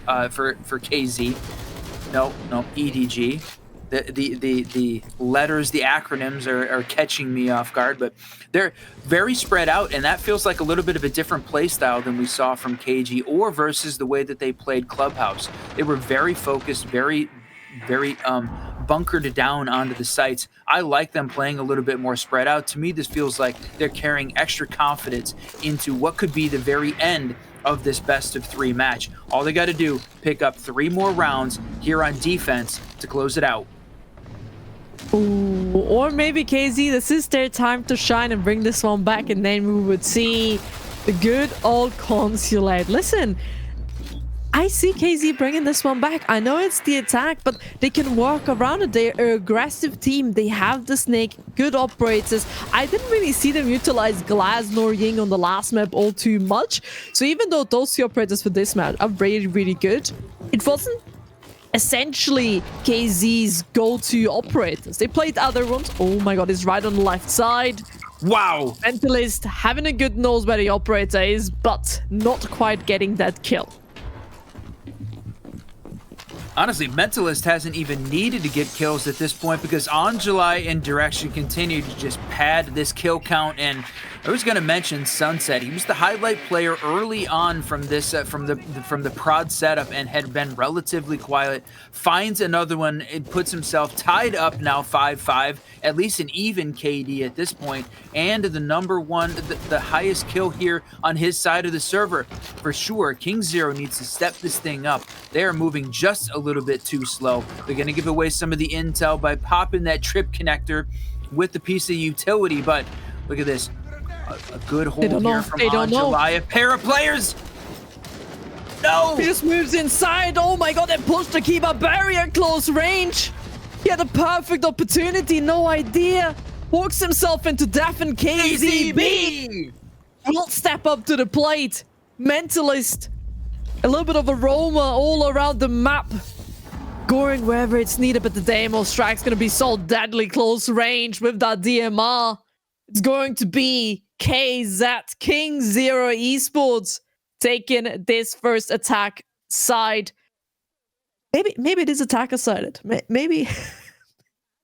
KZ. No, EDG. The letters, the acronyms are catching me off guard, but they're very spread out, and that feels like a little bit of a different play style than we saw from KG or versus the way that they played Clubhouse. They were very focused, very bunkered down onto the sites. I like them playing a little bit more spread out. To me, this feels like they're carrying extra confidence into what could be the very end of this best of 3 match. All they got to do, pick up 3 more rounds here on defense to close it out. Ooh, or maybe KZ, this is their time to shine and bring this one back, and then we would see the good old Consulate. Listen, I see KZ bringing this one back. I know it's the attack, but they can work around it. They're an aggressive team. They have the Snake, good operators. I didn't really see them utilize Glass nor Ying on the last map all too much. So even though those two operators for this map are really, really good, it wasn't essentially KZ's go-to operators. They played other ones. Oh my god, it's right on the left side. Wow. Mentalist having a good nose where the operator is, but not quite getting that kill. Honestly, Mentalist hasn't even needed to get kills at this point because Angelai and Direction continued to just pad this kill count. And I was going to mention Sunset. He was the highlight player early on from this from the prod setup and had been relatively quiet. Finds another one and puts himself tied up now 5-5, at least an even KD at this point, and the number one, the highest kill here on his side of the server. For sure, KingZero needs to step this thing up. They are moving just a little bit too slow. They're going to give away some of the intel by popping that trip connector with the piece of utility, but look at this. A good hold here from Angelai. A pair of players. No! He just moves inside. Oh my god, they pushed to keep a barrier close range. He had a perfect opportunity, no idea. Walks himself into death and KZB will step up to the plate. Mentalist. A little bit of aroma all around the map. Going wherever it's needed, but the Demo strike's going to be so deadly close range with that DMR. It's going to be KZ, KingZero Esports, taking this first attack side. Maybe it is attacker-sided. Maybe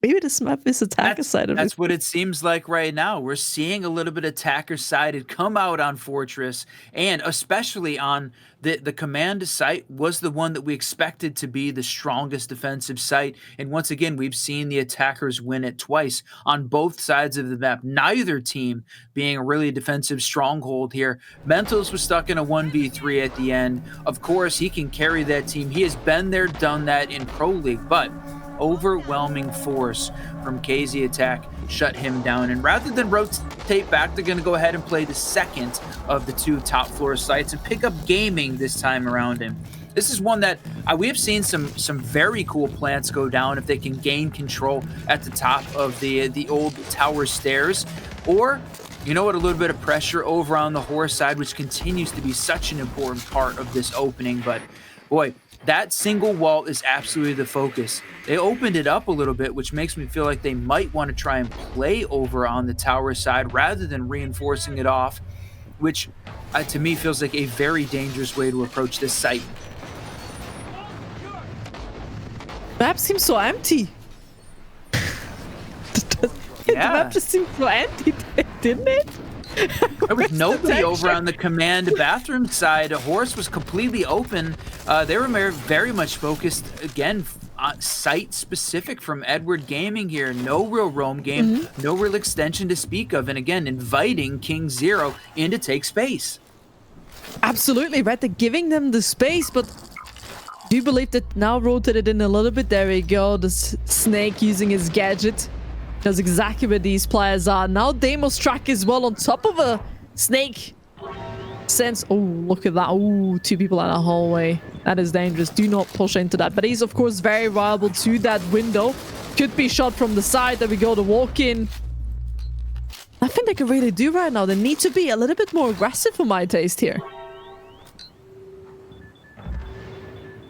this map is attacker-sided. That's what it seems like right now. We're seeing a little bit attacker-sided come out on Fortress, and especially on the command site was the one that we expected to be the strongest defensive site. And once again, we've seen the attackers win it twice on both sides of the map. Neither team being a really defensive stronghold here. Mentals was stuck in a 1v3 at the end. Of course, he can carry that team. He has been there, done that in Pro League, but overwhelming force from KZ Attack shut him down. And rather than rotate back, they're going to go ahead and play the second of the two top floor sites and pick up gaming this time around him. This is one that we have seen some very cool plants go down if they can gain control at the top of the old tower stairs, or you know what, a little bit of pressure over on the horse side, which continues to be such an important part of this opening. But boy, that single wall is absolutely the focus. They opened it up a little bit, which makes me feel like they might want to try and play over on the tower side rather than reinforcing it off, which to me feels like a very dangerous way to approach this site. Map seems so empty. The map just seemed so empty, didn't it? There was nobody over on the command bathroom side. A horse was completely open. They were very much focused, again, site specific from Edward Gaming here. No real roam game, no real extension to speak of. And again, inviting KingZero in to take space. Absolutely, right? They're giving them the space, but do you believe that now rotated in a little bit? There we go. The Snake using his gadget. Knows exactly where these players are. Now Demo's track is well on top of a Snake. Sense. Oh, look at that. Oh, two people in a hallway. That is dangerous. Do not push into that. But he's, of course, very viable to that window. Could be shot from the side. There we go. The walk-in. I think they can really do right now. They need to be a little bit more aggressive for my taste here.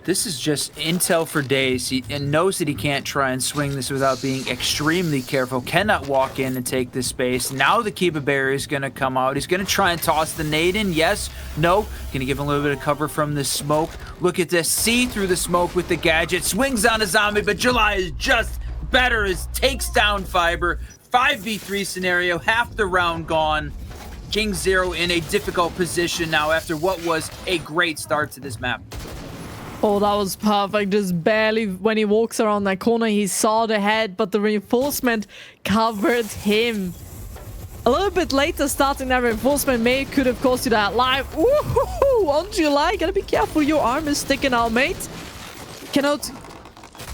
This is just intel for days. He knows that he can't try and swing this without being extremely careful. Cannot walk in and take this space. Now the Kiba barrier is going to come out. He's going to try and toss the nade in. Yes. No. Going to give him a little bit of cover from the smoke. Look at this. See through the smoke with the gadget. Swings on a zombie, but July is just better as takes down Fiber. 5v3 scenario. Half the round gone. KingZero in a difficult position now after what was a great start to this map. Oh, that was perfect. Just barely, when he walks around that corner, he saw the head, but the reinforcement covered him. A little bit later, starting that reinforcement could have cost you that life. Ooh, on July, gotta be careful. Your arm is sticking out, mate. Cannot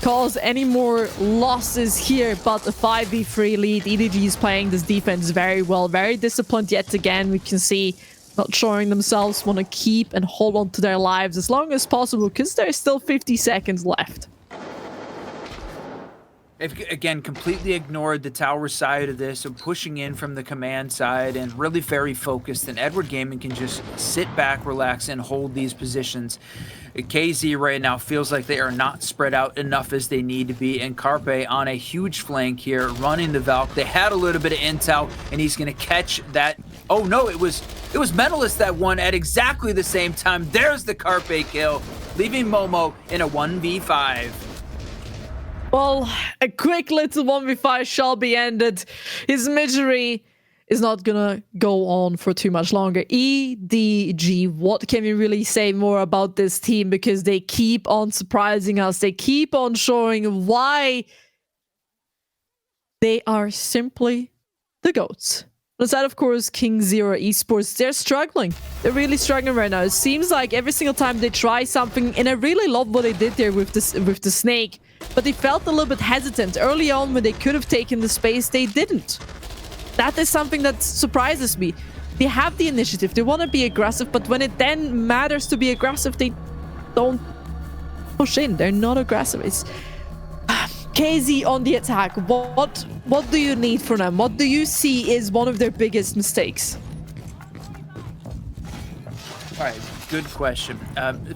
cause any more losses here, but a 5v3 lead. EDG is playing this defense very well. Very disciplined yet again. We can see not showing themselves, want to keep and hold on to their lives as long as possible because there's still 50 seconds left. Again, completely ignored the tower side of this, of pushing in from the command side and really very focused. And Edward Gaming can just sit back, relax, and hold these positions. KZ right now feels like they are not spread out enough as they need to be. And Carpe on a huge flank here, running the Valk. They had a little bit of intel, and he's going to catch that. Oh no, it was Mentalist that won at exactly the same time. There's the Carpe kill, leaving Momo in a 1v5. Well, a quick little 1v5 shall be ended. His misery is not gonna go on for too much longer. EDG, what can we really say more about this team? Because they keep on surprising us. They keep on showing why they are simply the GOATs. Aside, of course, KingZero Esports, they're struggling. They're really struggling right now. It seems like every single time they try something, and I really love what they did there with the snake, but they felt a little bit hesitant. Early on, when they could have taken the space, they didn't. That is something that surprises me. They have the initiative. They want to be aggressive, but when it then matters to be aggressive, they don't push in. They're not aggressive. It's KZ on the attack. What do you need from them? What do you see is one of their biggest mistakes? All right, good question.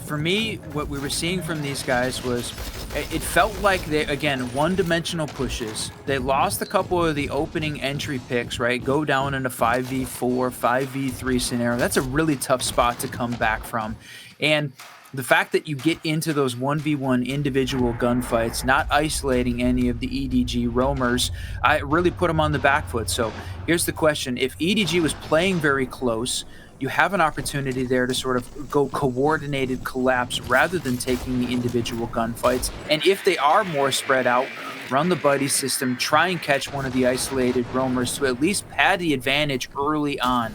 For me, what we were seeing from these guys was it felt like they, again, one-dimensional pushes. They lost a couple of the opening entry picks, right? Go down in a 5v4, 5v3 scenario. That's a really tough spot to come back from. And the fact that you get into those 1v1 individual gunfights, not isolating any of the EDG roamers, I really put them on the back foot. So here's the question. If EDG was playing very close, you have an opportunity there to sort of go coordinated collapse rather than taking the individual gunfights. And if they are more spread out, run the buddy system, try and catch one of the isolated roamers to at least pad the advantage early on.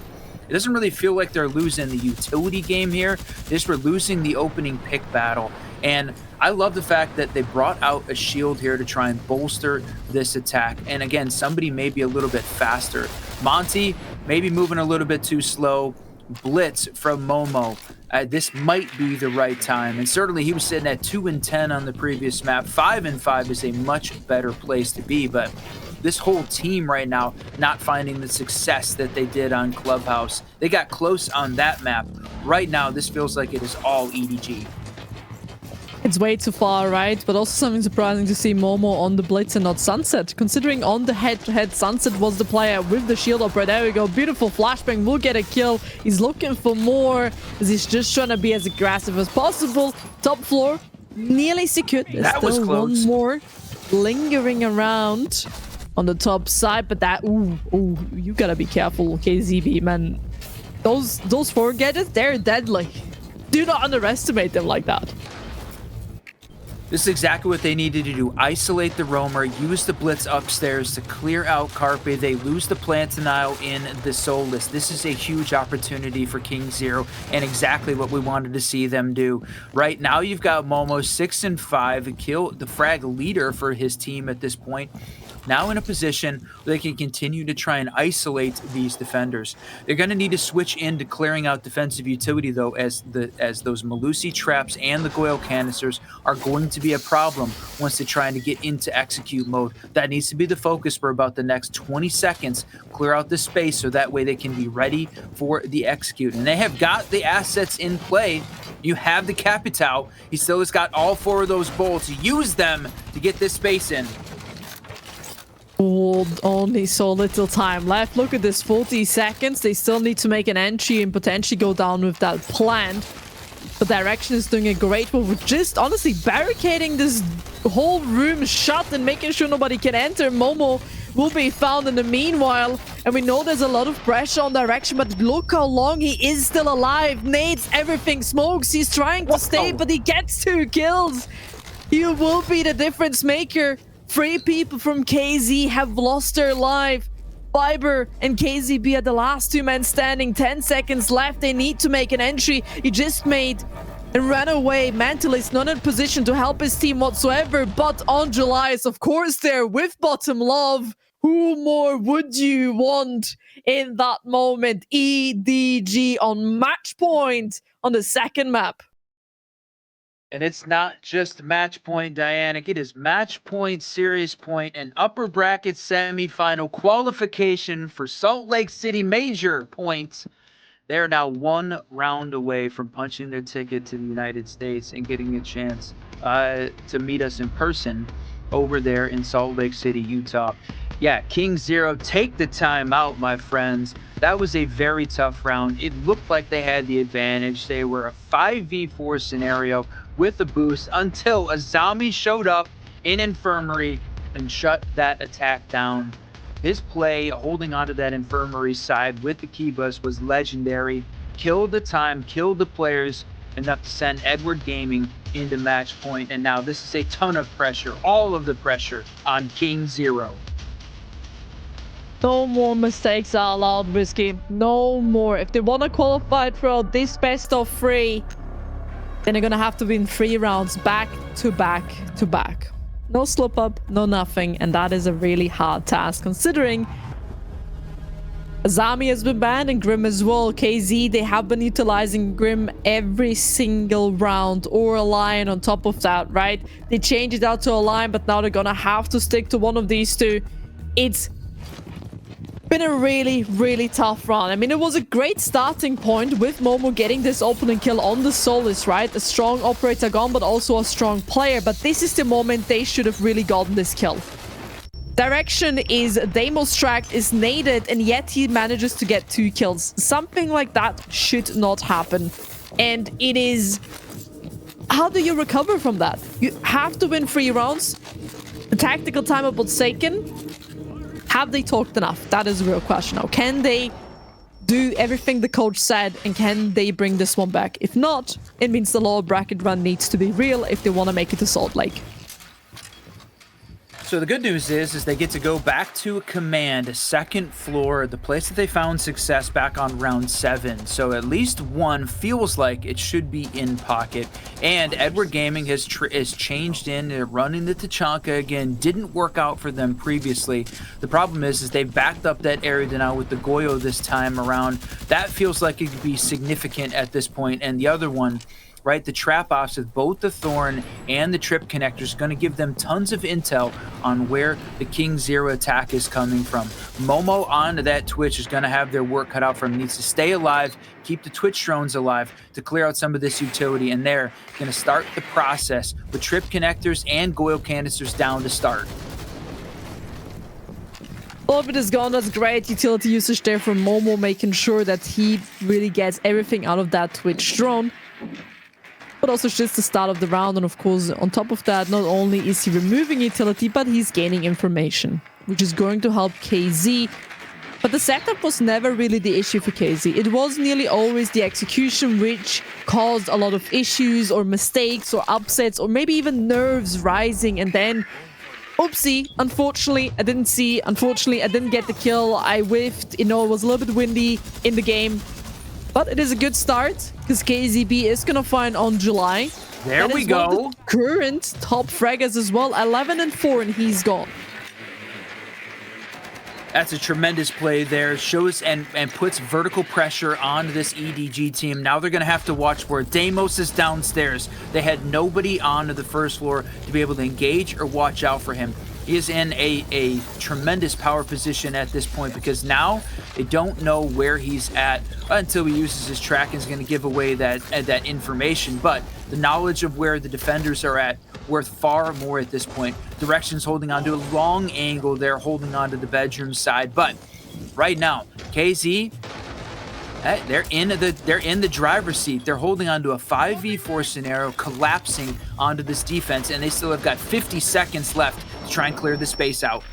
It doesn't really feel like they're losing the utility game here. They just were losing the opening pick battle. And I love the fact that they brought out a shield here to try and bolster this attack. And again, somebody may be a little bit faster. Monty, maybe moving a little bit too slow. Blitz from Momo. This might be the right time. And certainly he was sitting at 2-10 on the previous map. 5-5 is a much better place to be. But this whole team right now not finding the success that they did on Clubhouse. They got close on that map. Right now, this feels like it is all EDG. It's way too far, right? But also something surprising to see Momo on the Blitz and not Sunset. Considering on the head-to-head, Sunset was the player with the shield up. Right, there we go. Beautiful flashbang. Will get a kill. He's looking for more as he's just trying to be as aggressive as possible. Top floor, nearly secured. There's that was still close. one more lingering around on the top side, but that, ooh, you gotta be careful, KZB, man. Those four gadgets, they're deadly. Do not underestimate them like that. This is exactly what they needed to do. Isolate the roamer, use the blitz upstairs to clear out Carpe. They lose the plant denial in the Soulless. This is a huge opportunity for KingZero and exactly what we wanted to see them do. Right now you've got Momo 6-5, kill the frag leader for his team at this point. Now in a position where they can continue to try and isolate these defenders. They're going to need to switch into clearing out defensive utility, though, as those Melusi traps and the Goyle canisters are going to be a problem once they're trying to get into execute mode. That needs to be the focus for about the next 20 seconds. Clear out the space so that way they can be ready for the execute. And they have got the assets in play. You have the Capital. He still has got all four of those bolts. Use them to get this space in. Only so little time left. Look at this, 40 seconds. They still need to make an entry and potentially go down with that plant. The direction is doing a great job with just honestly barricading this whole room shut and making sure nobody can enter. Momo will be found in the meanwhile, and we know there's a lot of pressure on direction, but look how long he is still alive. Nades, everything, smokes. He's trying to stay, but he gets 2 kills. He will be the difference maker. 3 people from KZ have lost their life. Fiber and KZB are the last 2 men standing. 10 seconds left. They need to make an entry. He just made and ran away. Mantle is not in position to help his team whatsoever, but Angela is of course there with Bottom Love, Who more would you want in that moment? EDG on match point on the second map. And it's not just match point, Dianic. It is match point, series point, and upper bracket semifinal qualification for Salt Lake City Major points. They're now 1 round away from punching their ticket to the United States and getting a chance to meet us in person over there in Salt Lake City, Utah. Yeah, KingZero, take the time out, my friends. That was a very tough round. It looked like they had the advantage. They were a 5v4 scenario with a boost until a zombie showed up in Infirmary and shut that attack down. His play, holding onto that Infirmary side with the key bus, was legendary. Killed the time, killed the players, enough to send Edward Gaming into match point. And now this is a ton of pressure, all of the pressure on KingZero. No more mistakes are allowed, Whiskey. No more. If they want to qualify throughout this best of 3, then they're going to have to win 3 rounds back to back to back. No slip up, no nothing. And that is a really hard task considering Azami has been banned and Grim as well. KZ, they have been utilizing Grim every single round, or a Lion on top of that, right? They changed it out to a Lion, but now they're going to have to stick to one of these two. It's been a really tough run. I mean, it was a great starting point with Momo getting this opening kill on the Solis, right? A strong operator gone, but also a strong player. But this is the moment they should have really gotten this kill. Direction is Deimos tracked, is naded, and yet he manages to get 2 kills. Something like that should not happen. And it is... How do you recover from that? You have to win 3 rounds. The tactical timeout was taken. Have they talked enough? That is a real question now. Can they do everything the coach said, and can they bring this one back? If not, it means the lower bracket run needs to be real if they want to make it to Salt Lake. So the good news is they get to go back to Command, 2nd floor, the place that they found success back on round 7. So at least one feels like it should be in pocket. And Edward Gaming has changed in. They're running the Tachanka again. Didn't work out for them previously. The problem is they've backed up that area now with the Goyo this time around. That feels like it could be significant at this point. And the other one, right, the trap offs with both the Thorn and the Trip connector is going to give them tons of intel on where the KingZero attack is coming from. Momo onto that Twitch is going to have their work cut out for him. Needs to stay alive, keep the Twitch drones alive to clear out some of this utility, and they're going to start the process with Trip connectors and Goyle canisters down to start. All of it is gone. That's great utility usage there from Momo, making sure that he really gets everything out of that Twitch drone. But also just the start of the round, and of course on top of that, not only is he removing utility, but he's gaining information, which is going to help KZ. But the setup was never really the issue for KZ. It was nearly always the execution which caused a lot of issues or mistakes or upsets or maybe even nerves rising, and then oopsie, unfortunately I didn't get the kill. I whiffed, you know, it was a little bit windy in the game. But it is a good start, because KZB is going to find on July. There we go. The current top fraggers as well, 11-4, and he's gone. That's a tremendous play there. Shows and puts vertical pressure on this EDG team. Now they're going to have to watch for it. Deimos is downstairs. They had nobody onto the 1st floor to be able to engage or watch out for him. He is in a tremendous power position at this point, because now they don't know where he's at until he uses his tracking. Is going to give away that information, but the knowledge of where the defenders are at worth far more at this point. Direction's holding on to a long angle. They're holding on to the bedroom side, but right now KZ, they're in the driver's seat. They're holding on to a 5v4 scenario, collapsing onto this defense, and they still have got 50 seconds left to try and clear the space out.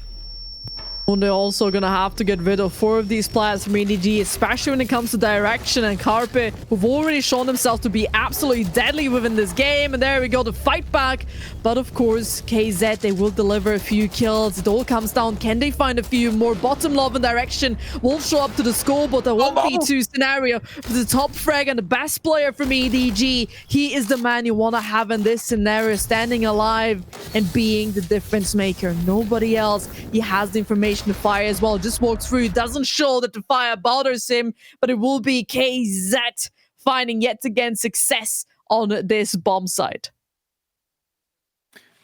And they're also going to have to get rid of 4 of these players from EDG, especially when it comes to Direction and Carpe, who've already shown themselves to be absolutely deadly within this game. And there we go, the fight back. But of course, KZ, they will deliver a few kills. It all comes down, can they find a few more? Bottom love and Direction will show up to the scoreboard. A 1v2 scenario for the top frag and the best player from EDG. He is the man you want to have in this scenario, standing alive and being the difference maker. Nobody else. He has the information information to Fire as well. Just walks through, doesn't show that the Fire bothers him, but it will be KZ finding yet again success on this bomb site.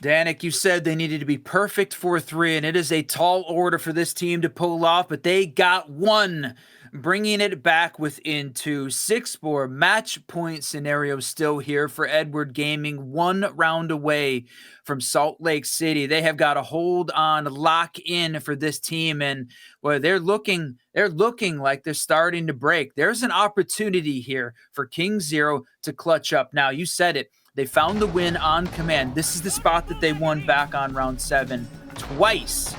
Danik, you said they needed to be perfect for 3, and it is a tall order for this team to pull off, but they got one, bringing it back within 2. 6-4 match point scenario still here for Edward Gaming, 1 round away from Salt Lake City. They have got to hold on, lock in for this team, and well, they're looking like they're starting to break. There's an opportunity here for KingZero to clutch up. Now, you said it. They found the win on command. This is the spot that they won back on round 7. Twice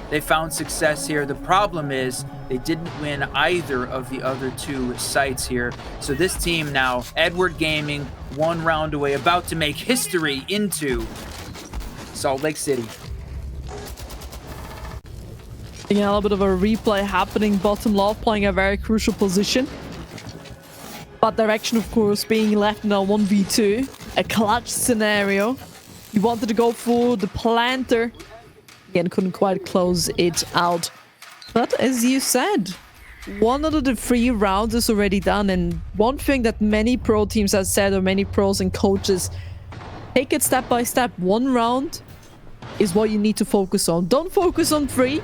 they found success here. The problem is they didn't win either of the other 2 sites here. So this team now, Edward Gaming, 1 round away, about to make history into Salt Lake City. A little bit of a replay happening. Bottom left playing a very crucial position. But direction, of course, being left in a 1v2. A clutch scenario. He wanted to go for the planter. Again, couldn't quite close it out. But as you said, 1 out of the 3 rounds is already done. And one thing that many pro teams have said, or many pros and coaches, take it step by step. 1 round is what you need to focus on. Don't focus on 3.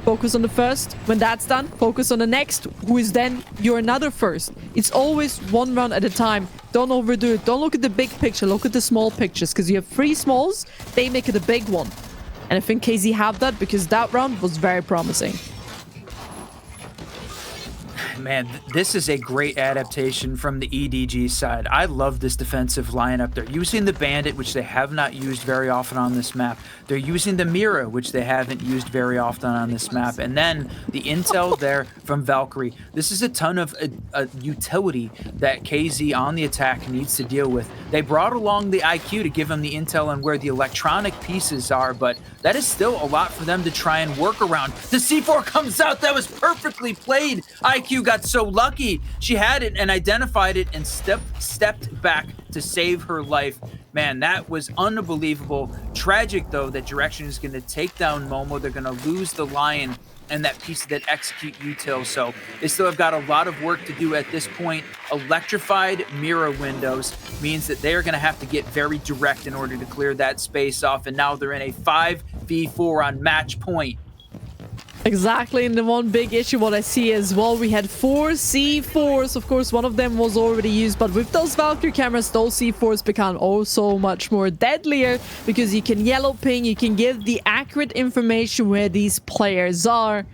Focus on the first. When that's done, focus on the next, who is then your another first. It's always 1 round at a time. Don't overdo it. Don't look at the big picture. Look at the small pictures, because you have 3 smalls. They make it a big one. And I think KZ have that, because that round was very promising. Man, this is a great adaptation from the EDG side. I love this defensive lineup. They're using the Bandit, which they have not used very often on this map. They're using the Mira, which they haven't used very often on this map. And then the intel there from Valkyrie. This is a ton of utility that KZ on the attack needs to deal with. They brought along the IQ to give them the intel on where the electronic pieces are, but that is still a lot for them to try and work around. The C4 comes out. That was perfectly played. IQ got so lucky. She had it and identified it and stepped back to save her life. Man, that was unbelievable. Tragic, though, that Direction is going to take down Momo. They're going to lose the Lion and that piece that execute util. So they still have got a lot of work to do at this point. Electrified mirror windows means that they are going to have to get very direct in order to clear that space off. And now they're in a 5v4 on match point. Exactly, and the one big issue what I see as well, we had 4 C4s. Of course, one of them was already used, but with those Valkyrie cameras, those C4s become oh so much more deadlier, because you can yellow ping, you can give the accurate information where these players are.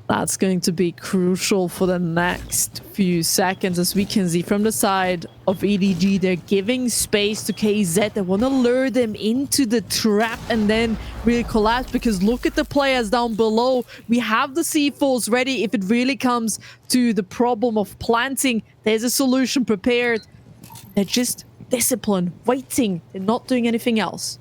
That's going to be crucial for the next few seconds, as we can see from the side of EDG. They're giving space to KZ. They want to lure them into the trap and then really collapse, because look at the players down below. We have the C4s ready. If it really comes to the problem of planting, there's a solution prepared. They're just disciplined, waiting. They're not doing anything else.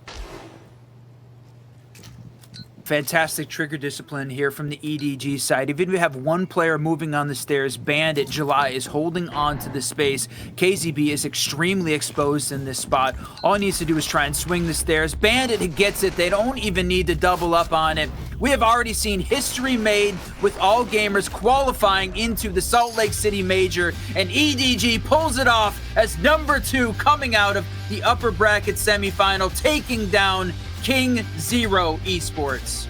Fantastic trigger discipline here from the EDG side. Even if we have one player moving on the stairs, Bandit, July is holding on to the space. KZB is extremely exposed in this spot. All he needs to do is try and swing the stairs. Bandit gets it. They don't even need to double up on it. We have already seen history made with all gamers qualifying into the Salt Lake City Major, and EDG pulls it off as number 2 coming out of the upper bracket semifinal, taking down KingZero Esports.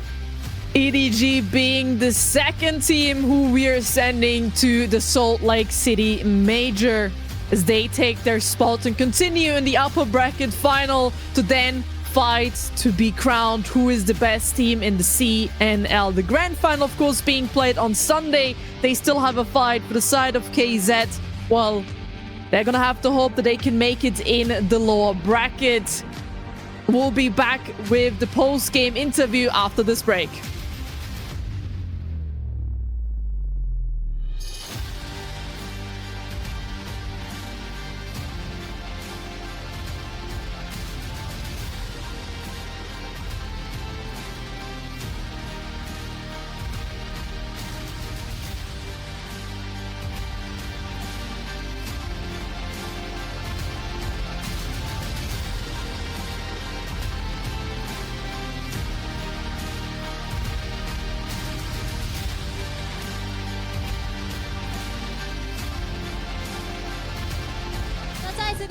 EDG being the second team who we are sending to the Salt Lake City Major, as they take their spot and continue in the upper bracket final to then fight to be crowned who is the best team in the CNL. The grand final, of course, being played on Sunday. They still have a fight for the side of KZ. Well, they're gonna have to hope that they can make it in the lower bracket. We'll be back with the post-game interview after this break.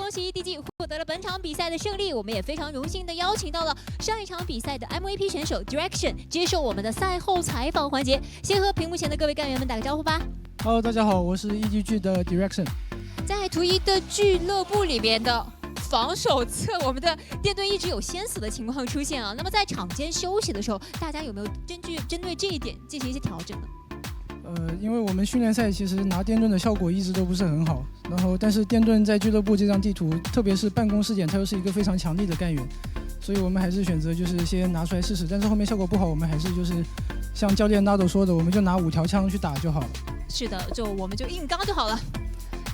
恭喜 EDG 获得了本场比赛的胜利，我们也非常荣幸的邀请到了上一场比赛的 MVP 选手 Direction 接受我们的赛后采访环节，先和屏幕前的各位干员们打个招呼吧。Hello， 大家好，我是 EDG 的 Direction。在图一的俱乐部里面的防守侧，我们的电队一直有先死的情况出现啊。那么在场间休息的时候，大家有没有针对这一点进行一些调整呢？因为我们训练赛其实拿电盾的效果一直都不是很好，然后但是电盾在俱乐部这张地图，特别是办公视点，它又是一个非常强力的干员，所以我们还是选择就是先拿出来试试，但是后面效果不好，我们还是就是像教练 Nado 说的，我们就拿5条枪去打就好了。是的，我们就硬刚就好了。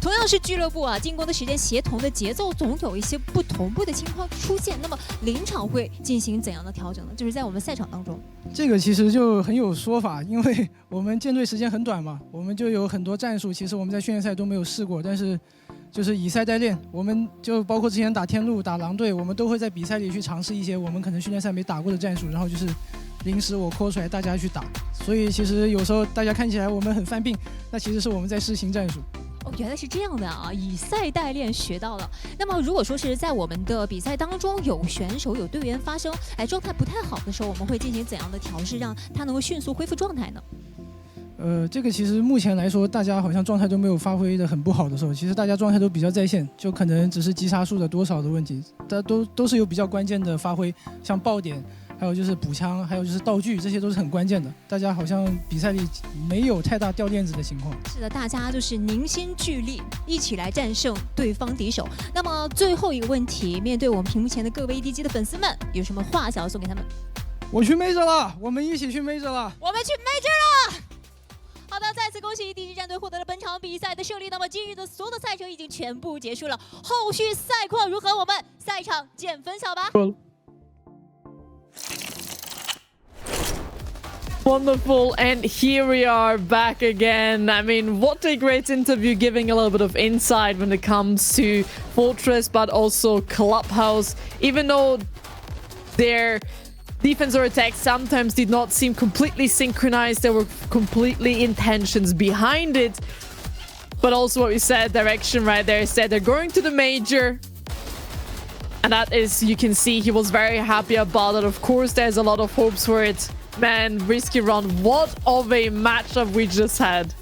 同样是俱乐部啊，进攻的时间协同的节奏总有一些不同步的情况出现。那么临场会进行怎样的调整呢？就是在我们赛场当中，这个其实就很有说法，因为我们建队时间很短嘛，我们就有很多战术，其实我们在训练赛都没有试过，但是就是以赛代练，我们就包括之前打天路、打狼队，我们都会在比赛里去尝试一些我们可能训练赛没打过的战术，然后就是临时我call出来大家去打。所以其实有时候大家看起来我们很犯病，那其实是我们在试新战术。哦，原来是这样的啊！以赛代练学到了。那么，如果说是在我们的比赛当中有选手、有队员发生状态不太好的时候，我们会进行怎样的调试，让他能够迅速恢复状态呢？这个其实目前来说，大家好像状态都没有发挥的很不好的时候，其实大家状态都比较在线，就可能只是击杀数的多少的问题，大家都是有比较关键的发挥，像爆点，还有就是补枪，还有就是道具，这些都是很关键的。大家好像比赛里没有太大掉链子的情况。是的，大家就是凝心聚力，一起来战胜对方敌手。那么最后一个问题，面对我们屏幕前的各位 EDG 的粉丝们，有什么话想要送给他们？我去 Major 了，我们一起去 Major 了，我们去 Major 了。好的，再次恭喜 EDG 战队获得了本场比赛的胜利。那么今日的所有的赛程已经全部结束了，后续赛况如何？我们赛场见分晓吧。Wonderful, and here we are back again. I mean, what a great interview, giving a little bit of insight when it comes to Fortress, but also Clubhouse. Even though their defense or attack sometimes did not seem completely synchronized, there were completely intentions behind it. But also what we said, Direction right there said they're going to the major. And that is, you can see he was very happy about it. Of course, there's a lot of hopes for it. Man, Risky Run, what of a matchup we just had.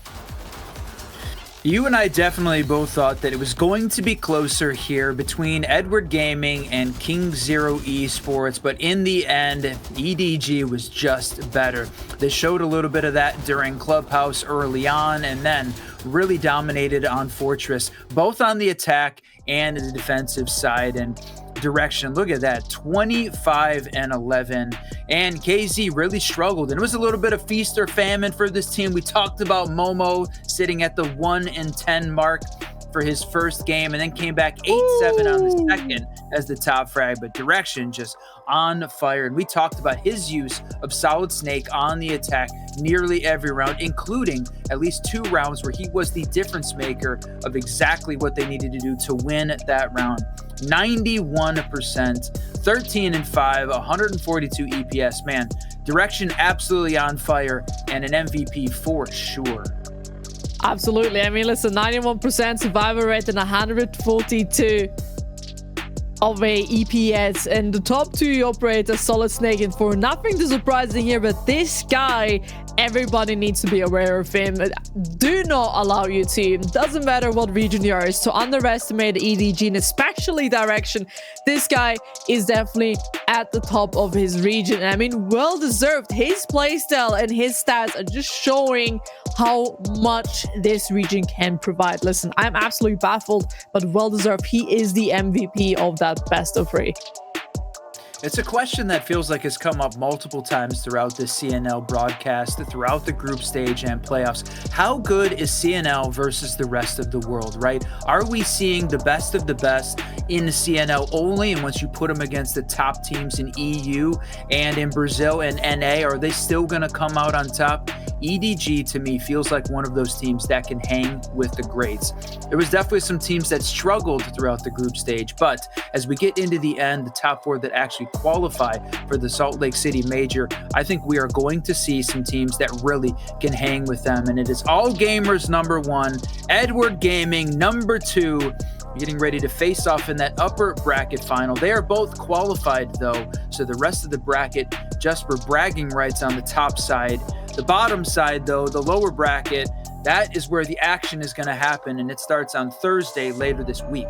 You and I definitely both thought that it was going to be closer here between Edward Gaming and KingZero Esports, but in the end, EDG was just better. They showed a little bit of that during Clubhouse early on, and then really dominated on Fortress, both on the attack and the defensive side. And Direction, look at that, 25-11, and KZ really struggled, and it was a little bit of feast or famine for this team. We talked about Momo sitting at the 1-10 mark for his first game, and then came back 8-7 on the second as the top frag, but Direction just on fire. And we talked about his use of Solid Snake on the attack nearly every round, including at least 2 rounds where he was the difference maker of exactly what they needed to do to win that round. 91%, 13-5, 142 EPS. Man, Direction absolutely on fire, and an MVP for sure. Absolutely. I mean, listen, 91% survival rate and 142 of a EPS, and the top 2 operators, Solid Snake and 4. Nothing too surprising here, but this guy, everybody needs to be aware of him. Do not allow your team, doesn't matter what region you are, is to underestimate EDG, and especially Direction. This guy is definitely at the top of his region. I mean, well deserved. His playstyle and his stats are just showing how much this region can provide. Listen, I'm absolutely baffled, but well deserved. He is the MVP of that best of 3. It's a question that feels like has come up multiple times throughout this CNL broadcast, throughout the group stage and playoffs. How good is CNL versus the rest of the world, right? Are we seeing the best of the best in CNL only? And once you put them against the top teams in EU and in Brazil and NA, are they still going to come out on top? EDG, to me, feels like one of those teams that can hang with the greats. There was definitely some teams that struggled throughout the group stage, but as we get into the end, the top 4 that actually qualify for the Salt Lake City Major, I think we are going to see some teams that really can hang with them. And it is All Gamers number 1, Edward Gaming number 2. getting ready to face off in that upper bracket final. They are both qualified, though, so the rest of the bracket just for bragging rights on the top side. The bottom side, though, the lower bracket, that is where the action is going to happen, and it starts on Thursday later this week.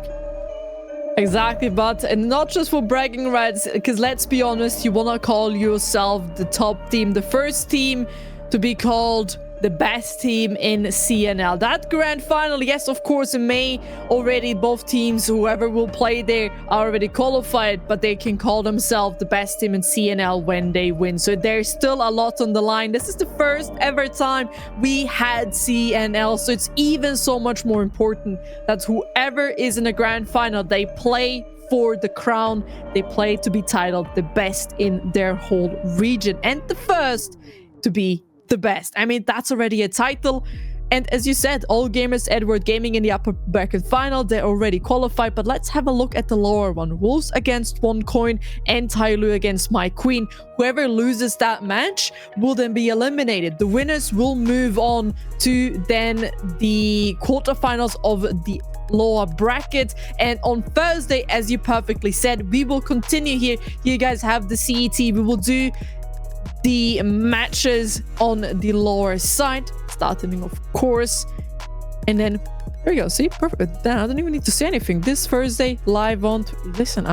Exactly, but not just for bragging rights, because let's be honest, you want to call yourself the top team, the first team to be called the best team in CNL. That grand final, yes, of course, in May already both teams, whoever will play there, are already qualified, but they can call themselves the best team in CNL when they win. So there's still a lot on the line. This is the first ever time we had CNL, so it's even so much more important that whoever is in a grand final, they play for the crown. They play to be titled the best in their whole region and the first to be the best. I mean, that's already a title. And as you said, All Gamers, Edward Gaming in the upper bracket final, they're already qualified. But let's have a look at the lower one. Wolves against OneCoin and Tyloo against My Queen. Whoever loses that match will then be eliminated. The winners will move on to then the quarterfinals of the lower bracket. And on Thursday, as you perfectly said, we will continue here. You guys have the CET. We will do the matches on the lower side, starting of course, and then there we go. See, perfect. Then I don't even need to say anything. This Thursday live on. Listen,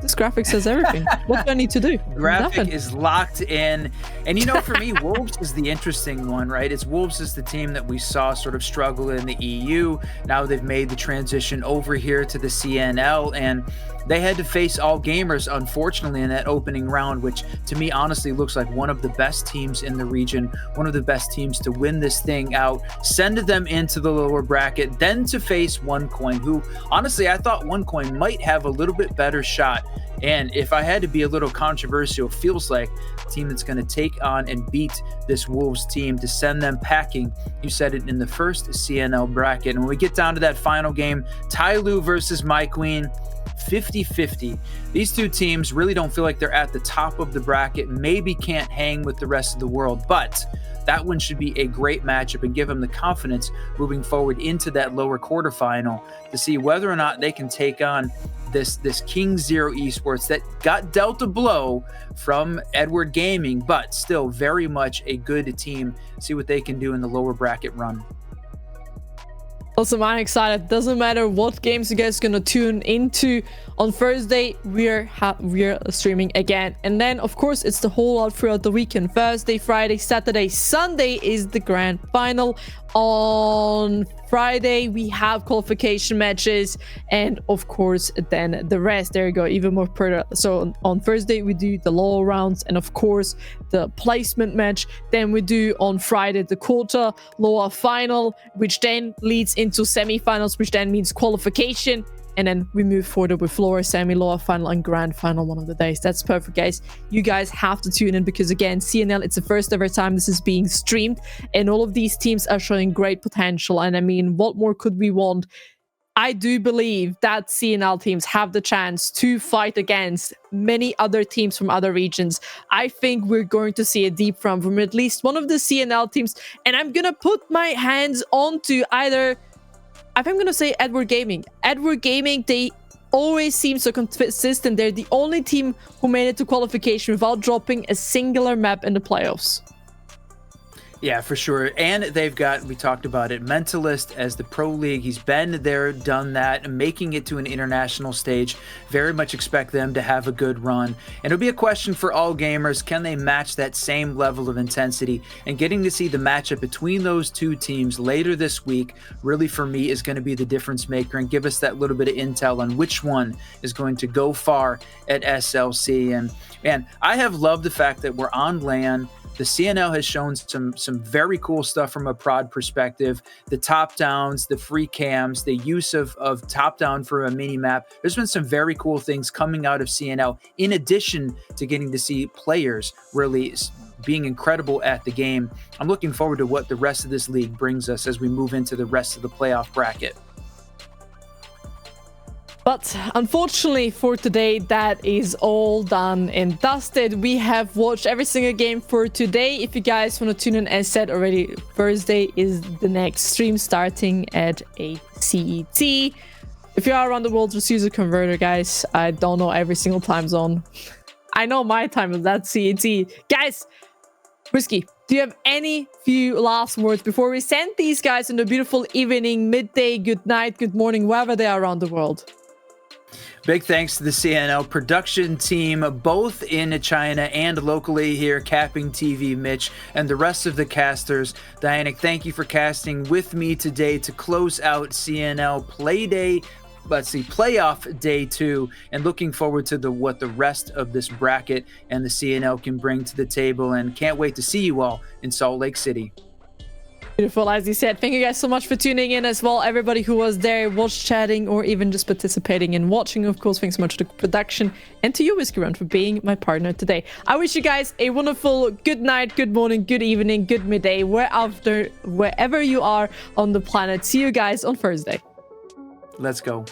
this graphic says everything. What do I need to do? Graphic Nothing. is locked in. And you know, for me, Wolves is the interesting one, right? It's Wolves is the team that we saw sort of struggle in the EU. Now they've made the transition over here to the CNL, and they had to face All Gamers, unfortunately, in that opening round, which to me honestly looks like one of the best teams in the region, one of the best teams to win this thing out, send them into the lower bracket, then to face OneCoin, who honestly I thought OneCoin might have a little bit better shot. And if I had to be a little controversial, feels like a team that's going to take on and beat this Wolves team to send them packing. You said it in the first CNL bracket. And when we get down to that final game, Tyloo versus My Queen, 50-50. These two teams really don't feel like they're at the top of the bracket, maybe can't hang with the rest of the world, but that one should be a great matchup and give them the confidence moving forward into that lower quarterfinal to see whether or not they can take on this KingZero Esports that got dealt a blow from Edward Gaming, but still very much a good team. See what they can do in the lower bracket run. Also, I'm excited. Doesn't matter what games you guys are gonna tune into on Thursday. We're streaming again, and then of course it's the whole lot throughout the weekend. Thursday, Friday, Saturday, Sunday is the grand final. On Friday we have qualification matches, and of course then the rest. There you go, even more further. So on Thursday we do the lower rounds, and of course the placement match. Then we do on Friday the quarter lower final, which then leads into semifinals, which then means qualification. And then we move forward with lower, semi, lower final, and grand final one of the days. That's perfect, guys. You guys have to tune in because, again, CNL, it's the first ever time this is being streamed. And all of these teams are showing great potential. And I mean, what more could we want? I do believe that CNL teams have the chance to fight against many other teams from other regions. I think we're going to see a deep run from at least one of the CNL teams. And I'm going to put my hands onto either... I think I'm going to say Edward Gaming. Edward Gaming, they always seem so consistent. They're the only team who made it to qualification without dropping a singular map in the playoffs. Yeah, for sure. And they've got, we talked about it, Mentalist as the pro league. He's been there, done that, and making it to an international stage. Very much expect them to have a good run. And it'll be a question for All Gamers. Can they match that same level of intensity? And getting to see the matchup between those two teams later this week, really for me, is going to be the difference maker and give us that little bit of intel on which one is going to go far at SLC. And man, I have loved the fact that we're on LAN. The CNL has shown some very cool stuff from a prod perspective. The top downs, the free cams, the use of top down for a mini map. There's been some very cool things coming out of CNL, in addition to getting to see players really being incredible at the game. I'm looking forward to what the rest of this league brings us as we move into the rest of the playoff bracket. But unfortunately for today, that is all done and dusted. We have watched every single game for today. If you guys want to tune in, as said already, Thursday is the next stream starting at 8 CET. If you are around the world, just use a converter, guys. I don't know every single time zone. I know my time is that CET. Guys, Whiskey, do you have any few last words before we send these guys in a beautiful evening, midday, good night, good morning, wherever they are around the world? Big thanks to the CNL production team, both in China and locally here, Capping TV, Mitch, and the rest of the casters. Dianic, thank you for casting with me today to close out CNL playoff day 2, and looking forward to what the rest of this bracket and the CNL can bring to the table, and can't wait to see you all in Salt Lake City. Beautiful, as you said. Thank you guys so much for tuning in as well. Everybody who was there, was chatting, or even just participating and watching, of course. Thanks so much to the production and to you, Whiskey Run, for being my partner today. I wish you guys a wonderful good night, good morning, good evening, good midday, wherever you are on the planet. See you guys on Thursday. Let's go.